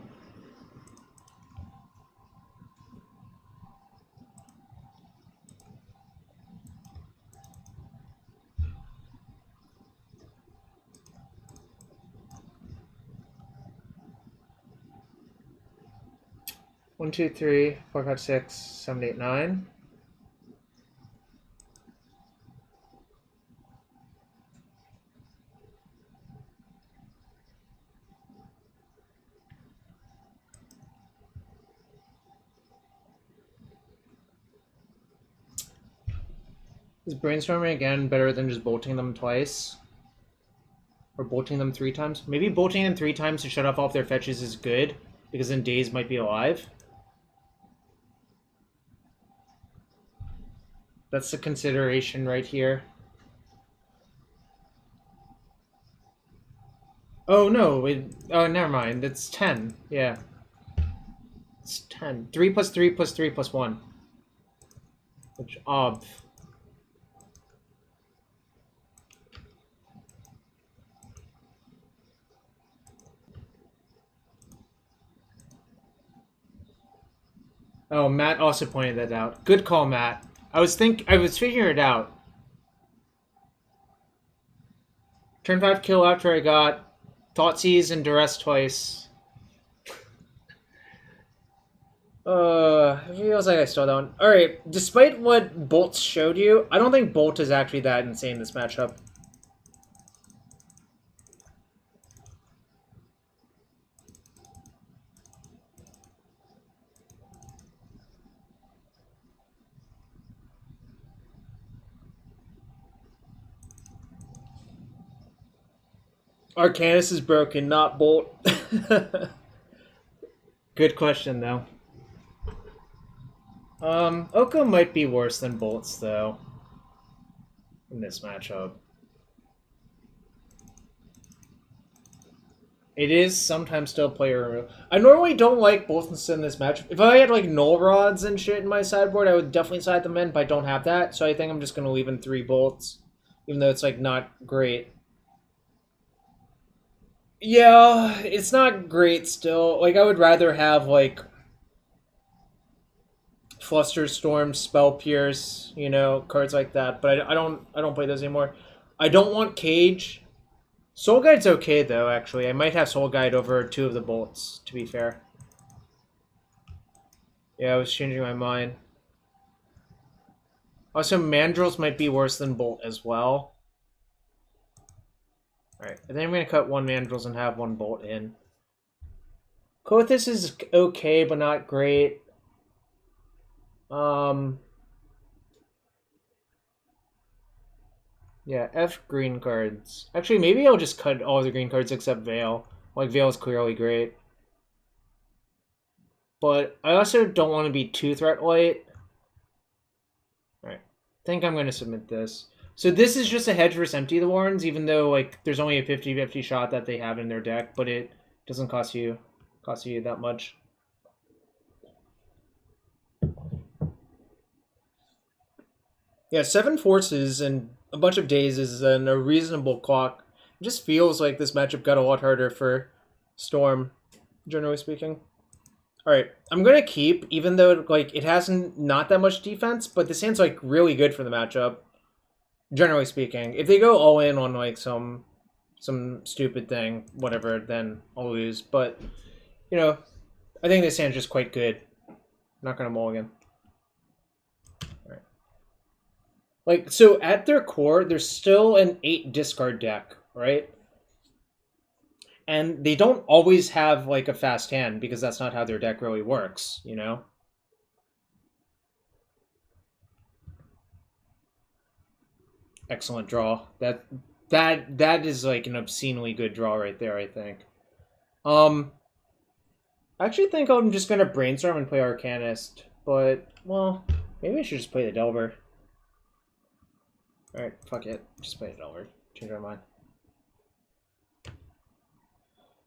One, two, three, 4, 5, 6, 7, 8, 9. Is Brainstorming again better than just bolting them twice? Or bolting them 3 times? Maybe bolting them 3 times to shut off all of their fetches is good, because then Daze might be alive. That's the consideration right here. Oh no, oh never mind, that's 10, yeah. It's 10. 3 plus 3 plus 3 plus 1. Which, ob. Oh, Matt also pointed that out. Good call, Matt. I was figuring it out. Turn 5 kill after I got Thoughtseize and Duress twice. It feels like I stole that one. Alright, despite what Bolt showed you, I don't think Bolt is actually that insane this matchup. Arcanist is broken, not Bolt. Good question, though. Oko might be worse than Bolts, though. in this matchup. It is sometimes still player remove. I normally don't like bolts in this matchup. If I had like null rods and shit in my sideboard, I would definitely side them in, but I don't have that, so I think I'm just gonna leave in 3 bolts, even though it's like not great. Yeah, it's not great still. Like I would rather have like Flusterstorm, Spell Pierce, you know, cards like that. But I don't play those anymore. I don't want Cage. Soul Guide's okay though, actually. I might have Soul Guide over 2 of the bolts, to be fair. Yeah, I was changing my mind. Also, Mandrills might be worse than Bolt as well. Alright, I think I'm gonna cut 1 Mandrills and have 1 Bolt in. Klothys is okay, but not great. Yeah, F green cards. Actually, maybe I'll just cut all the green cards except Veil. Like, Veil is clearly great. But I also don't want to be too threat light. Alright. I think I'm going to submit this. So this is just a hedge versus Empty the Warrens, even though, like, there's only a 50-50 shot that they have in their deck, but it doesn't cost you that much. Yeah, 7 forces and a bunch of dazes and a reasonable clock. It just feels like this matchup got a lot harder for Storm, generally speaking. Alright, I'm going to keep, even though like it hasn't not that much defense, but this hand's like really good for the matchup, generally speaking. If they go all in on like some stupid thing, whatever, then I'll lose. But, you know, I think this hand's just quite good. Not going to mulligan. Like, so at their core, there's still an 8 discard deck, right? And they don't always have, like, a fast hand, because that's not how their deck really works, you know? Excellent draw. That is, like, an obscenely good draw right there, I think. I actually think I'm just gonna Brainstorm and play Arcanist, but, well, maybe I should just play the Delver. Alright, fuck it. Just play it over. Change my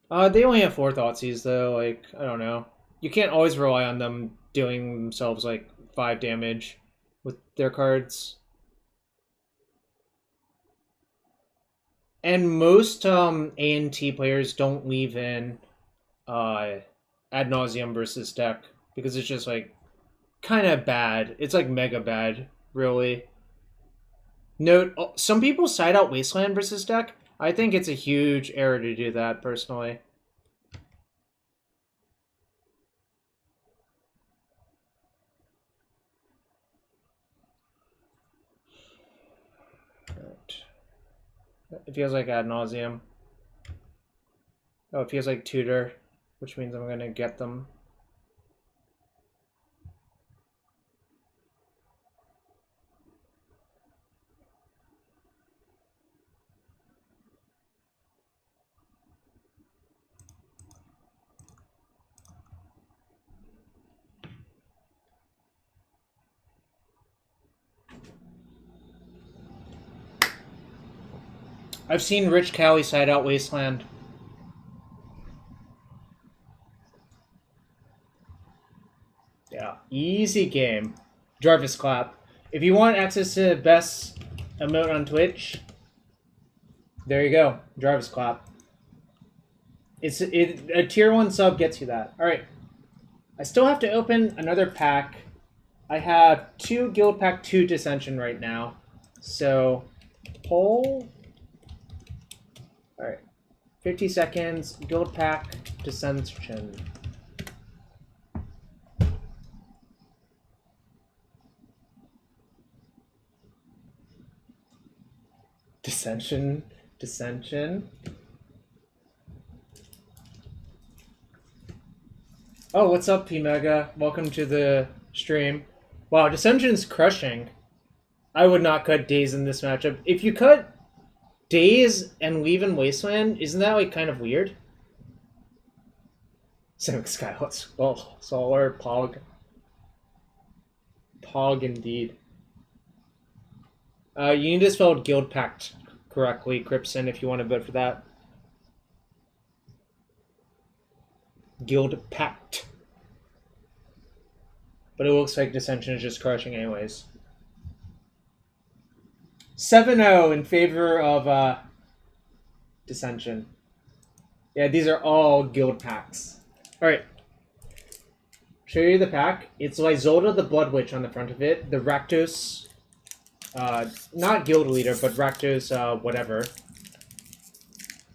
mind. They only have 4 Thoughtseize, though. Like, I don't know. You can't always rely on them doing themselves, like, 5 damage with their cards. And most A&T players don't leave in Ad Nauseam versus deck, because it's just, like, kind of bad. It's, like, mega bad, really. Note, some people side out Wasteland versus deck. I think it's a huge error to do that, personally. Right. It feels like Ad Nauseam. Oh, it feels like Tutor, which means I'm going to get them. I've seen Rich Callie side out Wasteland. Yeah, easy game. Jarvis clap. If you want access to the best emote on Twitch, there you go. Jarvis clap. A tier 1 sub gets you that. Alright. I still have to open another pack. I have 2 Guild Pack 2 Dissension right now. So, poll. Alright. 50 seconds. Guild Pack Dissension. Dissension. Oh, what's up, P-Mega? Welcome to the stream. Wow, Dissension's crushing. I would not cut Daze in this matchup. If you cut Daze and leave in Wasteland, isn't that, like, kind of weird? Simic Skyless. Oh, Solar, Pog. Pog, indeed. You need to spell Guild Pact correctly, Cripson, if you want to vote for that. Guild Pact. But it looks like Dissension is just crushing anyways. 7-0 in favor of Dissension. Yeah, these are all guild packs. Alright. Show you the pack. It's Lysolda the Blood Witch on the front of it. The Rakdos, not guild leader, but Rakdos, whatever.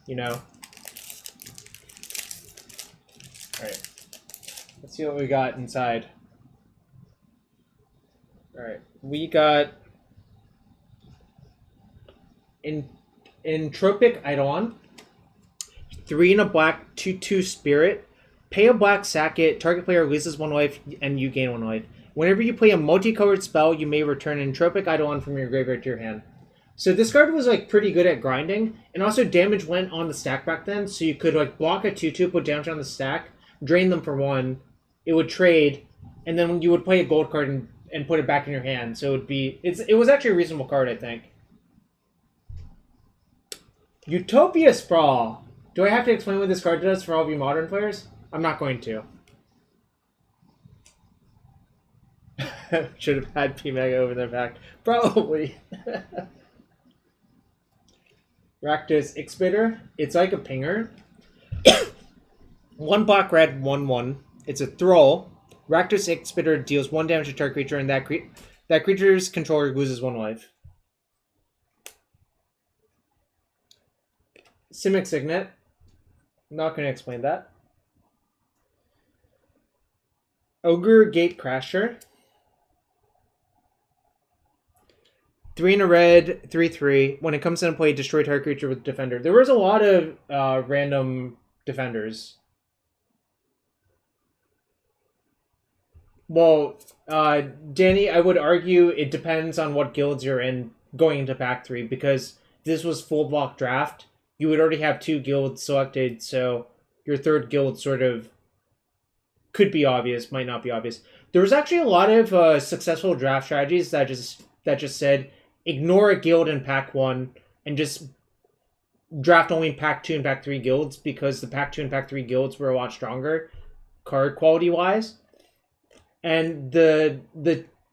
You know. Alright. Let's see what we got inside. Alright. We got Entropic Eidolon. 3 and a black, 2/2 spirit. Pay a black, sack it. Target player loses 1 life, and you gain 1 life. Whenever you play a multicolored spell, you may return Entropic Eidolon from your graveyard to your hand. So this card was like pretty good at grinding, and also damage went on the stack back then, so you could like block a 2/2, put damage on the stack, drain them for 1. It would trade, and then you would play a gold card and put it back in your hand. So it was actually a reasonable card, I think. Utopia Sprawl. Do I have to explain what this card does for all of you modern players? I'm not going to. Should have had P-Mega over their back. Probably. Rakdos Ixbitter. It's like a pinger. 1 black, red, 1/1. It's a Thrall. Rakdos Ixbitter deals 1 damage to target creature, and that creature's controller loses 1 life. Simic Signet. Not going to explain that. Ogre Gate Crasher. 3 and a red, 3/3. When it comes into play, destroy target creature with Defender. There was a lot of random Defenders. Well, Danny, I would argue it depends on what guilds you're in going into Pack 3, because this was full block draft. You would already have 2 guilds selected, so your 3rd guild sort of could be obvious, might not be obvious. There was actually a lot of successful draft strategies that just said ignore a guild in Pack 1 and just draft only Pack 2 and Pack 3 guilds, because the Pack 2 and Pack 3 guilds were a lot stronger card quality wise. And the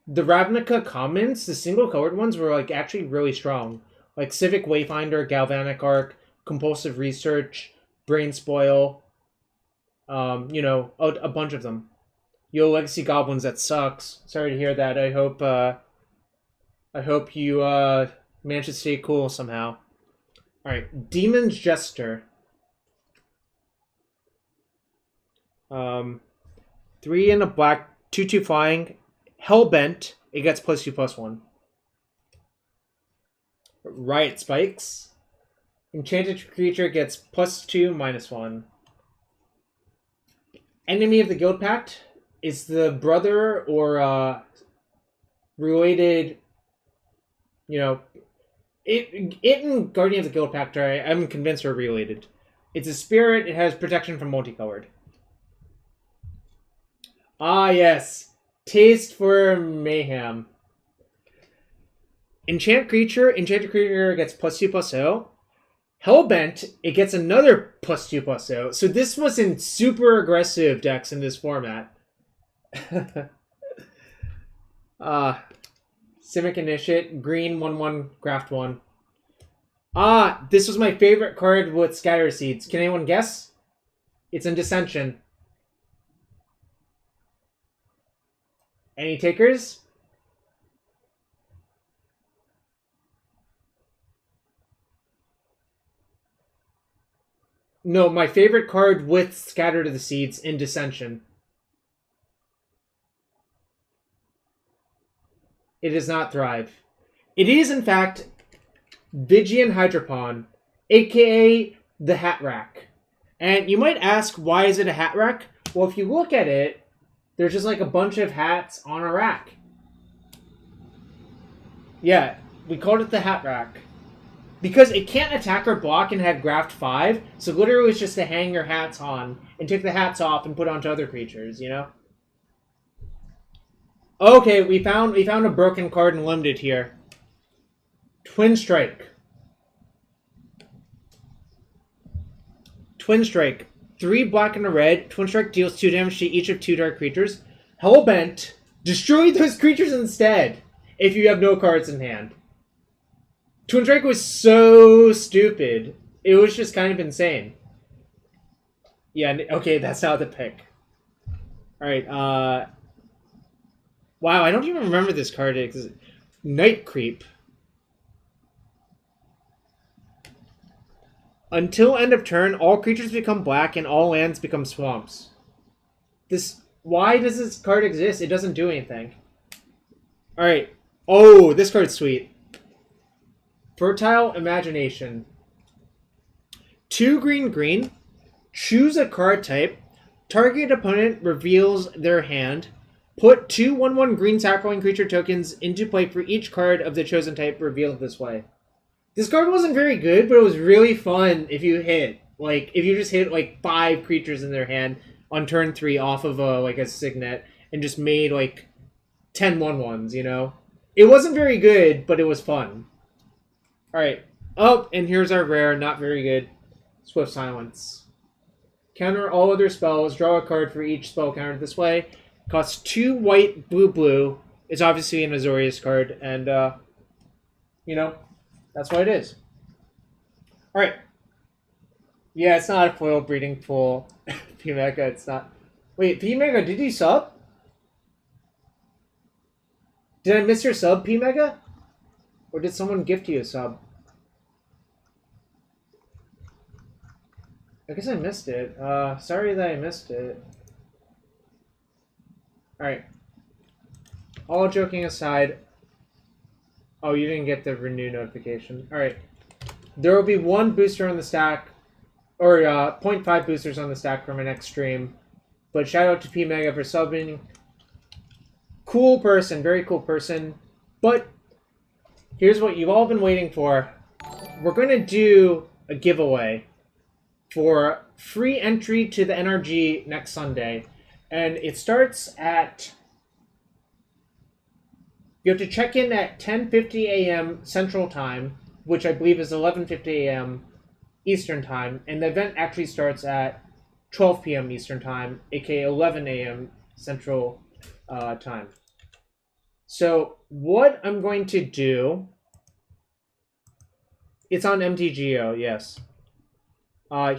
Ravnica commons, the single colored ones, were like actually really strong. Like Civic Wayfinder, Galvanic Arc, Compulsive Research, Brain Spoil, you know, a bunch of them. Yo, Legacy Goblins, that sucks. Sorry to hear that. I hope you manage to stay cool somehow. Alright, Demon's Jester. 3 and a black, 2/2 flying. Hellbent, it gets +2/+1. Riot Spikes. Enchanted creature gets +2/-1. Enemy of the Guild Pact is the brother or related, you know, it and Guardian of the Guild Pact, I'm convinced are related. It's a spirit, it has protection from multicolored. Ah yes, Taste for Mayhem. Enchanted creature gets +2/+0. Hellbent, it gets another +2/+0. So this was in super aggressive decks in this format. Simic Initiate, green 1/1, graft 1. This was my favorite card with Scatter Seeds. Can anyone guess? It's in Dissension. Any takers? No, my favorite card with Scatter to the Seeds in Dissension. It does not Thrive. It is, in fact, Vigian Hydropon, aka the Hat Rack. And you might ask, why is it a hat rack? Well, if you look at it, there's just like a bunch of hats on a rack. Yeah, we called it the Hat Rack. Because it can't attack or block and had Graft 5, so literally it's just to hang your hats on and take the hats off and put onto other creatures, you know? Okay, we found a broken card in Limited here. Twin Strike. Twin Strike. 3 black and a red. Twin Strike deals 2 damage to each of 2 dark creatures. Hellbent. Destroy those creatures instead if you have no cards in hand. Twin Strike was so stupid. It was just kind of insane. Yeah, okay, that's not the pick. Alright, wow, I don't even remember this card. Night Creep. Until end of turn, all creatures become black and all lands become swamps. Why does this card exist? It doesn't do anything. Alright. Oh, this card's sweet. Fertile Imagination. 2 green. Choose a card type. Target opponent reveals their hand. Put 2 1/1 green sacrificing creature tokens into play for each card of the chosen type revealed this way. This card wasn't very good, but it was really fun if you hit. Like, if you just hit, like, 5 creatures in their hand on turn 3 off of, a Signet and just made, like, 10 1/1s, you know? It wasn't very good, but it was fun. Alright. Oh, and here's our rare, not very good, Swift Silence. Counter all other spells, draw a card for each spell countered this way. Costs 2 white, blue. It's obviously an Azorius card, and, you know, that's what it is. Alright. Yeah, it's not a foil breeding pool. P-Mega, it's not. Wait, P-Mega, did you sub? Did I miss your sub, P-Mega? Or did someone gift you a sub? I guess I missed it. Sorry that I missed it. Alright. All joking aside. Oh, you didn't get the renew notification. Alright. There will be 1 booster on the stack. Or 0.5 boosters on the stack for my next stream. But shout out to P-Mega for subbing. Cool person. Very cool person. But here's what you've all been waiting for. We're going to do a giveaway for free entry to the NRG next Sunday. And it starts at... You have to check in at 10:50 a.m. Central Time, which I believe is 11:50 a.m. Eastern Time. And the event actually starts at 12 p.m. Eastern Time, aka 11 a.m. Central Time. So what I'm going to do... It's on MTGO, yes.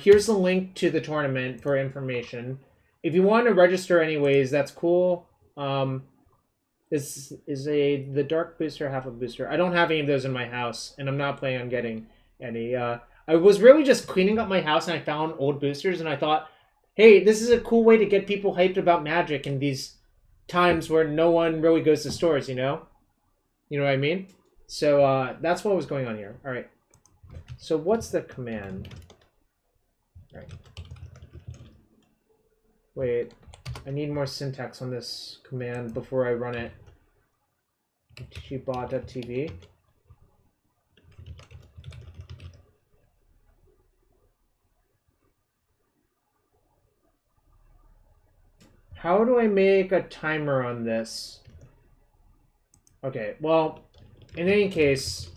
Here's the link to the tournament for information. If you want to register anyways, that's cool. This is the dark booster, half a booster. I don't have any of those in my house, and I'm not planning on getting any. I was really just cleaning up my house, and I found old boosters, and I thought, hey, this is a cool way to get people hyped about Magic in these times where no one really goes to stores, you know? You know what I mean? So that's what was going on here. All right. So what's the command? All right. Wait, I need more syntax on this command before I run it. tgbot.tv. How do I make a timer on this? Okay, well, in any case,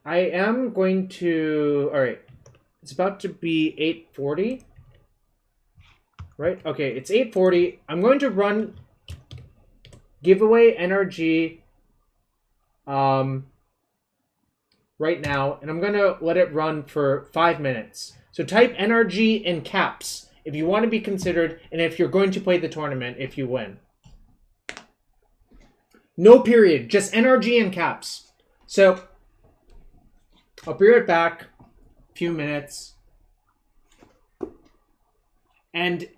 I am going to... Alright, it's about to be 8:40. Right? Okay, it's 8:40. I'm going to run giveaway NRG right now, and I'm going to let it run for 5 minutes. So type NRG in caps if you want to be considered, and if you're going to play the tournament if you win. No period, just NRG in caps. So, I'll be right back. A few minutes. And,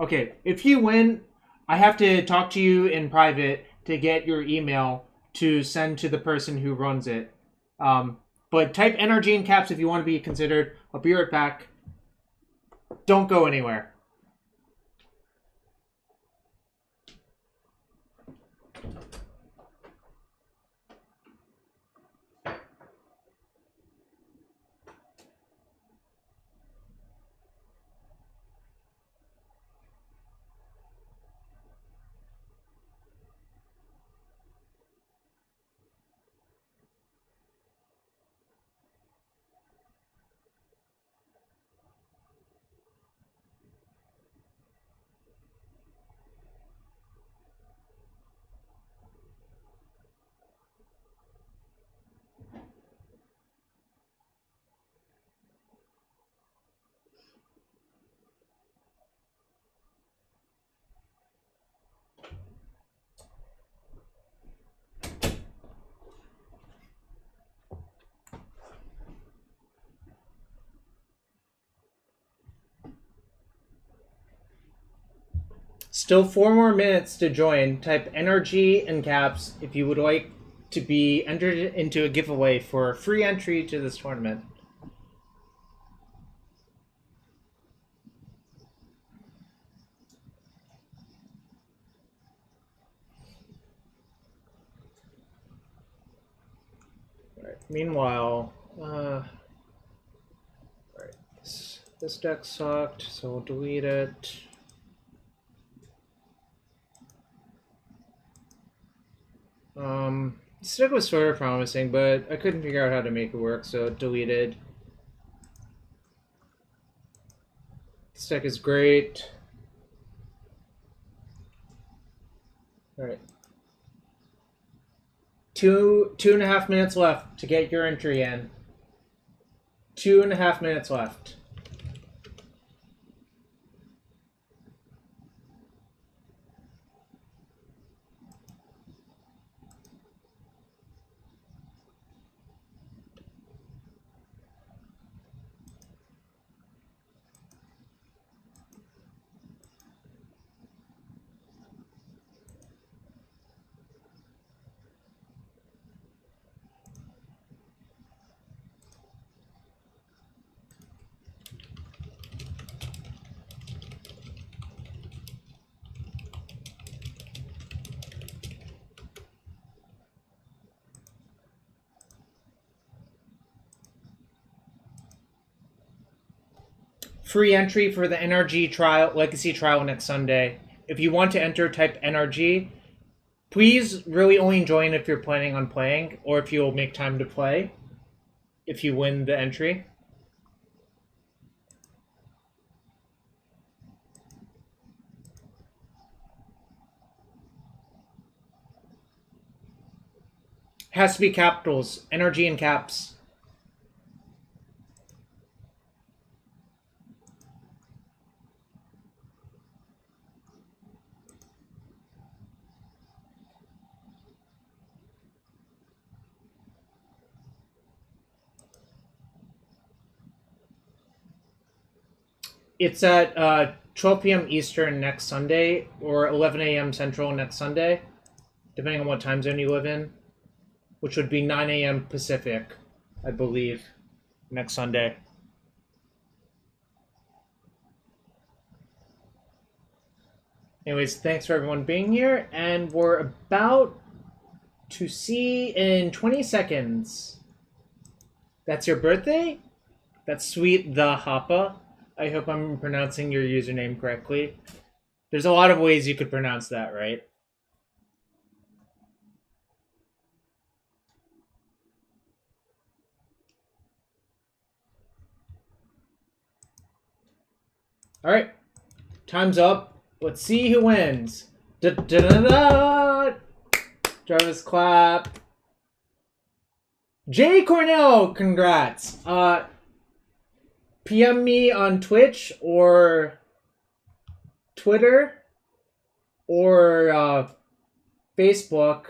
okay, if you win, I have to talk to you in private to get your email to send to the person who runs it. But type NRG in caps if you want to be considered. I'll be right back. Don't go anywhere. Still 4 more minutes to join. Type NRG in caps if you would like to be entered into a giveaway for a free entry to this tournament. Alright, meanwhile, alright, this deck sucked, so we'll delete it. This deck was sort of promising, but I couldn't figure out how to make it work, so deleted. This deck is great. Alright. 2.5 minutes left to get your entry in. 2.5 minutes left. Free entry for the NRG trial, Legacy trial next Sunday. If you want to enter, type NRG. Please really only join if you're planning on playing, or if you'll make time to play, if you win the entry. Has to be capitals, NRG and caps. It's at 12 p.m. Eastern next Sunday, or 11 a.m. Central next Sunday, depending on what time zone you live in, which would be 9 a.m. Pacific, I believe, next Sunday. Anyways, thanks for everyone being here, and we're about to see in 20 seconds. That's your birthday? That's sweet, the Hoppa. I hope I'm pronouncing your username correctly. There's a lot of ways you could pronounce that, right? Alright. Time's up. Let's see who wins. Da-da-da-da! Jarvis clap. Jay Cornell, congrats. PM me on Twitch or Twitter or Facebook,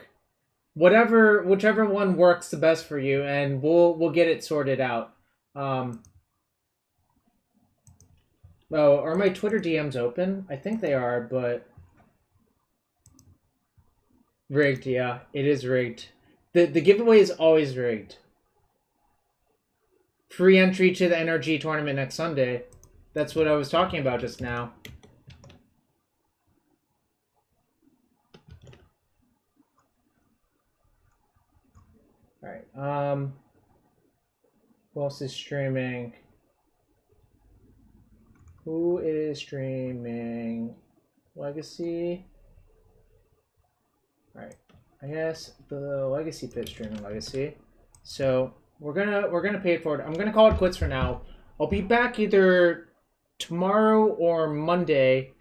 whichever one works the best for you, and we'll get it sorted out. Oh, are my Twitter DMs open? I think they are, but rigged. Yeah, it is rigged. The giveaway is always rigged. Free entry to the NRG tournament next Sunday. That's what I was talking about just now. Alright, who else is streaming? Who is streaming? Legacy? Alright, I guess the Legacy pit streaming Legacy. So we're gonna pay it forward. I'm gonna call it quits for now. I'll be back either tomorrow or Monday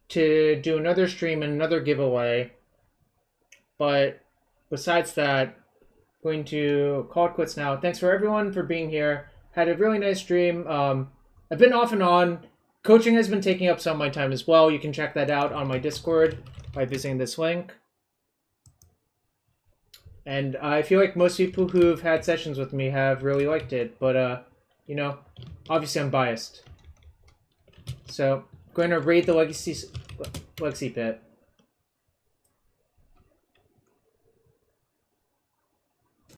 to do another stream and another giveaway. But besides that, I'm going to call it quits now. Thanks for everyone for being here. Had a really nice stream. I've been off and on. Coaching has been taking up some of my time as well. You can check that out on my Discord by visiting this link. And I feel like most people who've had sessions with me have really liked it. But, you know, obviously I'm biased. So, Going to raid the Legacy Pit.